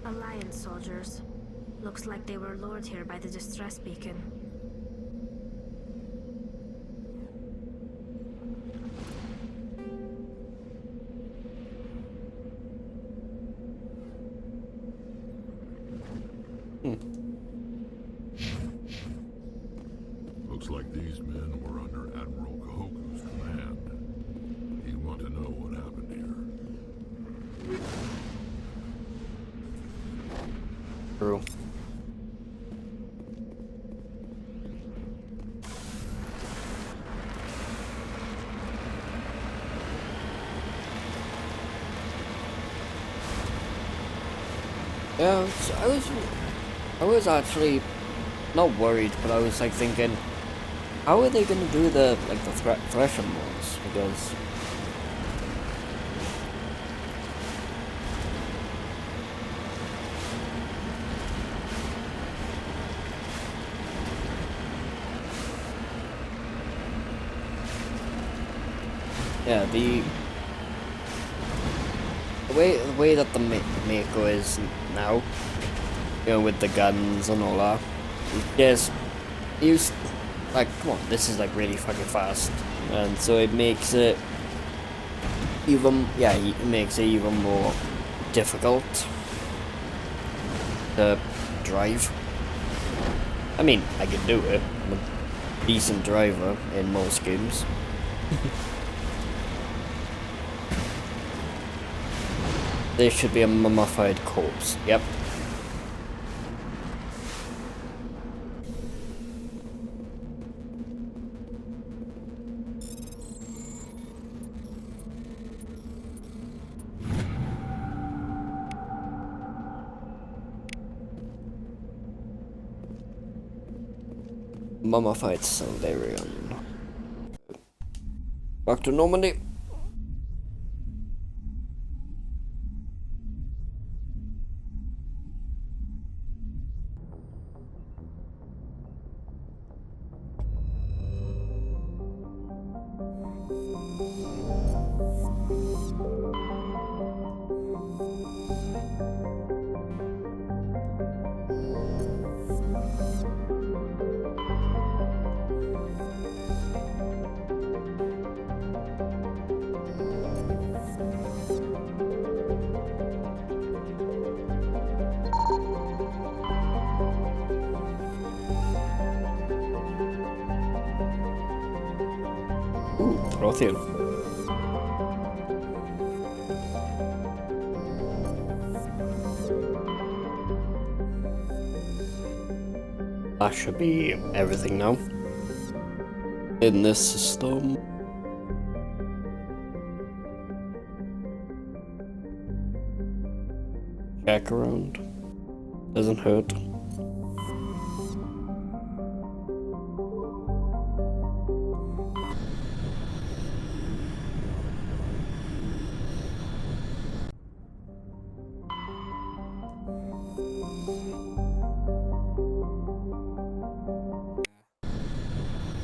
Alliance soldiers. Looks like they were lured here by the distress beacon. Looks like these men were under Admiral Gohoku's command. You want to know what happened here? True. Yeah, I was actually not worried, but I was like thinking, how are they gonna do the Thresher mods? Because yeah, the way that the Mako is now, you know, with the guns and all that, just use like, come on, this is like really fucking fast, and so it makes it even, yeah, it makes it even more difficult to drive. I mean, I can do it. I'm a decent driver in most games. There should be a mummified corpse. Yep. Mummified Salvarian. Back to Normandy. Proteus. That should be everything now. In this system. Check around. Doesn't hurt.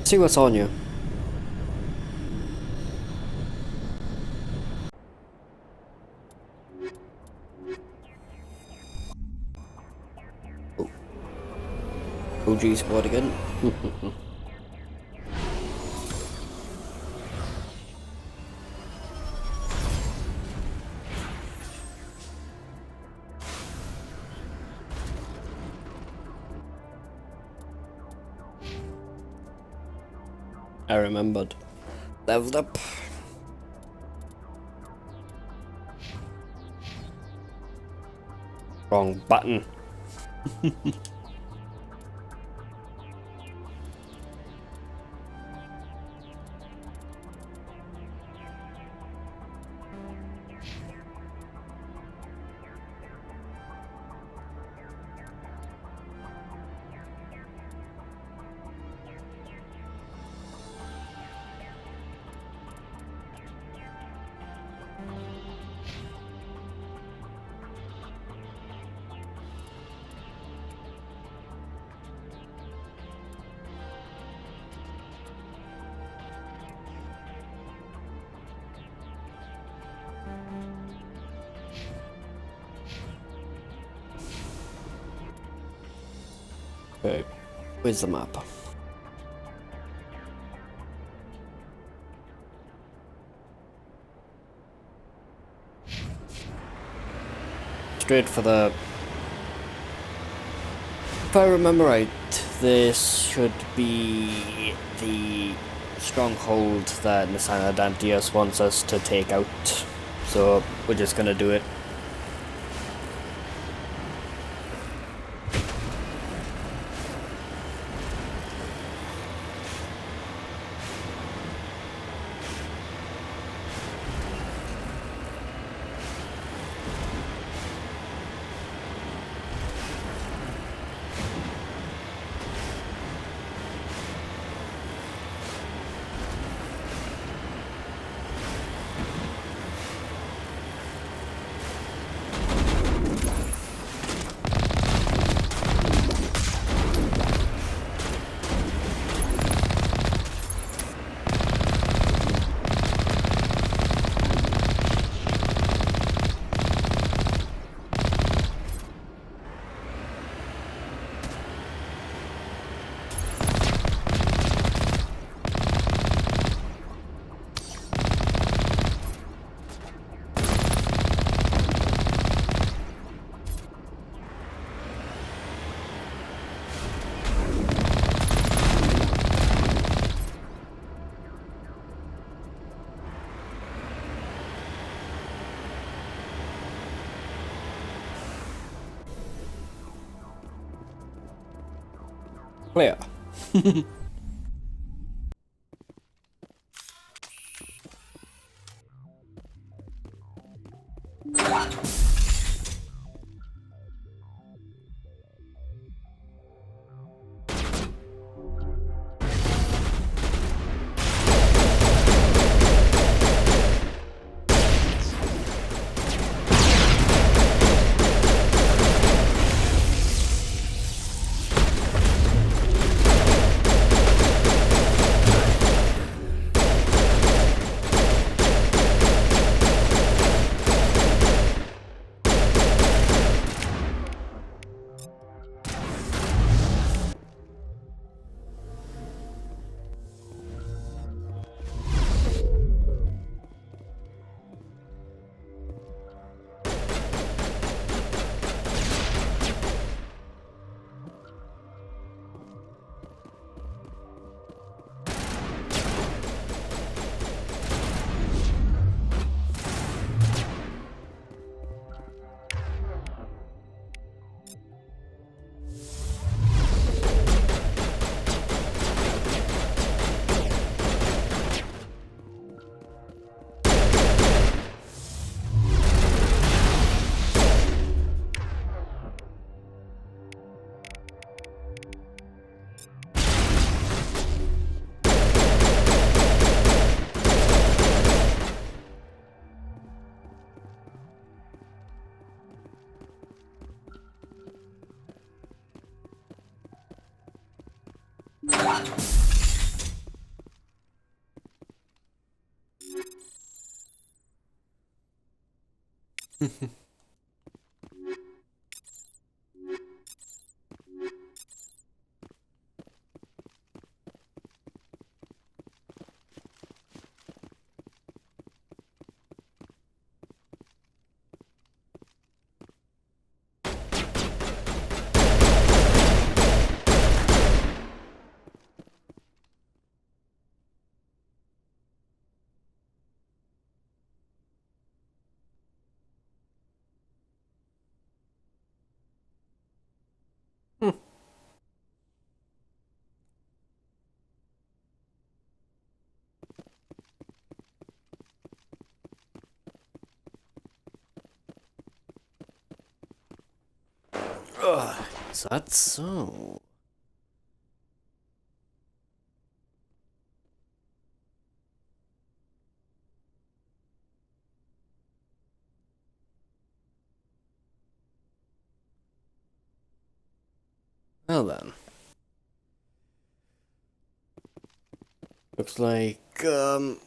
See what's on you. Oh. OG squad again. I remembered. Leveled up. Wrong button. Okay, where's the map? Straight for the... If I remember right, this should be the stronghold that Nisana Dantius wants us to take out. So we're just gonna do it. Clear. Ugh, is that so? Well then. Looks like, oh,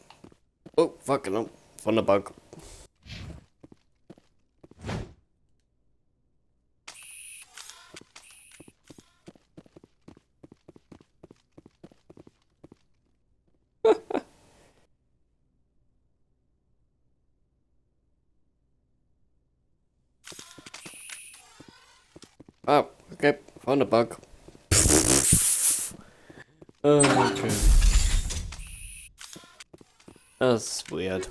fucking no. Found a bug. Oh, okay, found a bug. Oh, okay. That's weird.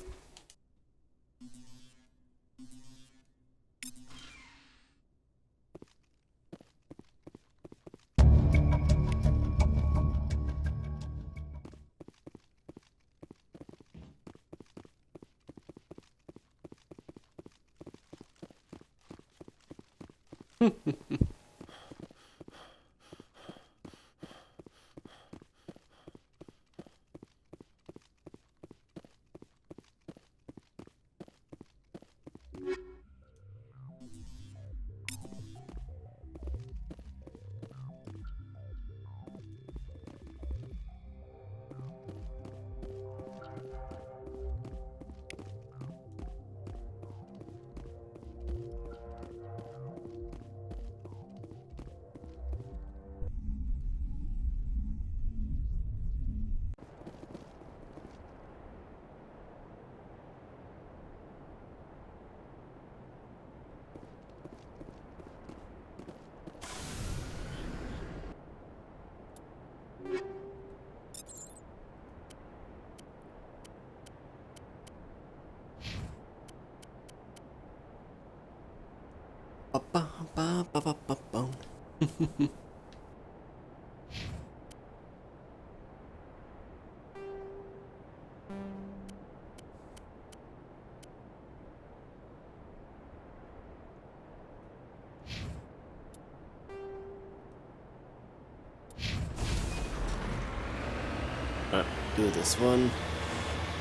Do this one.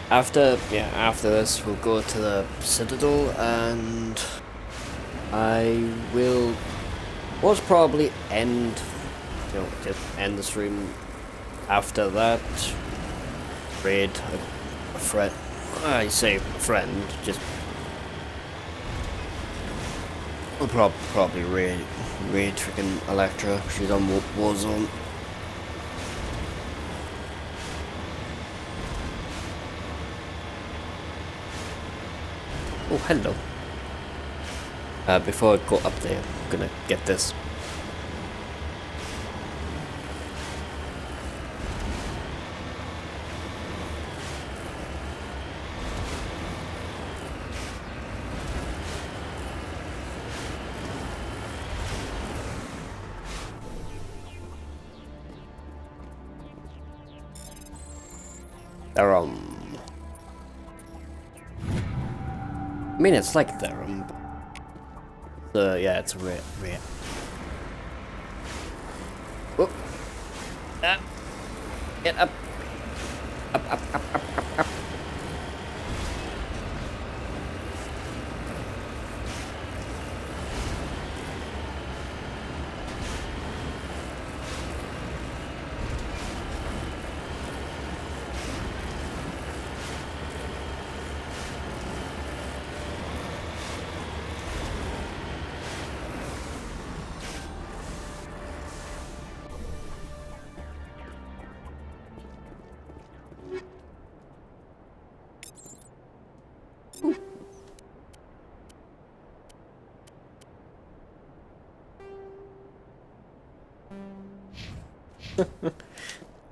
After this, we'll go to the Citadel, and I will most probably end the stream. After that, raid a friend. I say friend, just we'll probably raid freaking Electra. She's on Warzone. Oh, hello. Before I go up there, I'm gonna get this. I mean, it's like Therum. Yeah, it's rare. Whoop. Get up. Up.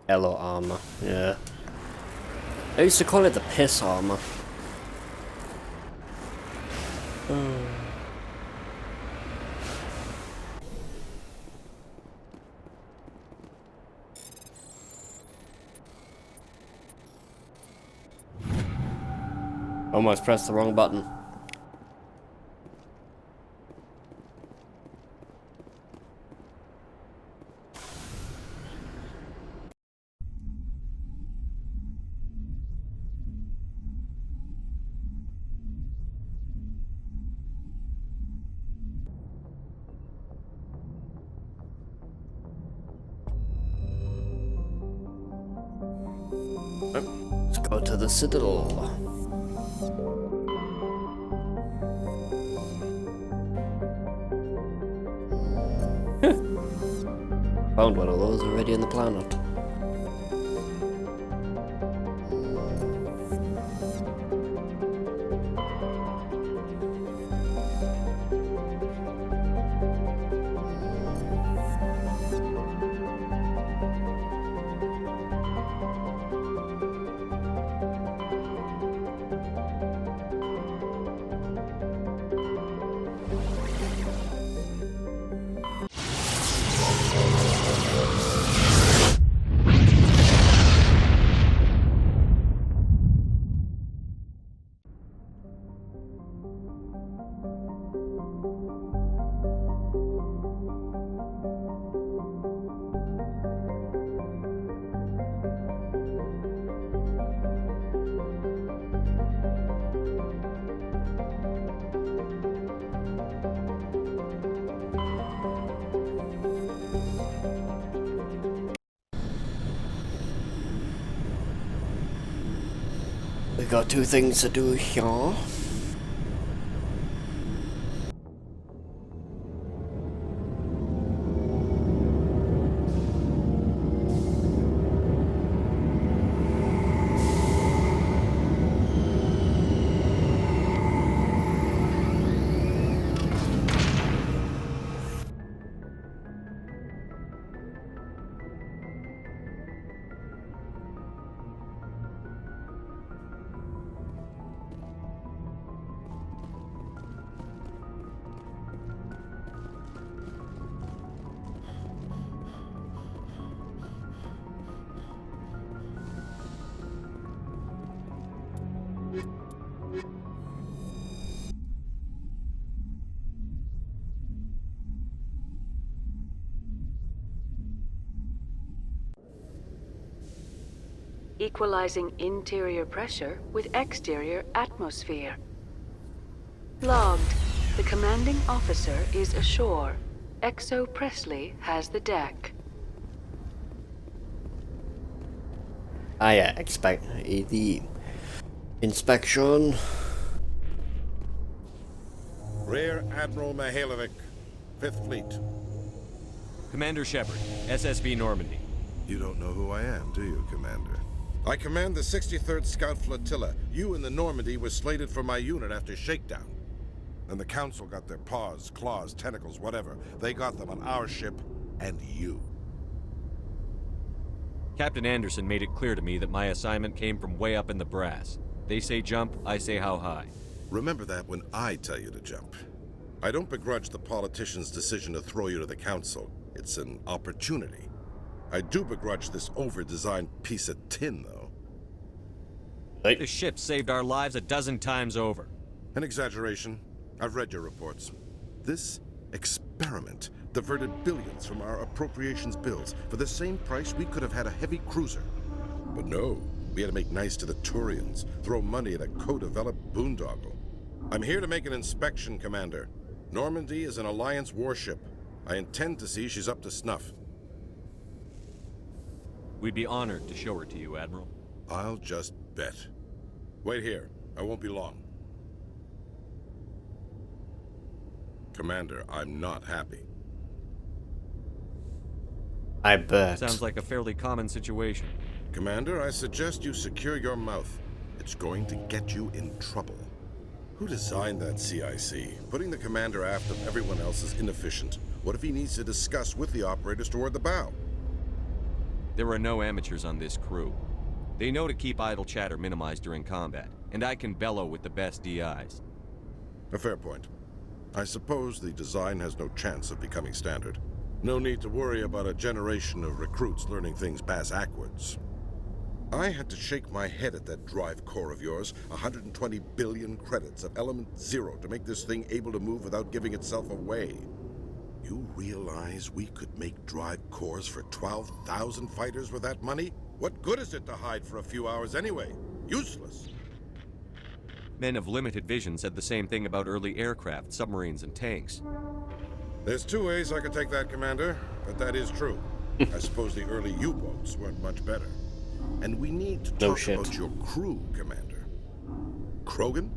Yellow armor, yeah. I used to call it the piss armor. Almost pressed the wrong button. Let's go to the Citadel. Found one of those already on the planet. We got two things to do here. Equalizing interior pressure with exterior atmosphere. Logged. The commanding officer is ashore. Exo Presley has the deck. I expect the inspection. Rear Admiral Mihailovic, 5th Fleet. Commander Shepard, SSV Normandy. You don't know who I am, do you, Commander? I command the 63rd Scout Flotilla. You and the Normandy were slated for my unit after shakedown. And the Council got their paws, claws, tentacles, whatever. They got them on our ship, and you. Captain Anderson made it clear to me that my assignment came from way up in the brass. They say jump, I say how high. Remember that when I tell you to jump. I don't begrudge the politician's decision to throw you to the Council. It's an opportunity. I do begrudge this over-designed piece of tin, though. This ship saved our lives a dozen times over. An exaggeration. I've read your reports. This experiment diverted billions from our appropriations bills. For the same price, we could have had a heavy cruiser. But no, we had to make nice to the Turians, throw money at a co-developed boondoggle. I'm here to make an inspection, Commander. Normandy is an Alliance warship. I intend to see she's up to snuff. We'd be honored to show her to you, Admiral. I'll just bet. Wait here. I won't be long. Commander, I'm not happy. I bet. Sounds like a fairly common situation. Commander, I suggest you secure your mouth. It's going to get you in trouble. Who designed that CIC? Putting the commander aft of everyone else is inefficient. What if he needs to discuss with the operators toward the bow? There are no amateurs on this crew. They know to keep idle chatter minimized during combat, and I can bellow with the best DIs. A fair point. I suppose the design has no chance of becoming standard. No need to worry about a generation of recruits learning things bass-ackwards. I had to shake my head at that drive core of yours. 120 billion credits of element 0 to make this thing able to move without giving itself away. You realize we could make drive cores for 12,000 fighters with that money? What good is it to hide for a few hours anyway? Useless. Men of limited vision said the same thing about early aircraft, submarines, and tanks. There's two ways I could take that, Commander, but that is true. I suppose the early U-boats weren't much better. And we need to talk about your crew, Commander. Krogan?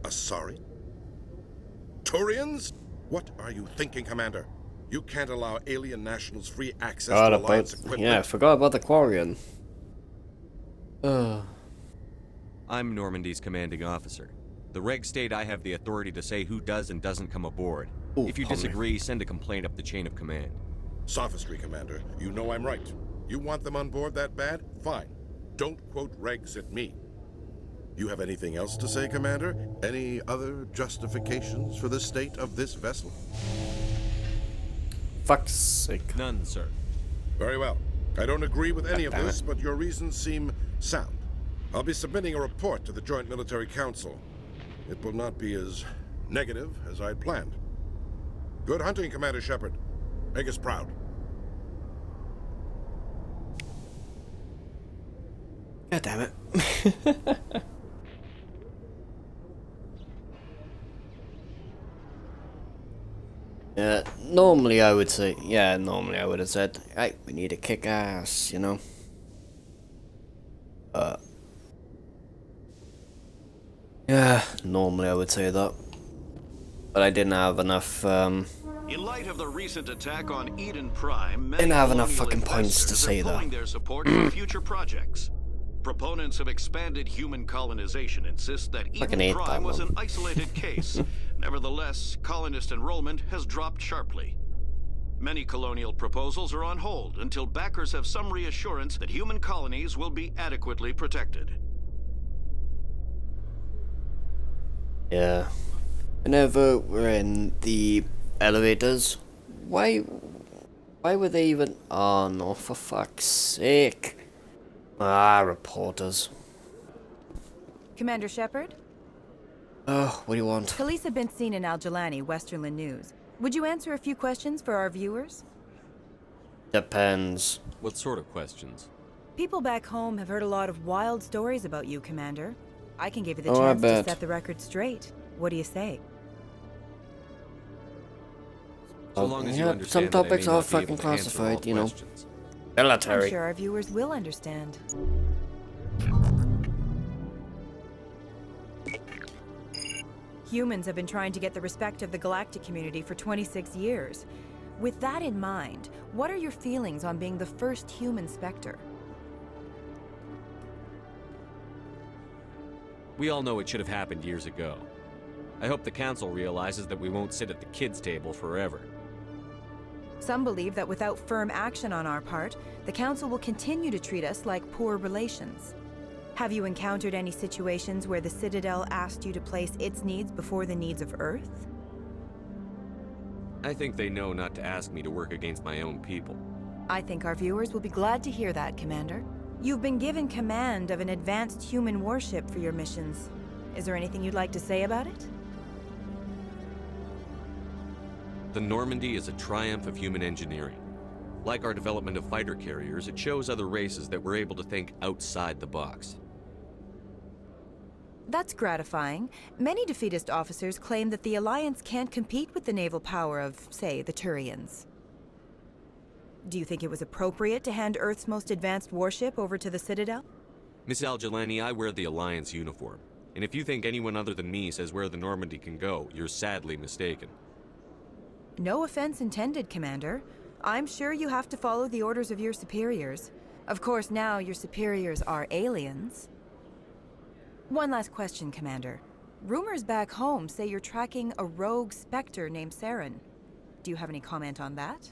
Asari? Turians? What are you thinking, Commander? You can't allow alien nationals free access to Alliance equipment. Yeah, I forgot about the Quarian. I'm Normandy's commanding officer. The regs state I have the authority to say who does and doesn't come aboard. Ooh, if you disagree, send a complaint up the chain of command. Sophistry, Commander. You know I'm right. You want them on board that bad? Fine. Don't quote regs at me. You have anything else to say, Commander? Any other justifications for the state of this vessel? Fuck's sake. None, sir. Very well. I don't agree with any of this, but your reasons seem sound. I'll be submitting a report to the Joint Military Council. It will not be as negative as I'd planned. Good hunting, Commander Shepard. Make us proud. God damn it. Normally I would say, normally I would have said, hey, we need to kick ass, you know? Yeah, normally I would say that. But I didn't have enough, In light of the recent attack on Eden Prime, didn't have enough fucking points to say that. Pulling their support for future projects. Proponents of expanded human colonization insist that Eden Prime was an isolated case. Nevertheless, colonist enrollment has dropped sharply. Many colonial proposals are on hold until backers have some reassurance that human colonies will be adequately protected. Yeah. Whenever we're in the elevators, why would they even... Oh no, for fuck's sake. Reporters. Commander Shepard? Oh, what do you want? Khaleesa been seen in Al-Jalani, Westerland News. Would you answer a few questions for our viewers? Depends. What sort of questions? People back home have heard a lot of wild stories about you, Commander. I can give you the chance to set the record straight. What do you say? So long as you understand some topics are fucking classified, you know. Military. I'm sure our viewers will understand. Humans have been trying to get the respect of the galactic community for 26 years. With that in mind, what are your feelings on being the first human Spectre? We all know it should have happened years ago. I hope the Council realizes that we won't sit at the kids' table forever. Some believe that without firm action on our part, the Council will continue to treat us like poor relations. Have you encountered any situations where the Citadel asked you to place its needs before the needs of Earth? I think they know not to ask me to work against my own people. I think our viewers will be glad to hear that, Commander. You've been given command of an advanced human warship for your missions. Is there anything you'd like to say about it? The Normandy is a triumph of human engineering. Like our development of fighter carriers, it shows other races that we're able to think outside the box. That's gratifying. Many defeatist officers claim that the Alliance can't compete with the naval power of, say, the Turians. Do you think it was appropriate to hand Earth's most advanced warship over to the Citadel? Miss Al-Jalani, I wear the Alliance uniform. And if you think anyone other than me says where the Normandy can go, you're sadly mistaken. No offense intended, Commander. I'm sure you have to follow the orders of your superiors. Of course, now your superiors are aliens. One last question, Commander. Rumors back home say you're tracking a rogue specter named Saren. Do you have any comment on that?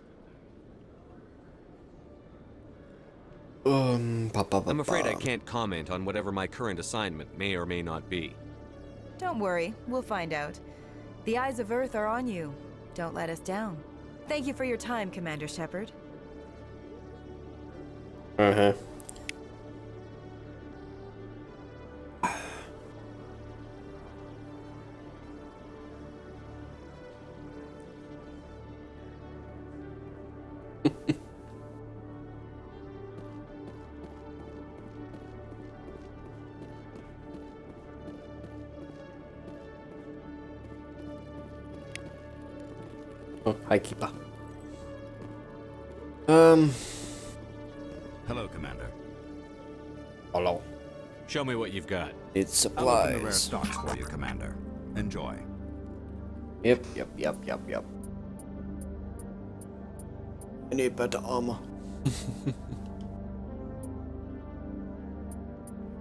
I'm afraid I can't comment on whatever my current assignment may or may not be. Don't worry, we'll find out. The eyes of Earth are on you. Don't let us down. Thank you for your time, Commander Shepard. Oh, hi, Keeper. Hello, Commander. Hello. Show me what you've got. It's I'll open the rare supplies. stocks for you, Commander. Enjoy. Yep. I need better armor.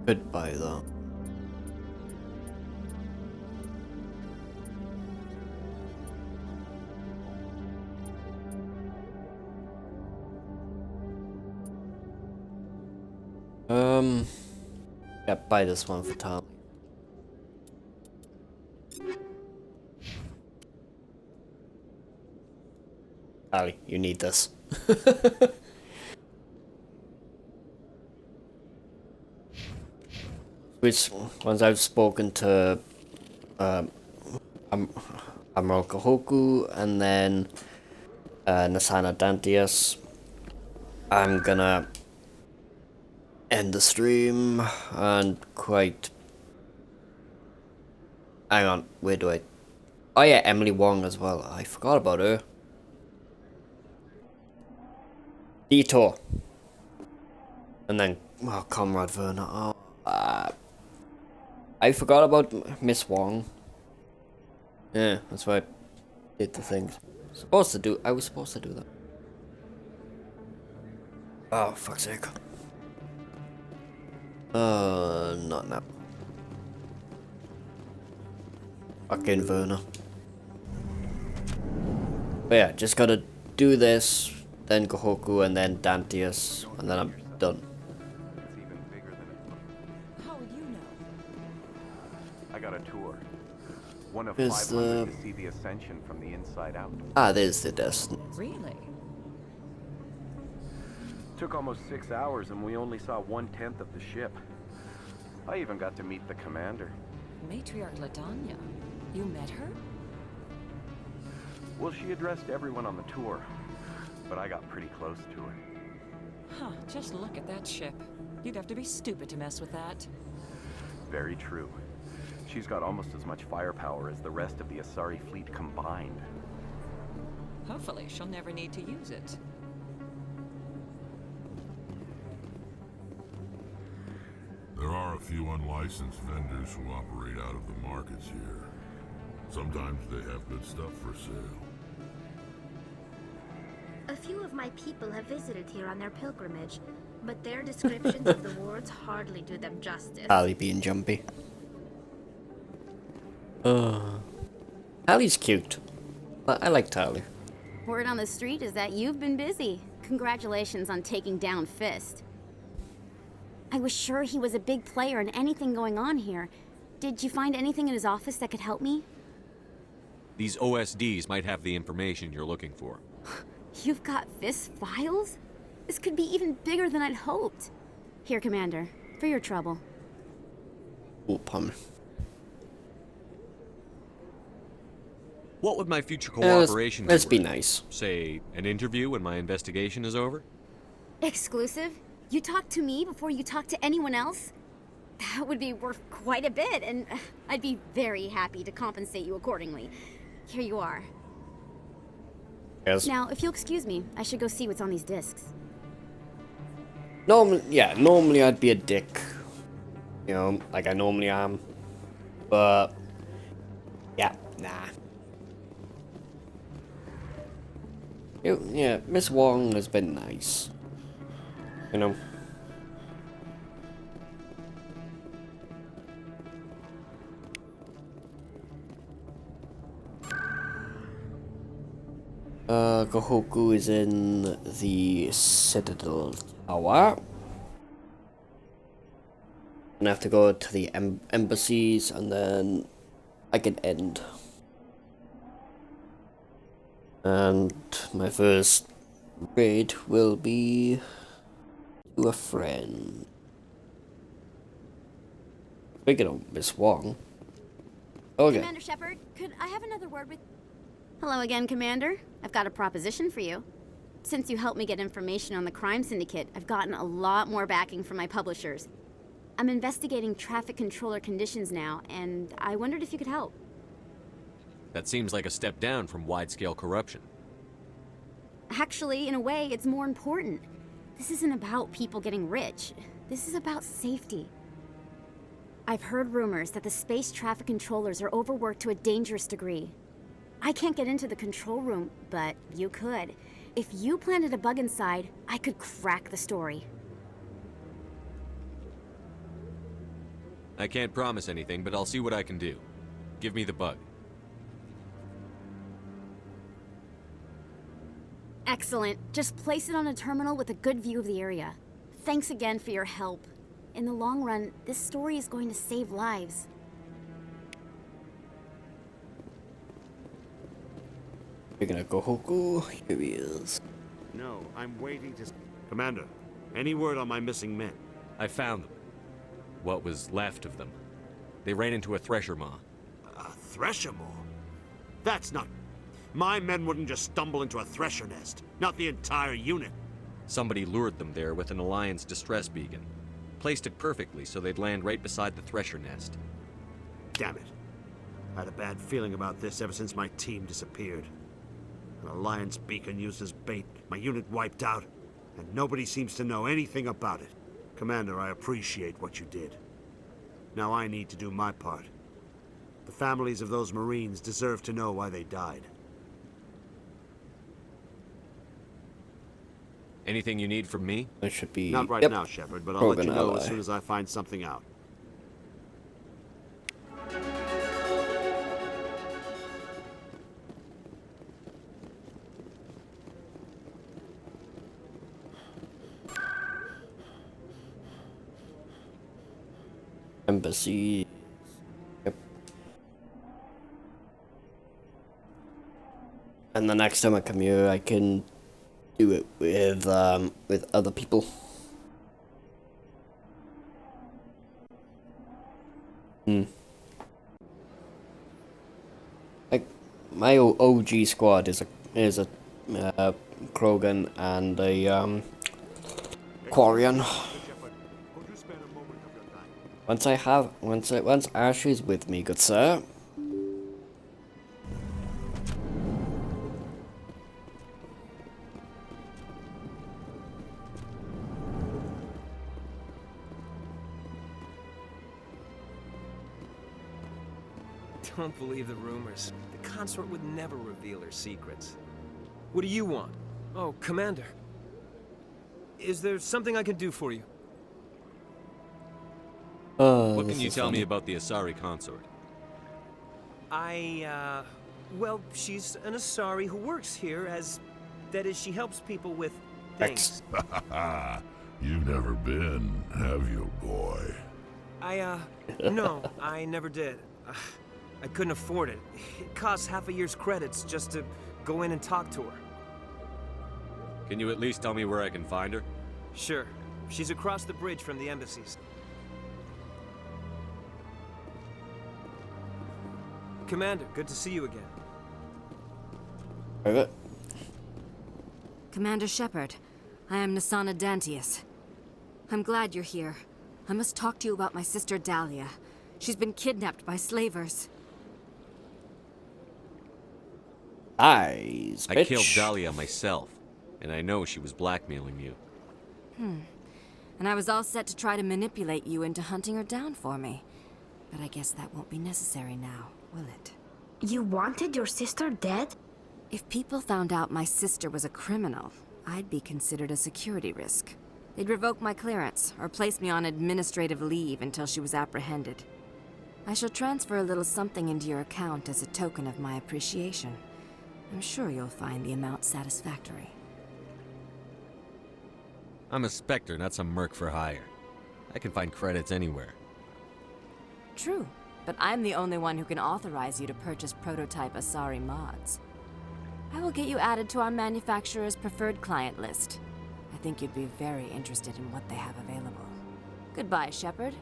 Goodbye, though. Yeah, buy this one for Tom. Ali, you need this. Which, once I've spoken to Admiral Kahoku and then Nasana Dantius, I'm gonna end the stream and quite... Hang on, where do I... Oh yeah, Emily Wong as well. I forgot about her. Detour. And then, oh, Comrade Werner. Oh, I forgot about Miss Wong. Yeah, that's why I did the things. I was supposed to do that. Oh, fuck's sake. Not now. Fucking Werner. But yeah, just gotta do this, then Gohoku, and then Dantius, and then I'm done. How would you know? I got a tour. One of Is 500 to see the ascension from the inside out. Ah, there's the destiny. Really? Took almost 6 hours and we only saw 1/10 of the ship. I even got to meet the commander. Matriarch Ladanya. You met her? Well, she addressed everyone on the tour, but I got pretty close to her. Huh, just look at that ship. You'd have to be stupid to mess with that. Very true. She's got almost as much firepower as the rest of the Asari fleet combined. Hopefully, she'll never need to use it. There are a few unlicensed vendors who operate out of the markets here. Sometimes they have good stuff for sale. A few of my people have visited here on their pilgrimage, but their descriptions of the wards hardly do them justice. Ali being jumpy. Ali's cute. I like Tally. Word on the street is that you've been busy. Congratulations on taking down Fist. I was sure he was a big player in anything going on here. Did you find anything in his office that could help me? These OSDs might have the information you're looking for. You've got Fist files? This could be even bigger than I'd hoped. Here, Commander, for your trouble. Oh, pun. What would my future cooperation let's be worth? nice. Say, an interview when my investigation is over? Exclusive? You talk to me before you talk to anyone else? That would be worth quite a bit, and I'd be very happy to compensate you accordingly. Here you are. Yes. Now, if you'll excuse me, I should go see what's on these discs. Normally I'd be a dick. You know, like I normally am. But, yeah, nah. Yeah, Miss Wong has been nice. You know. Gohoku is in the Citadel Tower. And I have to go to the embassies, and then I can end. And my first raid will be to a friend. Speaking of Miss Wong. Okay. Commander Shepard, could I have another word with... Hello again, Commander. I've got a proposition for you. Since you helped me get information on the crime syndicate, I've gotten a lot more backing from my publishers. I'm investigating traffic controller conditions now, and I wondered if you could help. That seems like a step down from wide-scale corruption. Actually, in a way, it's more important. This isn't about people getting rich. This is about safety. I've heard rumors that the space traffic controllers are overworked to a dangerous degree. I can't get into the control room, but you could. If you planted a bug inside, I could crack the story. I can't promise anything, but I'll see what I can do. Give me the bug. Excellent. Just place it on a terminal with a good view of the area. Thanks again for your help. In the long run, this story is going to save lives. Speaking of Gohoku, here he is. No, I'm waiting to... Commander, any word on my missing men? I found them. What was left of them. They ran into a thresher maw. A thresher maw? That's not... My men wouldn't just stumble into a thresher nest. Not the entire unit. Somebody lured them there with an Alliance distress beacon. Placed it perfectly so they'd land right beside the thresher nest. Damn it. I had a bad feeling about this ever since my team disappeared. An Alliance beacon used as bait, my unit wiped out, and nobody seems to know anything about it. Commander, I appreciate what you did. Now I need to do my part. The families of those Marines deserve to know why they died. Anything you need from me? That should be... Not right now, Shepard, but I'll let you know as soon as I find something out. Embassy. Yep. And the next time I come here, I can do it with other people. Like my OG squad is a Krogan and a Quarian. Once Ash is with me, good sir. Don't believe the rumors. The consort would never reveal her secrets. What do you want? Oh, Commander. Is there something I can do for you? What can you tell me about the Asari consort? Well, she's an Asari who works here as... That is, she helps people with things. You've never been, have you, boy? No, I never did. I couldn't afford it. It costs half a year's credits just to go in and talk to her. Can you at least tell me where I can find her? Sure. She's across the bridge from the embassies. Commander, good to see you again. Okay. Commander Shepard, I am Nasana Dantius. I'm glad you're here. I must talk to you about my sister Dahlia. She's been kidnapped by slavers. Eyes, bitch. I killed Dahlia myself, and I know she was blackmailing you. And I was all set to try to manipulate you into hunting her down for me. But I guess that won't be necessary now, will it? You wanted your sister dead? If people found out my sister was a criminal, I'd be considered a security risk. They'd revoke my clearance, or place me on administrative leave until she was apprehended. I shall transfer a little something into your account as a token of my appreciation. I'm sure you'll find the amount satisfactory. I'm a Spectre, not some merc for hire. I can find credits anywhere. True, but I'm the only one who can authorize you to purchase prototype Asari mods. I will get you added to our manufacturer's preferred client list. I think you'd be very interested in what they have available. Goodbye, Shepard.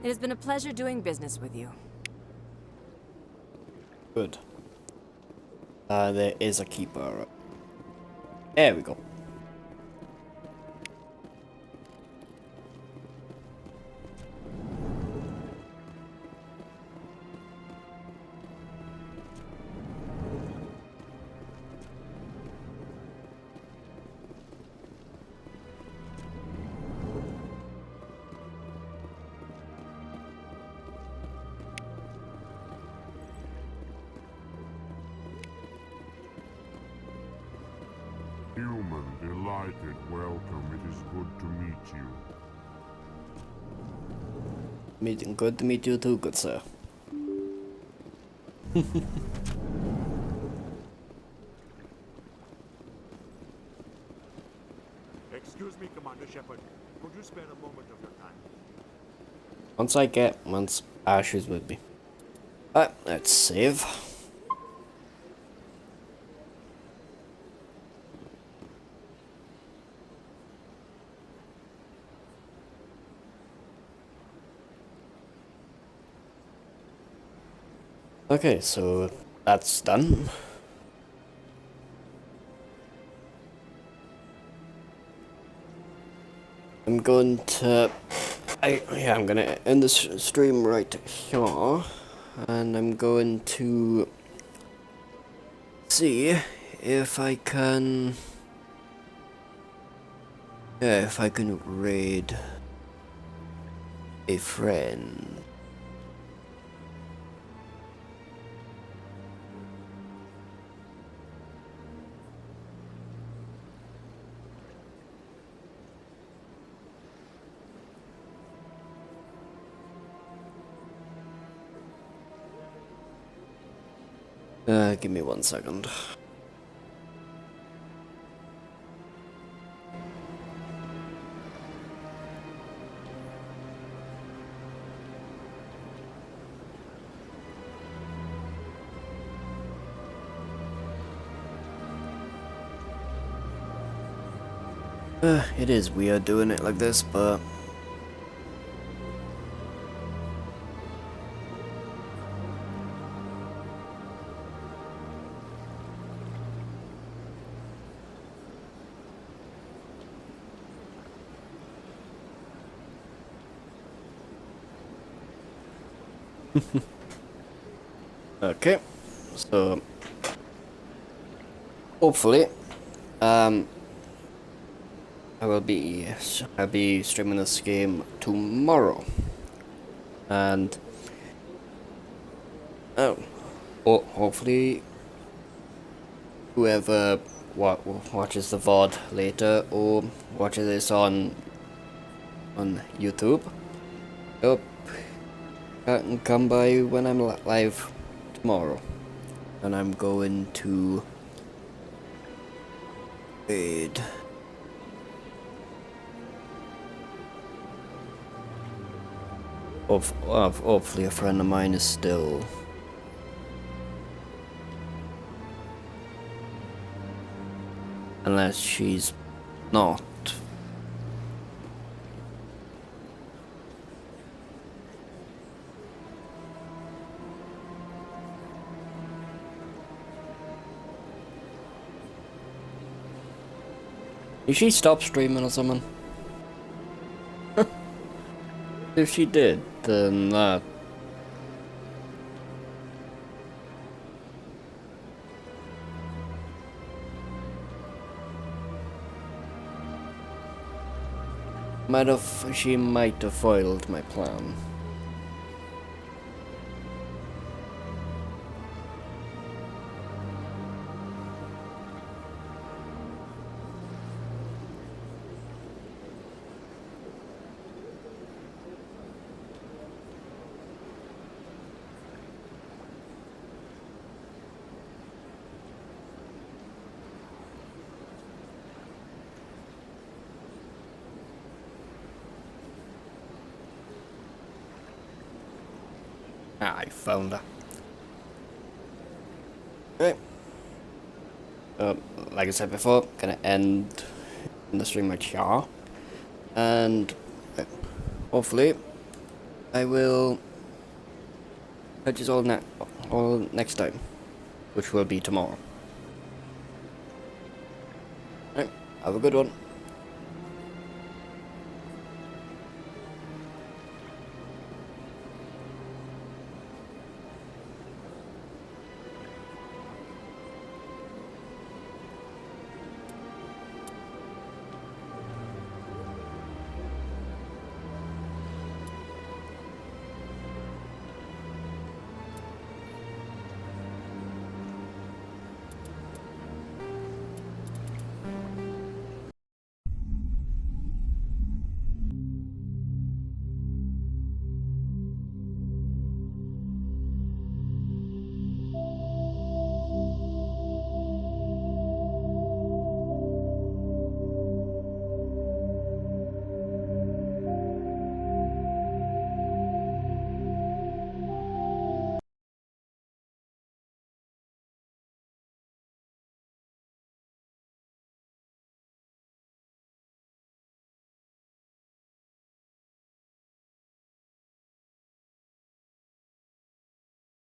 It has been a pleasure doing business with you. Good. There is a keeper. There we go. Human, delighted, welcome. It is good to meet you. Good to meet you too, good sir. Excuse me, Commander Shepard. Could you spare a moment of your time? Once Ash is with me. Let's save. Okay, so that's done. I'm going to... I'm gonna end this stream right here. And I'm going to... see if I can... yeah, if I can raid... a friend. Give me 1 second. It is weird doing it like this, but... okay, so hopefully, I'll be streaming this game tomorrow, and hopefully whoever watches the VOD later or watches this on YouTube, can come by when I'm live tomorrow, and I'm going to raid hopefully a friend of mine is still unless she's not. Did she stop streaming or something? If she did, then that... she might have foiled my plan. I found her. Right. Like I said before, gonna end the stream right here. And hopefully I will catch you all next time, which will be tomorrow. Right, have a good one.